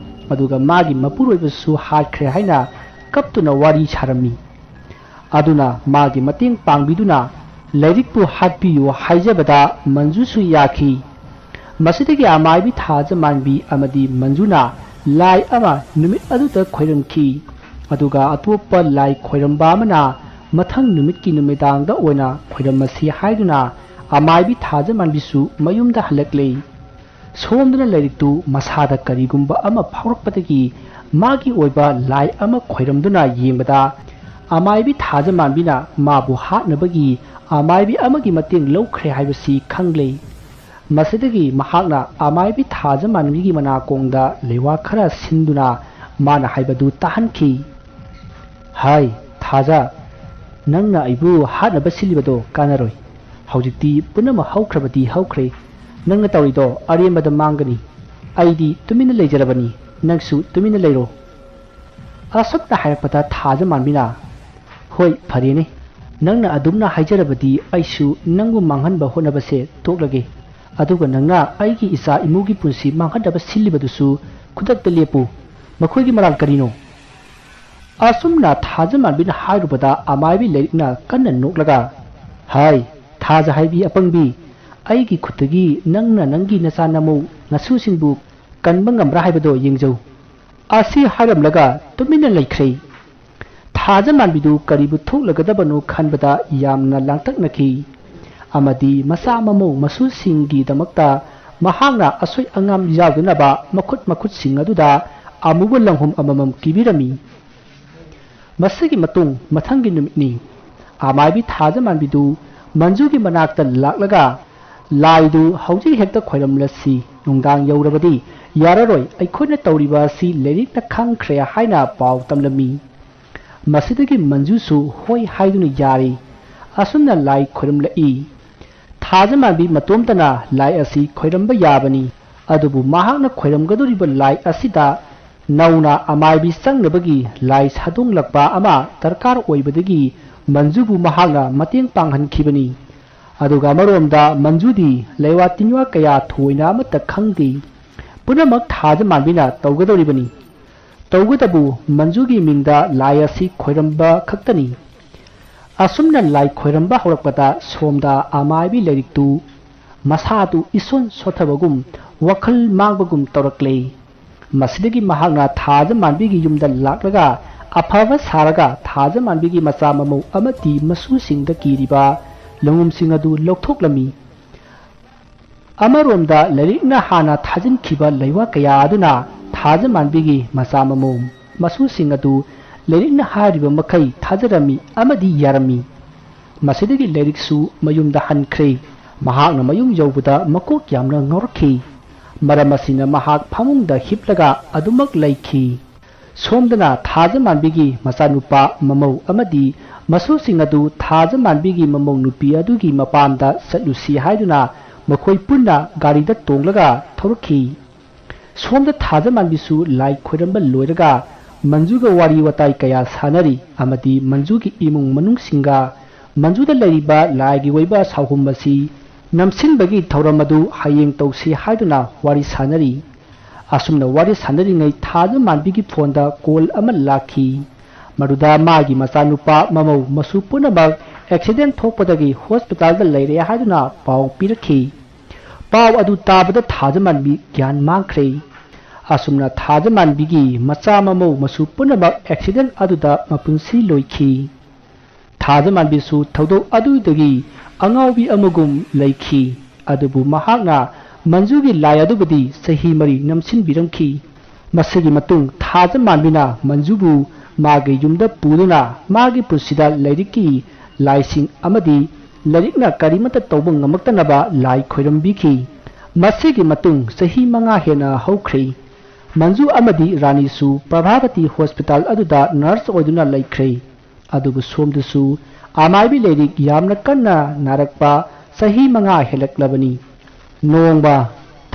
ꯑꯗꯨꯒ ꯃꯥꯒꯤ ꯃꯄꯨꯔꯣꯏꯕꯁꯨ ꯍꯥꯠꯈ꯭ꯔꯦ ꯍꯥꯏꯅ ꯀꯞꯇꯨꯅ ꯋꯥꯔꯤ ꯁꯥꯔꯝꯃꯤ ꯑꯗꯨꯅ ꯃꯥꯒꯤ ꯃꯇꯦꯡ ꯄꯥꯡꯕꯤꯗꯨꯅ ꯂꯥꯏꯔꯤꯛꯄꯨ ꯍꯥꯠꯄꯤꯌꯨ ꯍꯥꯏꯖꯕꯗ ꯃꯟꯖꯨꯁꯨ ꯌꯥꯈꯤ ꯃꯁꯤꯗꯒꯤ ꯑꯃꯥꯏꯕꯤ ꯊꯥꯖꯃꯥꯟꯕꯤ ꯑꯃꯗꯤ ꯃꯟꯖꯨꯅ ꯂꯥꯏ ꯑꯃ ꯅꯨꯃꯤꯠ ꯑꯗꯨꯗ ꯈꯣꯏꯔꯝꯈꯤ ꯑꯗꯨꯒ ꯑꯇꯣꯞꯄ ꯂꯥꯏ ꯈꯣꯏꯔꯝꯕ ꯑꯃꯅ ꯃꯊꯪ ꯅꯨꯃꯤꯠꯀꯤ ꯅꯨꯃꯤꯗꯥꯡꯗ ꯑꯣꯏꯅ ꯈꯣꯏꯔꯝꯃꯁꯤ ꯍꯥꯏꯗꯨꯅ ꯑꯃꯥꯏꯕꯤ ꯊꯥꯖꯃꯥꯟꯕꯤꯁꯨ ꯃꯌꯨꯝꯗ ꯍꯜꯂꯛꯂꯦ ꯁꯣꯝꯗꯅ ꯂꯥꯏꯔꯤꯛꯇꯨ ꯃꯁꯥꯗ ꯀꯔꯤꯒꯨꯝꯕ ꯑꯃ ꯐꯥꯎꯔꯛꯄꯗꯒꯤ ꯃꯥꯒꯤ ꯑꯣꯏꯕ ꯂꯥꯏ ꯑꯃ ꯈꯣꯏꯔꯝꯗꯨꯅ ꯌꯦꯡꯕꯗ ꯑꯃꯥꯏꯕꯤ ꯊꯥꯖꯃꯥꯟꯕꯤꯅ ꯃꯥꯕꯨ ꯍꯥꯠꯅꯕꯒꯤ ꯑꯃꯥꯏꯕꯤ ꯑꯃꯒꯤ ꯃꯇꯦꯡ ꯂꯧꯈ꯭ꯔꯦ ꯍꯥꯏꯕꯁꯤ ꯈꯪꯂꯦ ꯃꯁꯤꯗꯒꯤ ꯃꯍꯥꯛꯅ ꯑꯃꯥꯏꯕꯤ ꯊꯥꯖꯃꯥꯟꯕꯤꯒꯤ ꯃꯅꯥꯀꯣꯡꯗ ꯂꯩꯋꯥ ꯈꯔ ꯁꯤꯟꯗꯨꯅ ꯃꯥꯅ ꯍꯥꯏꯕꯗꯨ ꯇꯥꯍꯟꯈꯤ ꯍꯥꯏ ꯊꯥꯖ ꯅꯪꯅ ꯑꯩꯕꯨ ꯍꯥꯠꯅꯕ ꯁꯤꯜꯂꯤꯕꯗꯣ ꯀꯥꯟꯅꯔꯣꯏ ꯍꯧꯖꯤꯛꯇꯤ ꯄꯨꯝꯅꯃꯛ ꯍꯧꯈ꯭ꯔꯕꯗꯤ ꯍꯧꯈ꯭ꯔꯦ ꯅꯪꯅ ꯇꯧꯔꯤꯗꯣ ꯑꯔꯦꯝꯕꯗ ꯃꯥꯡꯒꯅꯤ ꯑꯩꯗꯤ ꯇꯨꯃꯤꯟꯅ ꯂꯩꯖꯔꯕꯅꯤ ꯅꯪꯁꯨ ꯇꯨꯃꯤꯟꯅ ꯂꯩꯔꯣ ꯑꯁꯨꯝꯅ ꯍꯥꯏꯔꯛꯄꯗ ꯊꯥꯖꯃꯥꯟꯕꯤꯅ ꯍꯣꯏ ꯐꯔꯦꯅꯦ ꯅꯪꯅ ꯑꯗꯨꯝꯅ ꯍꯥꯏꯖꯔꯕꯗꯤ ꯑꯩꯁꯨ ꯅꯪꯕꯨ ꯃꯥꯡꯍꯟꯕ ꯍꯣꯠꯅꯕꯁꯦ ꯇꯣꯛꯂꯒꯦ ꯑꯗꯨꯒ ꯅꯪꯅ ꯑꯩꯒꯤ ꯏꯆꯥ ꯏꯃꯨꯒꯤ ꯄꯨꯟꯁꯤ ꯃꯥꯡꯍꯟꯅꯕ ꯁꯤꯜꯂꯤꯕꯗꯨꯁꯨ ꯈꯨꯗꯛꯇ ꯂꯦꯞꯄꯨ ꯃꯈꯣꯏꯒꯤ ꯃꯔꯥꯜ ꯀꯔꯤꯅꯣ ꯑꯁꯨꯝꯅ ꯊꯥꯖꯃꯥꯟꯕꯤꯅ ꯍꯥꯏꯔꯨꯕꯗ ꯑꯃꯥꯏꯕꯤ ꯂꯥꯏꯔꯤꯛꯅ ꯀꯟꯅ ꯅꯣꯛꯂꯒ ꯍꯥꯏ ꯊꯥꯖ ꯍꯥꯏꯕꯤ ꯑꯄꯪꯕꯤ ꯑꯩꯒꯤ ꯈꯨꯠꯇꯒꯤ ꯅꯪꯅ ꯅꯪꯒꯤ ꯅꯆꯥ ꯅꯃꯧ ꯅꯁꯨꯁꯤꯡꯕꯨ ꯀꯟꯕ ꯉꯝꯕ꯭ꯔꯥ ꯍꯥꯏꯕꯗꯣ ꯌꯦꯡꯖꯧ ꯑꯁꯤ ꯍꯥꯏꯔꯝꯂꯒ ꯇꯨꯃꯤꯟꯅ ꯂꯩꯈ꯭ꯔꯦ ꯊꯥꯖꯃꯥꯟꯕꯤꯗꯨ ꯀꯔꯤꯕꯨ ꯊꯣꯛꯂꯒꯗꯕꯅꯣ ꯈꯟꯕꯗ ꯌꯥꯝꯅ ꯂꯥꯡꯇꯛꯅꯈꯤ ꯑꯃꯗꯤ ꯃꯆꯥ ꯃꯃꯧ ꯃꯁꯨꯁꯤꯡꯒꯤꯗꯃꯛꯇ ꯃꯍꯥꯛꯅ ꯑꯁꯣꯏ ꯑꯉꯥꯝ ꯌꯥꯎꯗꯅꯕ ꯃꯈꯨꯠꯁꯤꯡ ꯑꯗꯨꯗ ꯑꯃꯨꯕ ꯂꯪꯍꯨꯝ ꯑꯃꯃꯝ ꯀꯤꯕꯤꯔꯝꯃꯤ ꯃꯁꯤꯒꯤ ꯃꯇꯨꯡ ꯃꯊꯪꯒꯤ ꯅꯨꯃꯤꯠꯅꯤ ꯑꯃꯥꯏꯕꯤ ꯊꯥꯖꯃꯥꯟꯕꯤꯗꯨ ꯃꯟꯖꯨꯒꯤ ꯃꯅꯥꯛꯇ ꯂꯥꯛꯂꯒ ꯂꯥꯏꯗꯨ ꯍꯧꯖꯤꯛ ꯍꯦꯛꯇ ꯈꯣꯏꯔꯝꯂꯁꯤ ꯅꯨꯡꯗꯥꯡ ꯌꯧꯔꯕꯗꯤ ꯌꯥꯔꯔꯣꯏ ꯑꯩꯈꯣꯏꯅ ꯇꯧꯔꯤꯕ ꯑꯁꯤ ꯂꯥꯏꯔꯤꯛꯅ ꯈꯪꯈ꯭ꯔꯦ ꯍꯥꯏꯅ ꯄꯥꯎ ꯇꯝꯂꯝꯃꯤ ꯃꯁꯤꯗꯒꯤ ꯃꯟꯖꯨꯁꯨ ꯍꯣꯏ ꯍꯥꯏꯗꯨꯅ ꯌꯥꯔꯦ ꯑꯁꯨꯝꯅ ꯂꯥꯏ ꯈꯣꯏꯔꯝꯂꯛꯏ ꯊꯥꯖꯃꯥꯟꯕꯤ ꯃꯇꯣꯝꯇꯅ ꯂꯥꯏ ꯑꯁꯤ ꯈꯣꯏꯔꯝꯕ ꯌꯥꯕꯅꯤ ꯑꯗꯨꯕꯨ ꯃꯍꯥꯛꯅ ꯈꯣꯏꯔꯝꯒꯗꯧꯔꯤꯕ ꯂꯥꯏ ꯑꯁꯤꯗ ꯅꯧꯅ ꯑꯃꯥꯏꯕꯤ ꯆꯪꯅꯕꯒꯤ ꯂꯥꯏ ꯁꯥꯗꯣꯡꯂꯛꯄ ꯑꯃ ꯗꯔꯀꯥꯔ ꯑꯣꯏꯕꯗꯒꯤ ꯃꯟꯖꯨꯕꯨ ꯃꯍꯥꯛꯅ ꯃꯇꯦꯡ ꯄꯥꯡꯍꯟꯈꯤꯕꯅꯤ ꯑꯗꯨꯒ ꯑꯃꯔꯣꯝꯗ ꯃꯟꯖꯨꯗꯤ ꯂꯩꯋꯥ ꯇꯤꯟꯋꯥ ꯀꯌꯥ ꯊꯣꯏꯅ ꯑꯃꯠꯇ ꯈꯪꯗꯦ ꯄꯨꯝꯅꯃꯛ ꯊꯥꯖ ꯃꯥꯟꯕꯤꯅ ꯇꯧꯒꯗꯧꯔꯤꯕꯅꯤ ꯇꯧꯕꯇꯕꯨ ꯃꯟꯖꯨꯒꯤ ꯃꯤꯡꯗ ꯂꯥꯏ ꯑꯁꯤ ꯈꯣꯏꯔꯝꯕ ꯈꯛꯇꯅꯤ ꯑꯁꯨꯝꯅ ꯂꯥꯏ ꯈꯣꯏꯔꯝꯕ ꯍꯧꯔꯛꯄꯗ ꯁꯣꯝꯗ ꯑꯃꯥꯏꯕꯤ ꯂꯥꯏꯔꯤꯛꯇꯨ ꯃꯁꯥꯗꯨ ꯏꯁꯣꯟ ꯁꯣꯊꯕꯒꯨꯝ ꯋꯥꯈꯜ ꯃꯥꯡꯕꯒꯨꯝ ꯇꯧꯔꯛꯂꯦ ꯃꯁꯤꯗꯒꯤ ꯃꯍꯥꯛꯅ ꯊꯥꯖ ꯃꯥꯟꯕꯤꯒꯤ ꯌꯨꯝꯗ ꯂꯥꯛꯂꯒ ꯑꯐꯕ ꯁꯥꯔꯒ ꯊꯥꯖ ꯃꯥꯟꯕꯤꯒꯤ ꯃꯆꯥ ꯃꯃꯧ ꯑꯃꯗꯤ ꯃꯁꯨꯁꯤꯡꯗ ꯀꯤꯔꯤꯕ ꯂꯉꯨꯝꯁꯤꯡ ꯑꯗꯨ ꯂꯧꯊꯣꯛꯂꯝꯃꯤ ꯑꯃꯔꯣꯝꯗ ꯂꯥꯏꯔꯤꯛꯅ ꯍꯥꯟꯅ ꯊꯥꯖꯤꯟꯈꯤꯕ ꯂꯩꯋꯥ ꯀꯌꯥ ꯑꯗꯨꯅ ꯊꯥꯖ ꯃꯥꯟꯕꯤꯒꯤ ꯃꯆꯥ ꯃꯃꯧ ꯃꯁꯨꯁꯤꯡ ꯑꯗꯨ ꯂꯥꯏꯔꯤꯛꯅ ꯍꯥꯏꯔꯤꯕ ꯃꯈꯩ ꯊꯥꯖꯔꯝꯃꯤ ꯑꯃꯗꯤ ꯌꯥꯔꯝꯃꯤ ꯃꯁꯤꯗꯒꯤ ꯂꯥꯏꯔꯤꯛꯁꯨ ꯃꯌꯨꯝꯗ ꯍꯟꯈ꯭ꯔꯦ ꯃꯍꯥꯛꯅ ꯃꯌꯨꯝ ꯌꯧꯕꯗ ꯃꯀꯣꯛ ꯌꯥꯝꯅ ꯉꯥꯎꯔꯛꯈꯤ ꯃꯔꯝ ꯑꯁꯤꯅ ꯃꯍꯥꯛ ꯐꯃꯨꯡꯗ ꯍꯤꯞꯂꯒ ꯑꯗꯨꯃꯛ ꯂꯩꯈꯤ ꯁꯣꯝꯗꯅ ꯊꯥꯖ ꯃꯥꯟꯕꯤꯒꯤ ꯃꯆꯥꯅꯨꯄꯥ ꯃꯃꯧ ꯑꯃꯗꯤ ꯃꯁꯨꯁꯤꯡ ꯑꯗꯨ ꯊꯥꯖ ꯃꯥꯟꯕꯤꯒꯤ ꯃꯃꯧ ꯅꯨꯄꯤ ꯑꯗꯨꯒꯤ ꯃꯄꯥꯝꯗ ꯆꯠꯂꯨꯁꯤ ꯍꯥꯏꯗꯨꯅ ꯃꯈꯣꯏ ꯄꯨꯟꯅ ꯒꯥꯔꯤꯗ ꯇꯣꯡꯂꯒ ꯊꯧꯔꯛꯈꯤ ꯁꯣꯝꯗ ꯊꯥꯖ ꯃꯥꯟꯕꯤꯁꯨ ꯂꯥꯏ ꯈꯣꯏꯔꯝꯕ ꯂꯣꯏꯔꯒ ꯃꯟꯖꯨꯒ ꯋꯥꯔꯤ ꯋꯥꯇꯥꯏ ꯀꯌꯥ ꯁꯥꯟꯅꯔꯤ ꯑꯃꯗꯤ ꯃꯟꯖꯨꯒꯤ ꯏꯃꯨꯡ ꯃꯅꯨꯡꯁꯤꯡꯒ ꯃꯟꯖꯨꯗ ꯂꯩꯔꯤꯕ ꯂꯥꯏꯒꯤ ꯑꯣꯏꯕ ꯁꯥꯎꯍꯨꯝ ꯑꯁꯤ ꯅꯝꯁꯤꯟꯕꯒꯤ ꯊꯧꯔꯝ ꯑꯗꯨ ꯍꯌꯦꯡ ꯇꯧꯁꯤ ꯍꯥꯏꯗꯨꯅ ꯋꯥꯔꯤ ꯁꯥꯟꯅꯔꯤ ꯑꯁꯨꯝꯅ ꯋꯥꯔꯤ ꯁꯥꯟꯅꯔꯤꯉꯩ ꯊꯥꯖ ꯃꯥꯟꯕꯤꯒꯤ ꯐꯣꯟꯗ ꯀꯣꯜ ꯑꯃ ꯂꯥꯛꯈꯤ ꯃꯗꯨꯗ ꯃꯥꯒꯤ ꯃꯆꯥꯅꯨꯄꯥ ꯃꯃꯧ ꯃꯁꯨ ꯄꯨꯝꯅꯃꯛ ꯑꯦꯛꯁꯤꯗꯦꯟ ꯊꯣꯛꯄꯗꯒꯤ ꯍꯣꯁꯄꯤꯇꯥꯜꯗ ꯂꯩꯔꯦ ꯍꯥꯏꯗꯨꯅ ꯄꯥꯎ ꯄꯤꯔꯛꯈꯤ ꯄꯥꯎ ꯑꯗꯨ ꯇꯥꯕꯗ ꯊꯥꯖ ꯃꯥꯟꯕꯤ ꯒ꯭ꯌꯥꯟ ꯃꯥꯡꯈ꯭ꯔꯦ ꯑꯁꯨꯝꯅ ꯊꯥꯖ ꯃꯥꯟꯕꯤꯒꯤ ꯃꯆꯥ ꯃꯃꯧ ꯃꯁꯨ ꯄꯨꯝꯅꯃꯛ ꯑꯦꯛꯁꯤꯗꯦꯟ ꯑꯗꯨꯗ ꯃꯄꯨꯟꯁꯤ ꯂꯣꯏꯈꯤ ꯊꯥꯖ ꯃꯥꯟꯕꯤꯁꯨ ꯊꯧꯗꯣꯛ ꯑꯗꯨꯗꯒꯤ ꯑꯉꯥꯎꯕꯤ ꯑꯃꯒꯨꯝ ꯂꯩꯈꯤ ꯑꯗꯨꯕꯨ ꯃꯍꯥꯛꯅ ꯃꯟꯖꯨꯒꯤ ꯂꯥꯏ ꯑꯗꯨꯕꯨꯗꯤ ꯆꯍꯤ 4 ꯅꯝꯁꯤꯟꯕꯤꯔꯝꯈꯤ ꯃꯁꯤꯒꯤ ꯃꯇꯨꯡ ꯊꯥꯖ ꯃꯥꯟꯕꯤꯅ ꯃꯟꯖꯨꯕꯨ ꯃꯥꯒꯤ ꯌꯨꯝꯗ ꯄꯨꯗꯨꯅ ꯃꯥꯒꯤ ꯄꯨꯟꯁꯤꯗ ꯂꯥꯏꯔꯤꯛꯀꯤ ꯂꯥꯏꯁꯤꯡ ꯑꯃꯗꯤ ꯂꯥꯏꯔꯤꯛꯅ ꯀꯔꯤꯃꯠꯇ ꯇꯧꯕ ꯉꯝꯃꯛꯇꯅꯕ ꯂꯥꯏ ꯈꯣꯏꯔꯝꯕꯤꯈꯤ ꯃꯁꯤꯒꯤ ꯃꯇꯨꯡ ꯆꯍꯤ 5 ꯍꯦꯟꯅ ꯍꯧꯈ꯭ꯔꯦ ꯃꯟꯖꯨ ꯑꯃꯗꯤ ꯔꯥꯅꯤꯁꯨ ꯄ꯭ꯔꯚꯥꯕꯇꯤ ꯍꯣꯁꯄꯤꯇꯥꯜ ꯑꯗꯨꯗ ꯅꯔꯁ ꯑꯣꯏꯗꯨꯅ ꯂꯩꯈ꯭ꯔꯦ ꯑꯗꯨꯕꯨ ꯁꯣꯝꯗꯁꯨ ꯑꯃꯥꯏꯕꯤ ꯂꯥꯏꯔꯤꯛ ꯌꯥꯝꯅ ꯀꯟꯅ ꯅꯥꯔꯛꯄ ꯆꯍꯤ 5 ꯍꯦꯜꯂꯛꯂꯕꯅꯤ ꯅꯣꯡꯃ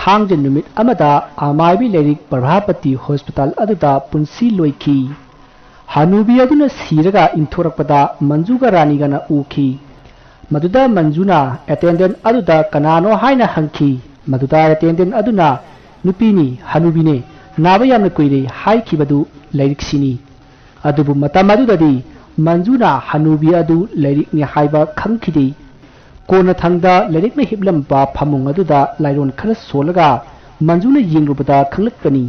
ꯊꯥꯡꯖ ꯅꯨꯃꯤꯠ ꯑꯃꯗ ꯑꯃꯥꯏꯕꯤ ꯂꯥꯏꯔꯤꯛ ꯄ꯭ꯔꯚꯥꯄꯇꯤ ꯍꯣꯁꯄꯤꯇꯥꯜ ꯑꯗꯨꯗ ꯄꯨꯟꯁꯤ ꯂꯣꯏꯈꯤ ꯍꯅꯨꯕꯤ ꯑꯗꯨꯅ ꯁꯤꯔꯒ ꯏꯟꯊꯣꯔꯛꯄꯗ ꯃꯟꯖꯨꯒ ꯔꯥꯅꯤꯒꯅ ꯎꯈꯤ ꯃꯗꯨꯗ ꯃꯟꯖꯨꯅ ꯑꯦꯇꯦꯟꯗꯦꯟꯠ ꯑꯗꯨꯗ ꯀꯅꯥꯅꯣ ꯍꯥꯏꯅ ꯍꯪꯈꯤ ꯃꯗꯨꯗ ꯑꯦꯇꯦꯟꯗꯦꯟꯠ ꯑꯗꯨꯅ ꯅꯨꯄꯤꯅꯤ ꯍꯅꯨꯕꯤꯅꯦ ꯅꯥꯕ ꯌꯥꯝꯅ ꯀꯨꯏꯔꯦ ꯍꯥꯏꯈꯤꯕꯗꯨ ꯂꯥꯏꯔꯤꯛꯁꯤꯅꯤ ꯑꯗꯨꯕꯨ ꯃꯇꯝ ꯑꯗꯨꯗꯗꯤ ꯃꯟꯖꯨꯅ ꯍꯅꯨꯕꯤ ꯑꯗꯨ ꯂꯥꯏꯔꯤꯛꯅꯤ ꯍꯥꯏꯕ ꯈꯪꯈꯤꯗꯦ ꯀꯣꯟꯅ ꯊꯪꯗ ꯂꯥꯏꯔꯤꯛꯅ ꯍꯤꯞꯂꯝꯕ ꯐꯃꯨꯡ ꯑꯗꯨꯗ ꯂꯥꯏꯔꯣꯟ ꯈꯔ ꯁꯣꯜꯂꯒ ꯃꯟꯖꯨꯅ ꯌꯦꯡꯂꯨꯕꯗ ꯈꯪꯂꯛꯄꯅꯤ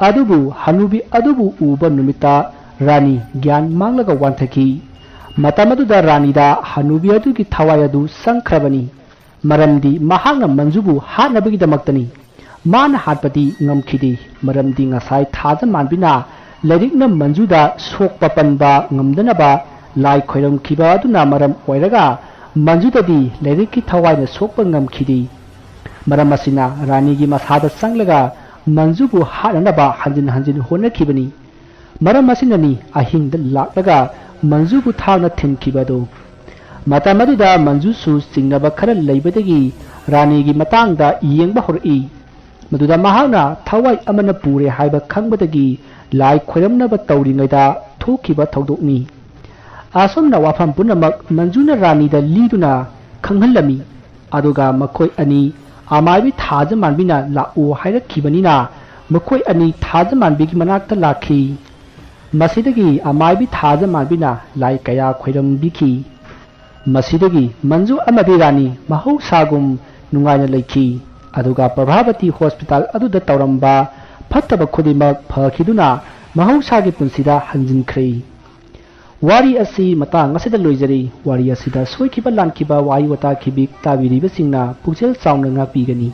ꯑꯗꯨꯕꯨ ꯍꯅꯨꯕꯤ ꯑꯗꯨꯕꯨ ꯎꯕ ꯅꯨꯃꯤꯠꯇ ꯔꯥꯅꯤ ꯒ꯭ꯌꯥꯟ ꯃꯥꯡꯂꯒ ꯋꯥꯟꯊꯈꯤ ꯃꯇꯝ ꯑꯗꯨꯗ ꯔꯥꯅꯤꯗ ꯍꯅꯨꯕꯤ ꯑꯗꯨꯒꯤ ꯊꯋꯥꯏ ꯑꯗꯨ ꯆꯪꯈ꯭ꯔꯕꯅꯤ ꯃꯔꯝꯗꯤ ꯃꯍꯥꯛꯅ ꯃꯟꯖꯨꯕꯨ ꯍꯥꯠꯅꯕꯒꯤꯗꯃꯛꯇꯅꯤ ꯃꯥꯅ ꯍꯥꯠꯄꯗꯤ ꯉꯝꯈꯤꯗꯦ ꯃꯔꯝꯗꯤ ꯉꯁꯥꯏ ꯊꯥꯖ ꯃꯥꯟꯕꯤꯅ ꯂꯥꯏꯔꯤꯛꯅ ꯃꯟꯖꯨꯗ ꯁꯣꯛꯄ ꯄꯟꯕ ꯉꯝꯗꯅꯕ ꯂꯥꯏ ꯈꯣꯏꯔꯝꯈꯤꯕ ꯑꯗꯨꯅ ꯃꯔꯝ ꯑꯣꯏꯔꯒ ꯃꯟꯖꯨꯗꯗꯤ ꯂꯥꯏꯔꯤꯛꯀꯤ ꯊꯋꯥꯏꯅ ꯁꯣꯛꯄ ꯉꯝꯈꯤꯗꯦ ꯃꯔꯝ ꯑꯁꯤꯅ ꯔꯥꯅꯤꯒꯤ ꯃꯁꯥꯗ ꯆꯪꯂꯒ ꯃꯟꯖꯨꯕꯨ ꯍꯥꯠꯅꯅꯕ ꯍꯟꯖꯤꯟ ꯍꯟꯖꯤꯟ ꯍꯣꯠꯅꯈꯤꯕꯅꯤ ꯃꯔꯝ ꯑꯁꯤꯅꯅꯤ ꯑꯍꯤꯡꯗ ꯂꯥꯛꯂꯒ ꯃꯟꯖꯨꯕꯨ ꯊꯥꯡꯅ ꯊꯤꯟꯈꯤꯕꯗꯨ ꯃꯇꯝ ꯑꯗꯨꯗ ꯃꯟꯖꯨꯁꯨ ꯆꯤꯡꯅꯕ ꯈꯔ ꯂꯩꯕꯗꯒꯤ ꯔꯥꯅꯤꯒꯤ ꯃꯇꯥꯡꯗ ꯌꯦꯡꯕ ꯍꯧꯔꯛꯏ ꯃꯗꯨꯗ ꯃꯍꯥꯛꯅ ꯊꯋꯥꯏ ꯑꯃꯅ ꯄꯨꯔꯦ ꯍꯥꯏꯕ ꯈꯪꯕꯗꯒꯤ ꯂꯥꯏ ꯈꯣꯏꯔꯝꯅꯕ ꯇꯧꯔꯤꯉꯩꯗ ꯊꯣꯛꯈꯤꯕ ꯊꯧꯗꯣꯛꯅꯤ ꯑꯁꯨꯝꯅ ꯋꯥꯐꯝ ꯄꯨꯝꯅꯃꯛ ꯃꯟꯖꯨꯅ ꯔꯥꯅꯤꯗ ꯂꯤꯗꯨꯅ ꯈꯪꯍꯜꯂꯝꯃꯤ ꯑꯗꯨꯒ ꯃꯈꯣꯏ ꯑꯅꯤ ꯑꯃꯥꯏꯕꯤ ꯊꯥꯖ ꯃꯥꯟꯕꯤꯅ ꯂꯥꯛꯎ ꯍꯥꯏꯔꯛꯈꯤꯕꯅꯤꯅ ꯃꯈꯣꯏ ꯑꯅꯤ ꯊꯥꯖ ꯃꯥꯟꯕꯤꯒꯤ ꯃꯅꯥꯛꯇ ꯂꯥꯛꯈꯤ ꯃꯁꯤꯗꯒꯤ ꯑꯃꯥꯏꯕꯤ ꯊꯥꯖ ꯃꯥꯟꯕꯤꯅ ꯂꯥꯏ ꯀꯌꯥ ꯈꯣꯏꯔꯝꯕꯤꯈꯤ ꯃꯁꯤꯗꯒꯤ ꯃꯟꯖꯨ ꯑꯃꯗꯤ ꯔꯥꯅꯤ ꯃꯍꯧꯁꯥꯒꯨꯝ ꯅꯨꯡꯉꯥꯏꯅ ꯂꯩꯈꯤ ꯑꯗꯨꯒ ꯄ꯭ꯔꯚꯥꯕꯇꯤ ꯍꯣꯁꯄꯤꯇꯥꯜ ꯑꯗꯨꯗ ꯇꯧꯔꯝꯕ ꯐꯠꯇꯕ ꯈꯨꯗꯤꯡꯃꯛ ꯐꯈꯤꯗꯨꯅ ꯃꯍꯧꯁꯥꯒꯤ ꯄꯨꯟꯁꯤꯗ ꯍꯟꯖꯤꯟꯈ꯭ꯔꯦ ꯋꯥꯔꯤ ꯑꯁꯤ ꯃꯇꯥꯡ ꯑꯁꯤꯗ ꯂꯣꯏꯖꯔꯤ ꯋꯥꯔꯤ ꯑꯁꯤꯗ ꯁꯣꯏꯈꯤꯕ ꯂꯥꯟꯈꯤꯕ ꯋꯥꯍꯩ ꯋꯥꯇꯥ ꯈꯤꯕꯤꯛ ꯇꯥꯕꯤꯔꯤꯕꯁꯤꯡꯅ ꯄꯨꯛꯆꯦꯜ ꯆꯥꯎꯅ ꯉꯥꯛꯄꯤꯒꯅꯤ